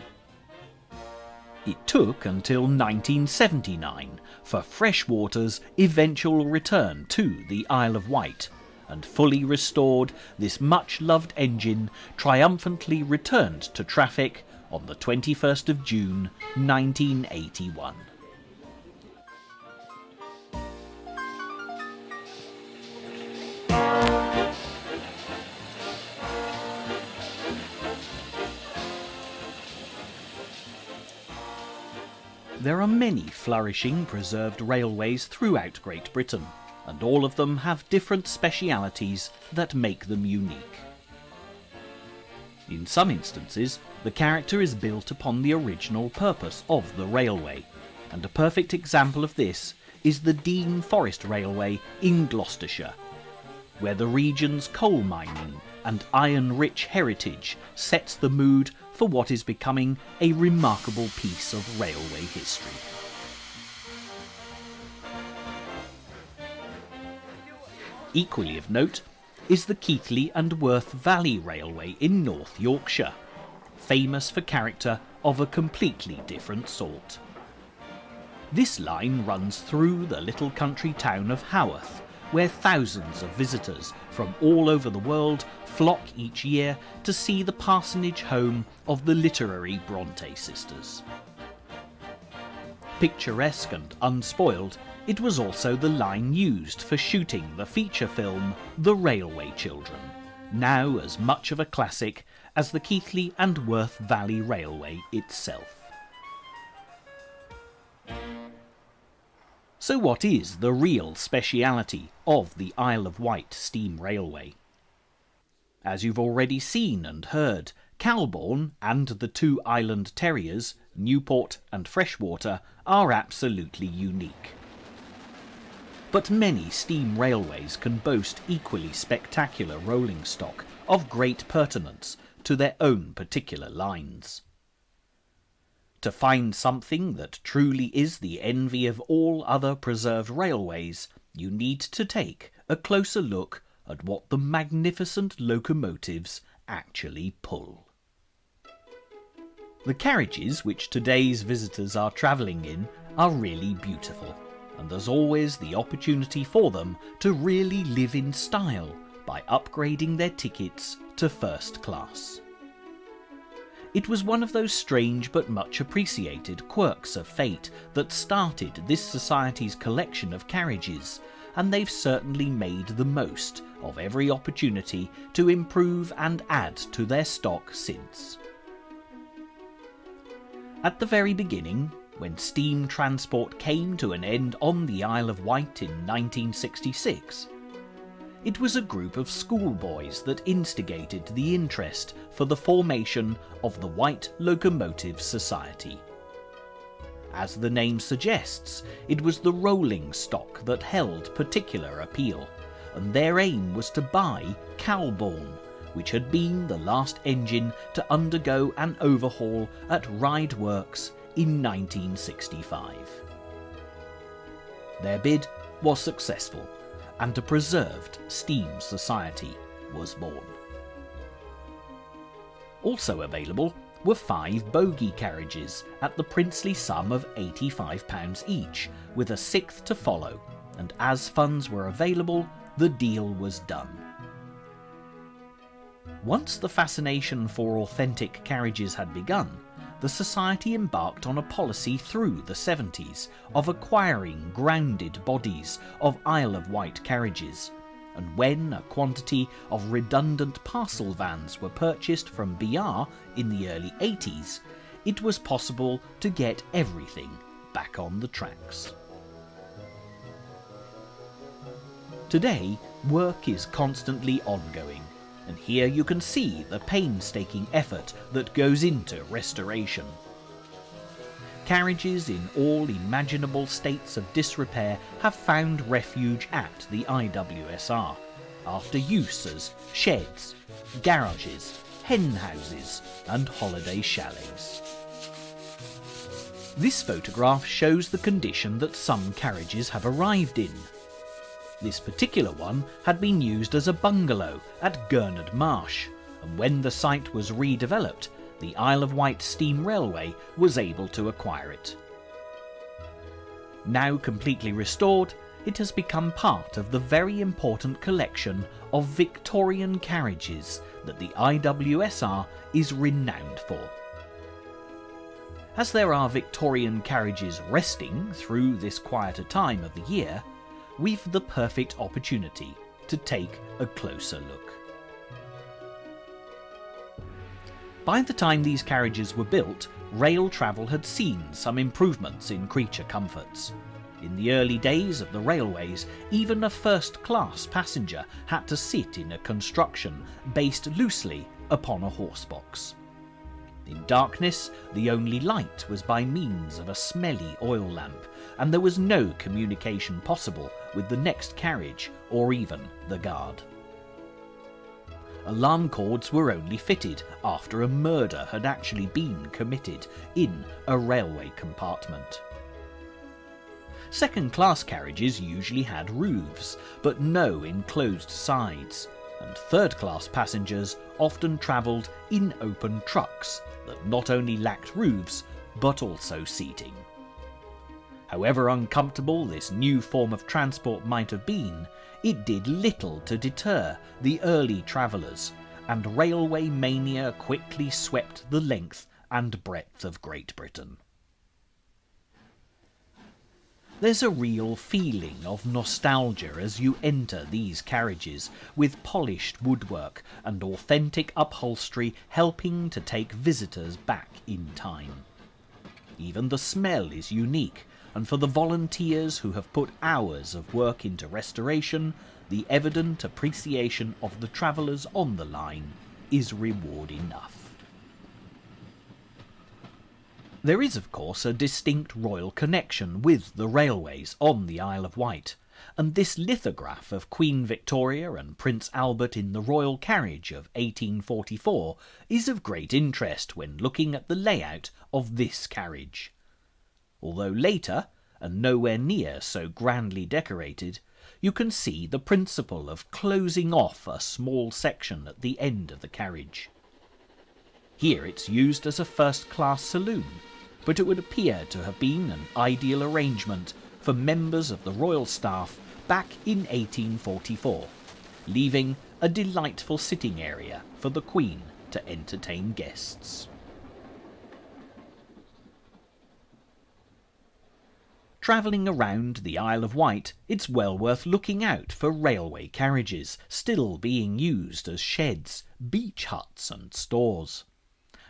It took until 1979 for Freshwater's eventual return to the Isle of Wight, and fully restored, this much-loved engine triumphantly returned to traffic on the 21st of June 1981. There are many flourishing preserved railways throughout Great Britain, and all of them have different specialities that make them unique. In some instances, the character is built upon the original purpose of the railway, and a perfect example of this is the Dean Forest Railway in Gloucestershire, where the region's coal mining and iron-rich heritage sets the mood for what is becoming a remarkable piece of railway history. Equally of note is the Keighley and Worth Valley Railway in North Yorkshire, famous for character of a completely different sort. This line runs through the little country town of Haworth, where thousands of visitors from all over the world flock each year to see the parsonage home of the literary Bronte sisters. Picturesque and unspoiled, it was also the line used for shooting the feature film The Railway Children, now as much of a classic as the Keighley and Worth Valley Railway itself. So what is the real speciality of the Isle of Wight Steam Railway? As you've already seen and heard, Calbourne and the two island terriers, Newport and Freshwater, are absolutely unique. But many steam railways can boast equally spectacular rolling stock of great pertinence to their own particular lines. To find something that truly is the envy of all other preserved railways, you need to take a closer look at what the magnificent locomotives actually pull. The carriages which today's visitors are travelling in are really beautiful, and there's always the opportunity for them to really live in style by upgrading their tickets to first class. It was one of those strange but much appreciated quirks of fate that started this society's collection of carriages, and they've certainly made the most of every opportunity to improve and add to their stock since. At the very beginning, when steam transport came to an end on the Isle of Wight in 1966, it was a group of schoolboys that instigated the interest for the formation of the Wight Locomotive Society. As the name suggests, it was the rolling stock that held particular appeal, and their aim was to buy Calbourne, which had been the last engine to undergo an overhaul at Ryde Works in 1965. Their bid was successful, and a preserved steam society was born. Also available were 5 bogie carriages at the princely sum of £85 each, with a 6th to follow, and as funds were available, the deal was done. Once the fascination for authentic carriages had begun, the Society embarked on a policy through the 70s of acquiring grounded bodies of Isle of Wight carriages, and when a quantity of redundant parcel vans were purchased from BR in the early 80s, it was possible to get everything back on the tracks. Today, work is constantly ongoing, and here you can see the painstaking effort that goes into restoration. Carriages in all imaginable states of disrepair have found refuge at the IWSR, after use as sheds, garages, hen houses and holiday chalets. This photograph shows the condition that some carriages have arrived in. This particular one had been used as a bungalow at Gurnard Marsh, and when the site was redeveloped, the Isle of Wight Steam Railway was able to acquire it. Now completely restored, it has become part of the very important collection of Victorian carriages that the IWSR is renowned for. As there are Victorian carriages resting through this quieter time of the year, we've the perfect opportunity to take a closer look. By the time these carriages were built, rail travel had seen some improvements in creature comforts. In the early days of the railways, even a first-class passenger had to sit in a construction based loosely upon a horsebox. In darkness, the only light was by means of a smelly oil lamp, and there was no communication possible with the next carriage or even the guard. Alarm cords were only fitted after a murder had actually been committed in a railway compartment. Second-class carriages usually had roofs, but no enclosed sides, and third-class passengers often travelled in open trucks that not only lacked roofs, but also seating. However uncomfortable this new form of transport might have been, it did little to deter the early travellers, and railway mania quickly swept the length and breadth of Great Britain. There's a real feeling of nostalgia as you enter these carriages, with polished woodwork and authentic upholstery helping to take visitors back in time. Even the smell is unique, and for the volunteers who have put hours of work into restoration, the evident appreciation of the travellers on the line is reward enough. There is, of course, a distinct royal connection with the railways on the Isle of Wight, and this lithograph of Queen Victoria and Prince Albert in the royal carriage of 1844 is of great interest when looking at the layout of this carriage. Although later, and nowhere near so grandly decorated, you can see the principle of closing off a small section at the end of the carriage. Here it's used as a first-class saloon, but it would appear to have been an ideal arrangement for members of the royal staff back in 1844, leaving a delightful sitting area for the Queen to entertain guests. Travelling around the Isle of Wight, it's well worth looking out for railway carriages still being used as sheds, beach huts and stores.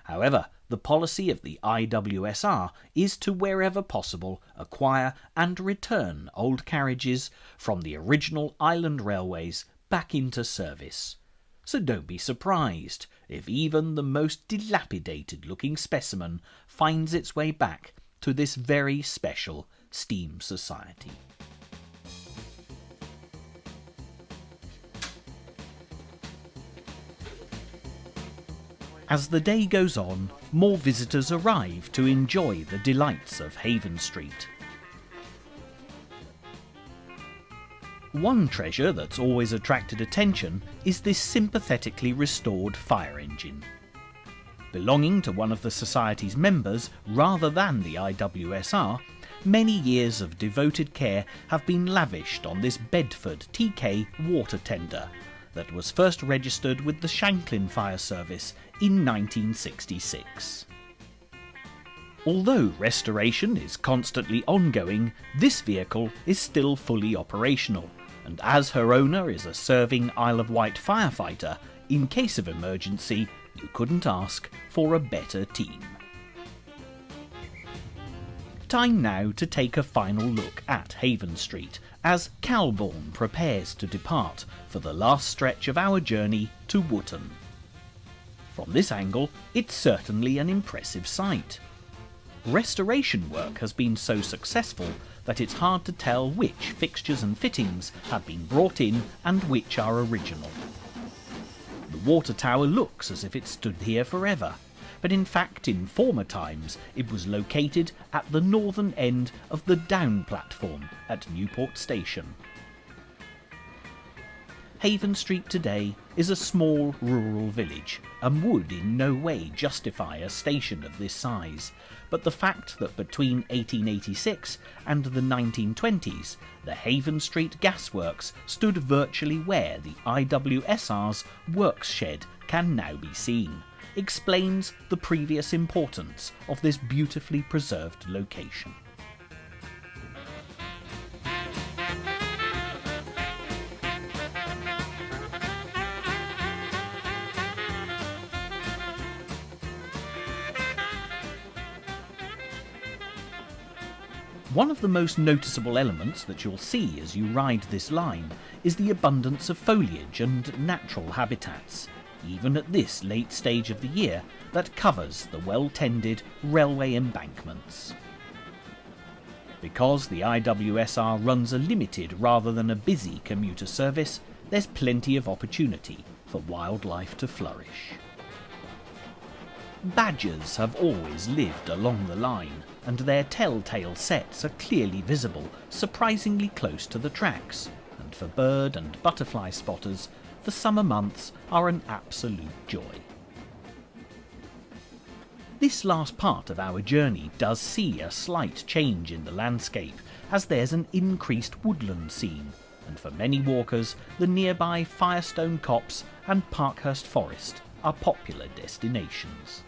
However, the policy of the IWSR is to, wherever possible, acquire and return old carriages from the original island railways back into service. So don't be surprised if even the most dilapidated-looking specimen finds its way back to this very special steam society. As the day goes on, more visitors arrive to enjoy the delights of Haven Street. One treasure that's always attracted attention is this sympathetically restored fire engine. Belonging to one of the Society's members rather than the IWSR, many years of devoted care have been lavished on this Bedford TK water tender that was first registered with the Shanklin Fire Service in 1966. Although restoration is constantly ongoing, this vehicle is still fully operational, and as her owner is a serving Isle of Wight firefighter, in case of emergency, you couldn't ask for a better team. Time now to take a final look at Haven Street as Calbourne prepares to depart for the last stretch of our journey to Wootton. From this angle, it's certainly an impressive sight. Restoration work has been so successful that it's hard to tell which fixtures and fittings have been brought in and which are original. The water tower looks as if it stood here forever, but in fact in former times it was located at the northern end of the down platform at Newport Station. Haven Street today is a small rural village and would in no way justify a station of this size, but the fact that between 1886 and the 1920s the Haven Street gasworks stood virtually where the IWSR's works shed can now be seen explains the previous importance of this beautifully preserved location. One of the most noticeable elements that you'll see as you ride this line is the abundance of foliage and natural habitats, even at this late stage of the year, that covers the well-tended railway embankments. Because the IWSR runs a limited rather than a busy commuter service, there's plenty of opportunity for wildlife to flourish. Badgers have always lived along the line, and their telltale sets are clearly visible, surprisingly close to the tracks, and for bird and butterfly spotters, the summer months are an absolute joy. This last part of our journey does see a slight change in the landscape, as there's an increased woodland scene, and for many walkers, the nearby Firestone Copse and Parkhurst Forest are popular destinations.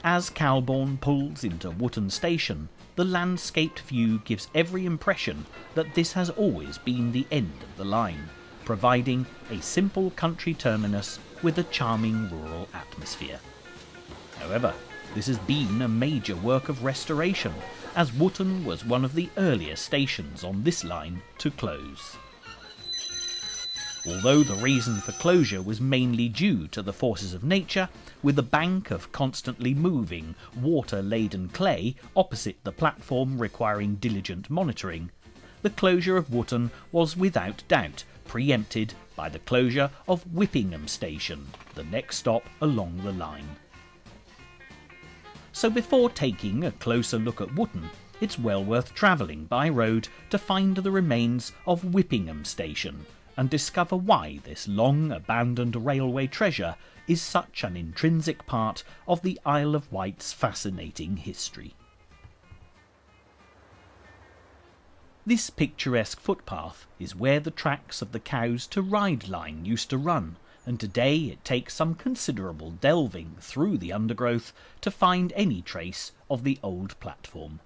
As Calbourne pulls into Wootton Station, the landscaped view gives every impression that this has always been the end of the line, providing a simple country terminus with a charming rural atmosphere. However, this has been a major work of restoration, as Wootton was one of the earlier stations on this line to close. Although the reason for closure was mainly due to the forces of nature, with a bank of constantly moving, water-laden clay opposite the platform requiring diligent monitoring, the closure of Wootton was without doubt preempted by the closure of Whippingham Station, the next stop along the line. So before taking a closer look at Wootton, it's well worth travelling by road to find the remains of Whippingham Station, and discover why this long-abandoned railway treasure is such an intrinsic part of the Isle of Wight's fascinating history. This picturesque footpath is where the tracks of the Cows to Ride line used to run, and today it takes some considerable delving through the undergrowth to find any trace of the old platform.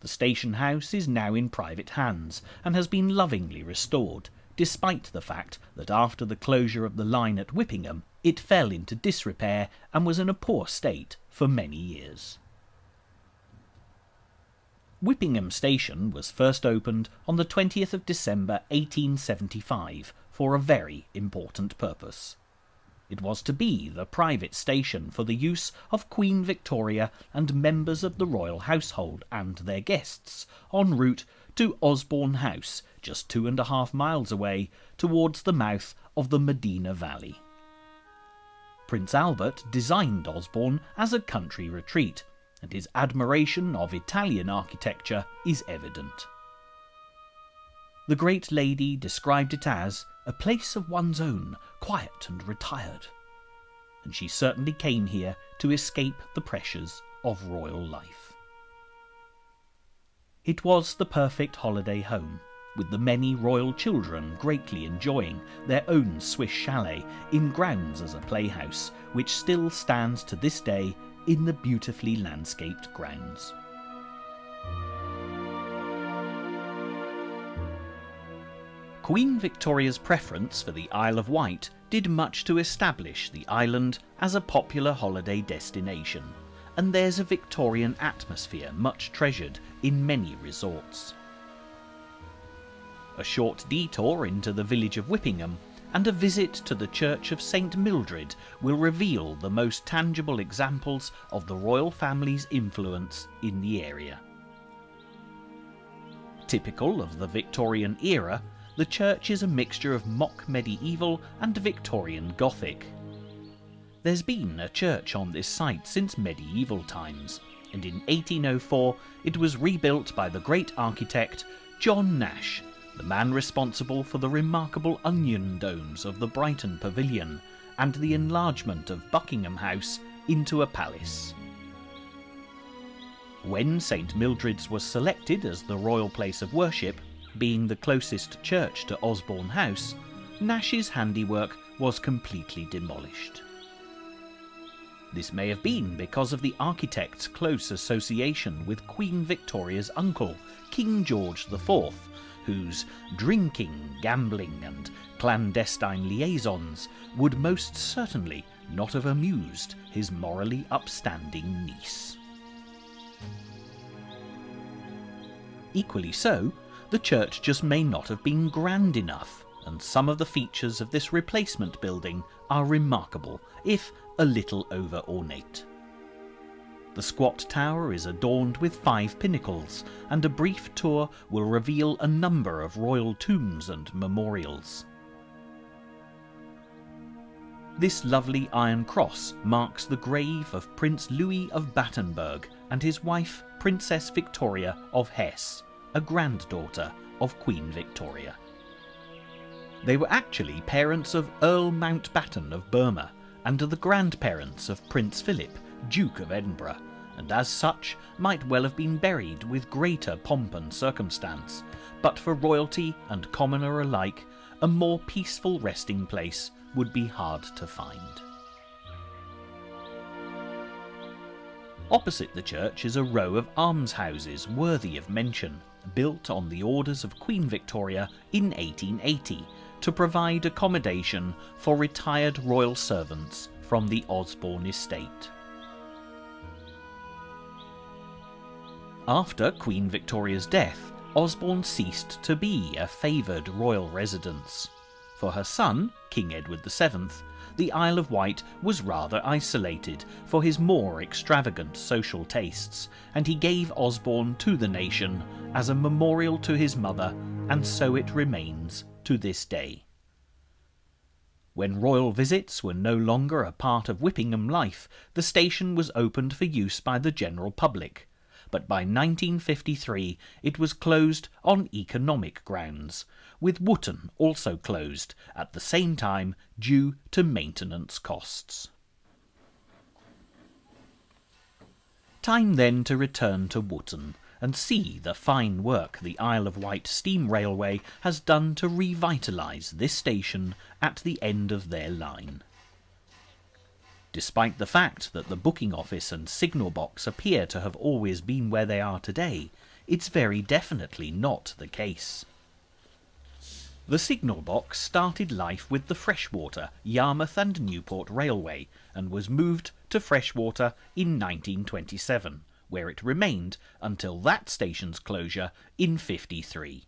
The station house is now in private hands and has been lovingly restored, despite the fact that after the closure of the line at Whippingham, it fell into disrepair and was in a poor state for many years. Whippingham Station was first opened on the 20th of December 1875 for a very important purpose. It was to be the private station for the use of Queen Victoria and members of the royal household and their guests en route to Osborne House, just 2.5 miles away, towards the mouth of the Medina Valley. Prince Albert designed Osborne as a country retreat, and his admiration of Italian architecture is evident. The great lady described it as a place of one's own, quiet and retired. And she certainly came here to escape the pressures of royal life. It was the perfect holiday home, with the many royal children greatly enjoying their own Swiss chalet in grounds as a playhouse, which still stands to this day in the beautifully landscaped grounds. Queen Victoria's preference for the Isle of Wight did much to establish the island as a popular holiday destination, and there's a Victorian atmosphere much treasured in many resorts. A short detour into the village of Whippingham and a visit to the Church of St Mildred will reveal the most tangible examples of the royal family's influence in the area. Typical of the Victorian era, the church is a mixture of mock medieval and Victorian Gothic. There's been a church on this site since medieval times, and in 1804 it was rebuilt by the great architect John Nash, the man responsible for the remarkable onion domes of the Brighton Pavilion and the enlargement of Buckingham House into a palace. When St Mildred's was selected as the royal place of worship, being the closest church to Osborne House, Nash's handiwork was completely demolished. This may have been because of the architect's close association with Queen Victoria's uncle, King George IV, whose drinking, gambling and clandestine liaisons would most certainly not have amused his morally upstanding niece. Equally so, the church just may not have been grand enough, and some of the features of this replacement building are remarkable, if a little over-ornate. The squat tower is adorned with 5 pinnacles, and a brief tour will reveal a number of royal tombs and memorials. This lovely iron cross marks the grave of Prince Louis of Battenberg and his wife Princess Victoria of Hesse, a granddaughter of Queen Victoria. They were actually parents of Earl Mountbatten of Burma and are the grandparents of Prince Philip, Duke of Edinburgh, and as such might well have been buried with greater pomp and circumstance, but for royalty and commoner alike, a more peaceful resting place would be hard to find. Opposite the church is a row of almshouses worthy of mention, built on the orders of Queen Victoria in 1880 to provide accommodation for retired royal servants from the Osborne estate. After Queen Victoria's death, Osborne ceased to be a favoured royal residence. For her son, King Edward VII, the Isle of Wight was rather isolated for his more extravagant social tastes, and he gave Osborne to the nation as a memorial to his mother, and so it remains to this day. When royal visits were no longer a part of Whippingham life, the station was opened for use by the general public, but by 1953 it was closed on economic grounds, with Wootton also closed at the same time due to maintenance costs. Time then to return to Wootton and see the fine work the Isle of Wight Steam Railway has done to revitalise this station at the end of their line. Despite the fact that the booking office and signal box appear to have always been where they are today, it's very definitely not the case. The signal box started life with the Freshwater, Yarmouth and Newport Railway and was moved to Freshwater in 1927, where it remained until that station's closure in 1953.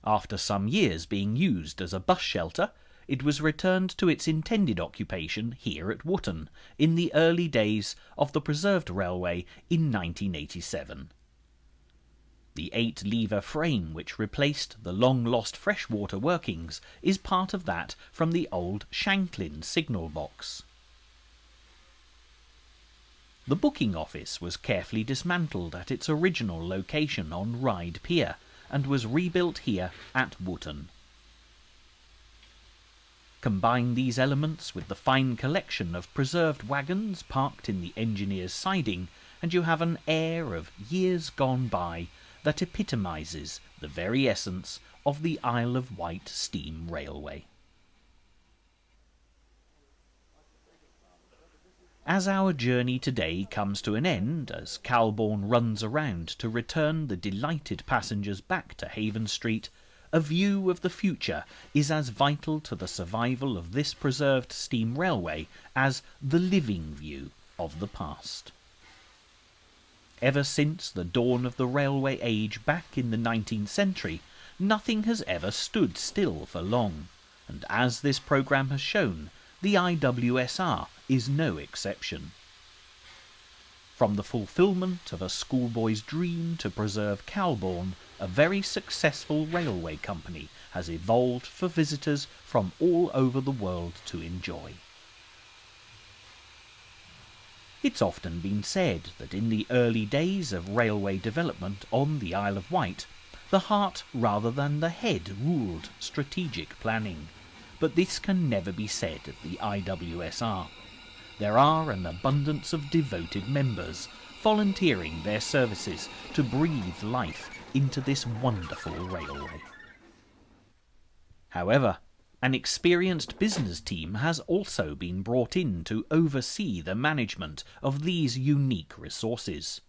After some years being used as a bus shelter, it was returned to its intended occupation here at Wootton in the early days of the preserved railway in 1987. The 8-lever frame which replaced the long-lost freshwater workings is part of that from the old Shanklin signal box. The booking office was carefully dismantled at its original location on Ryde Pier and was rebuilt here at Wootton. Combine these elements with the fine collection of preserved wagons parked in the engineer's siding, and you have an air of years gone by that epitomises the very essence of the Isle of Wight Steam Railway. As our journey today comes to an end, as Calbourne runs around to return the delighted passengers back to Haven Street, a view of the future is as vital to the survival of this preserved steam railway as the living view of the past. Ever since the dawn of the railway age back in the 19th century, nothing has ever stood still for long, and as this programme has shown, the IWSR is no exception. From the fulfilment of a schoolboy's dream to preserve Calbourne, a very successful railway company has evolved for visitors from all over the world to enjoy. It's often been said that in the early days of railway development on the Isle of Wight, the heart rather than the head ruled strategic planning, but this can never be said of the IWSR. There are an abundance of devoted members volunteering their services to breathe life into this wonderful railway. However, an experienced business team has also been brought in to oversee the management of these unique resources.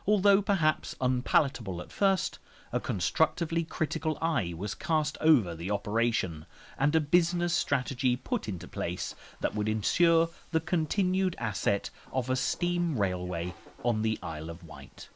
Although perhaps unpalatable at first, a constructively critical eye was cast over the operation and a business strategy put into place that would ensure the continued asset of a steam railway on the Isle of Wight.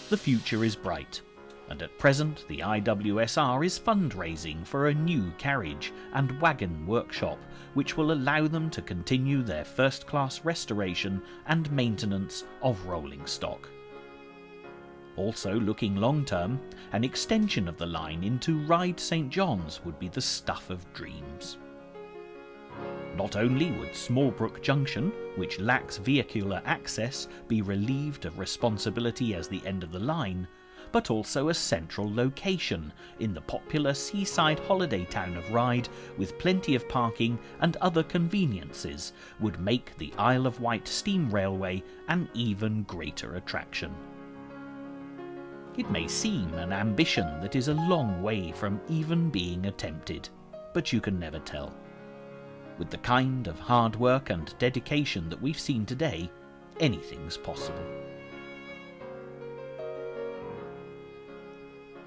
The future is bright, and at present the IWSR is fundraising for a new carriage and wagon workshop which will allow them to continue their first-class restoration and maintenance of rolling stock. Also looking long-term, an extension of the line into Ryde St John's would be the stuff of dreams. Not only would Smallbrook Junction, which lacks vehicular access, be relieved of responsibility as the end of the line, but also a central location in the popular seaside holiday town of Ryde with plenty of parking and other conveniences would make the Isle of Wight Steam Railway an even greater attraction. It may seem an ambition that is a long way from even being attempted, but you can never tell. With the kind of hard work and dedication that we've seen today, anything's possible.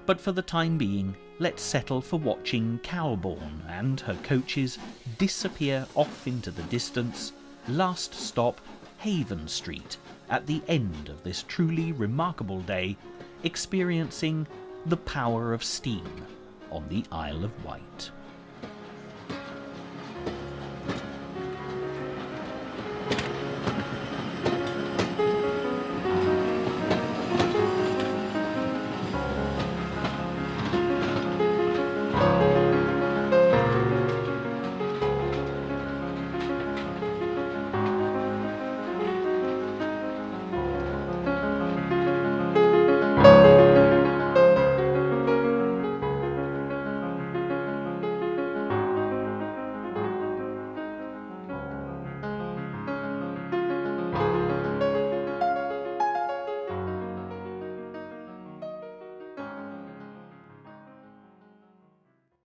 But for the time being, let's settle for watching Calbourne and her coaches disappear off into the distance, last stop Haven Street, at the end of this truly remarkable day, experiencing the power of steam on the Isle of Wight.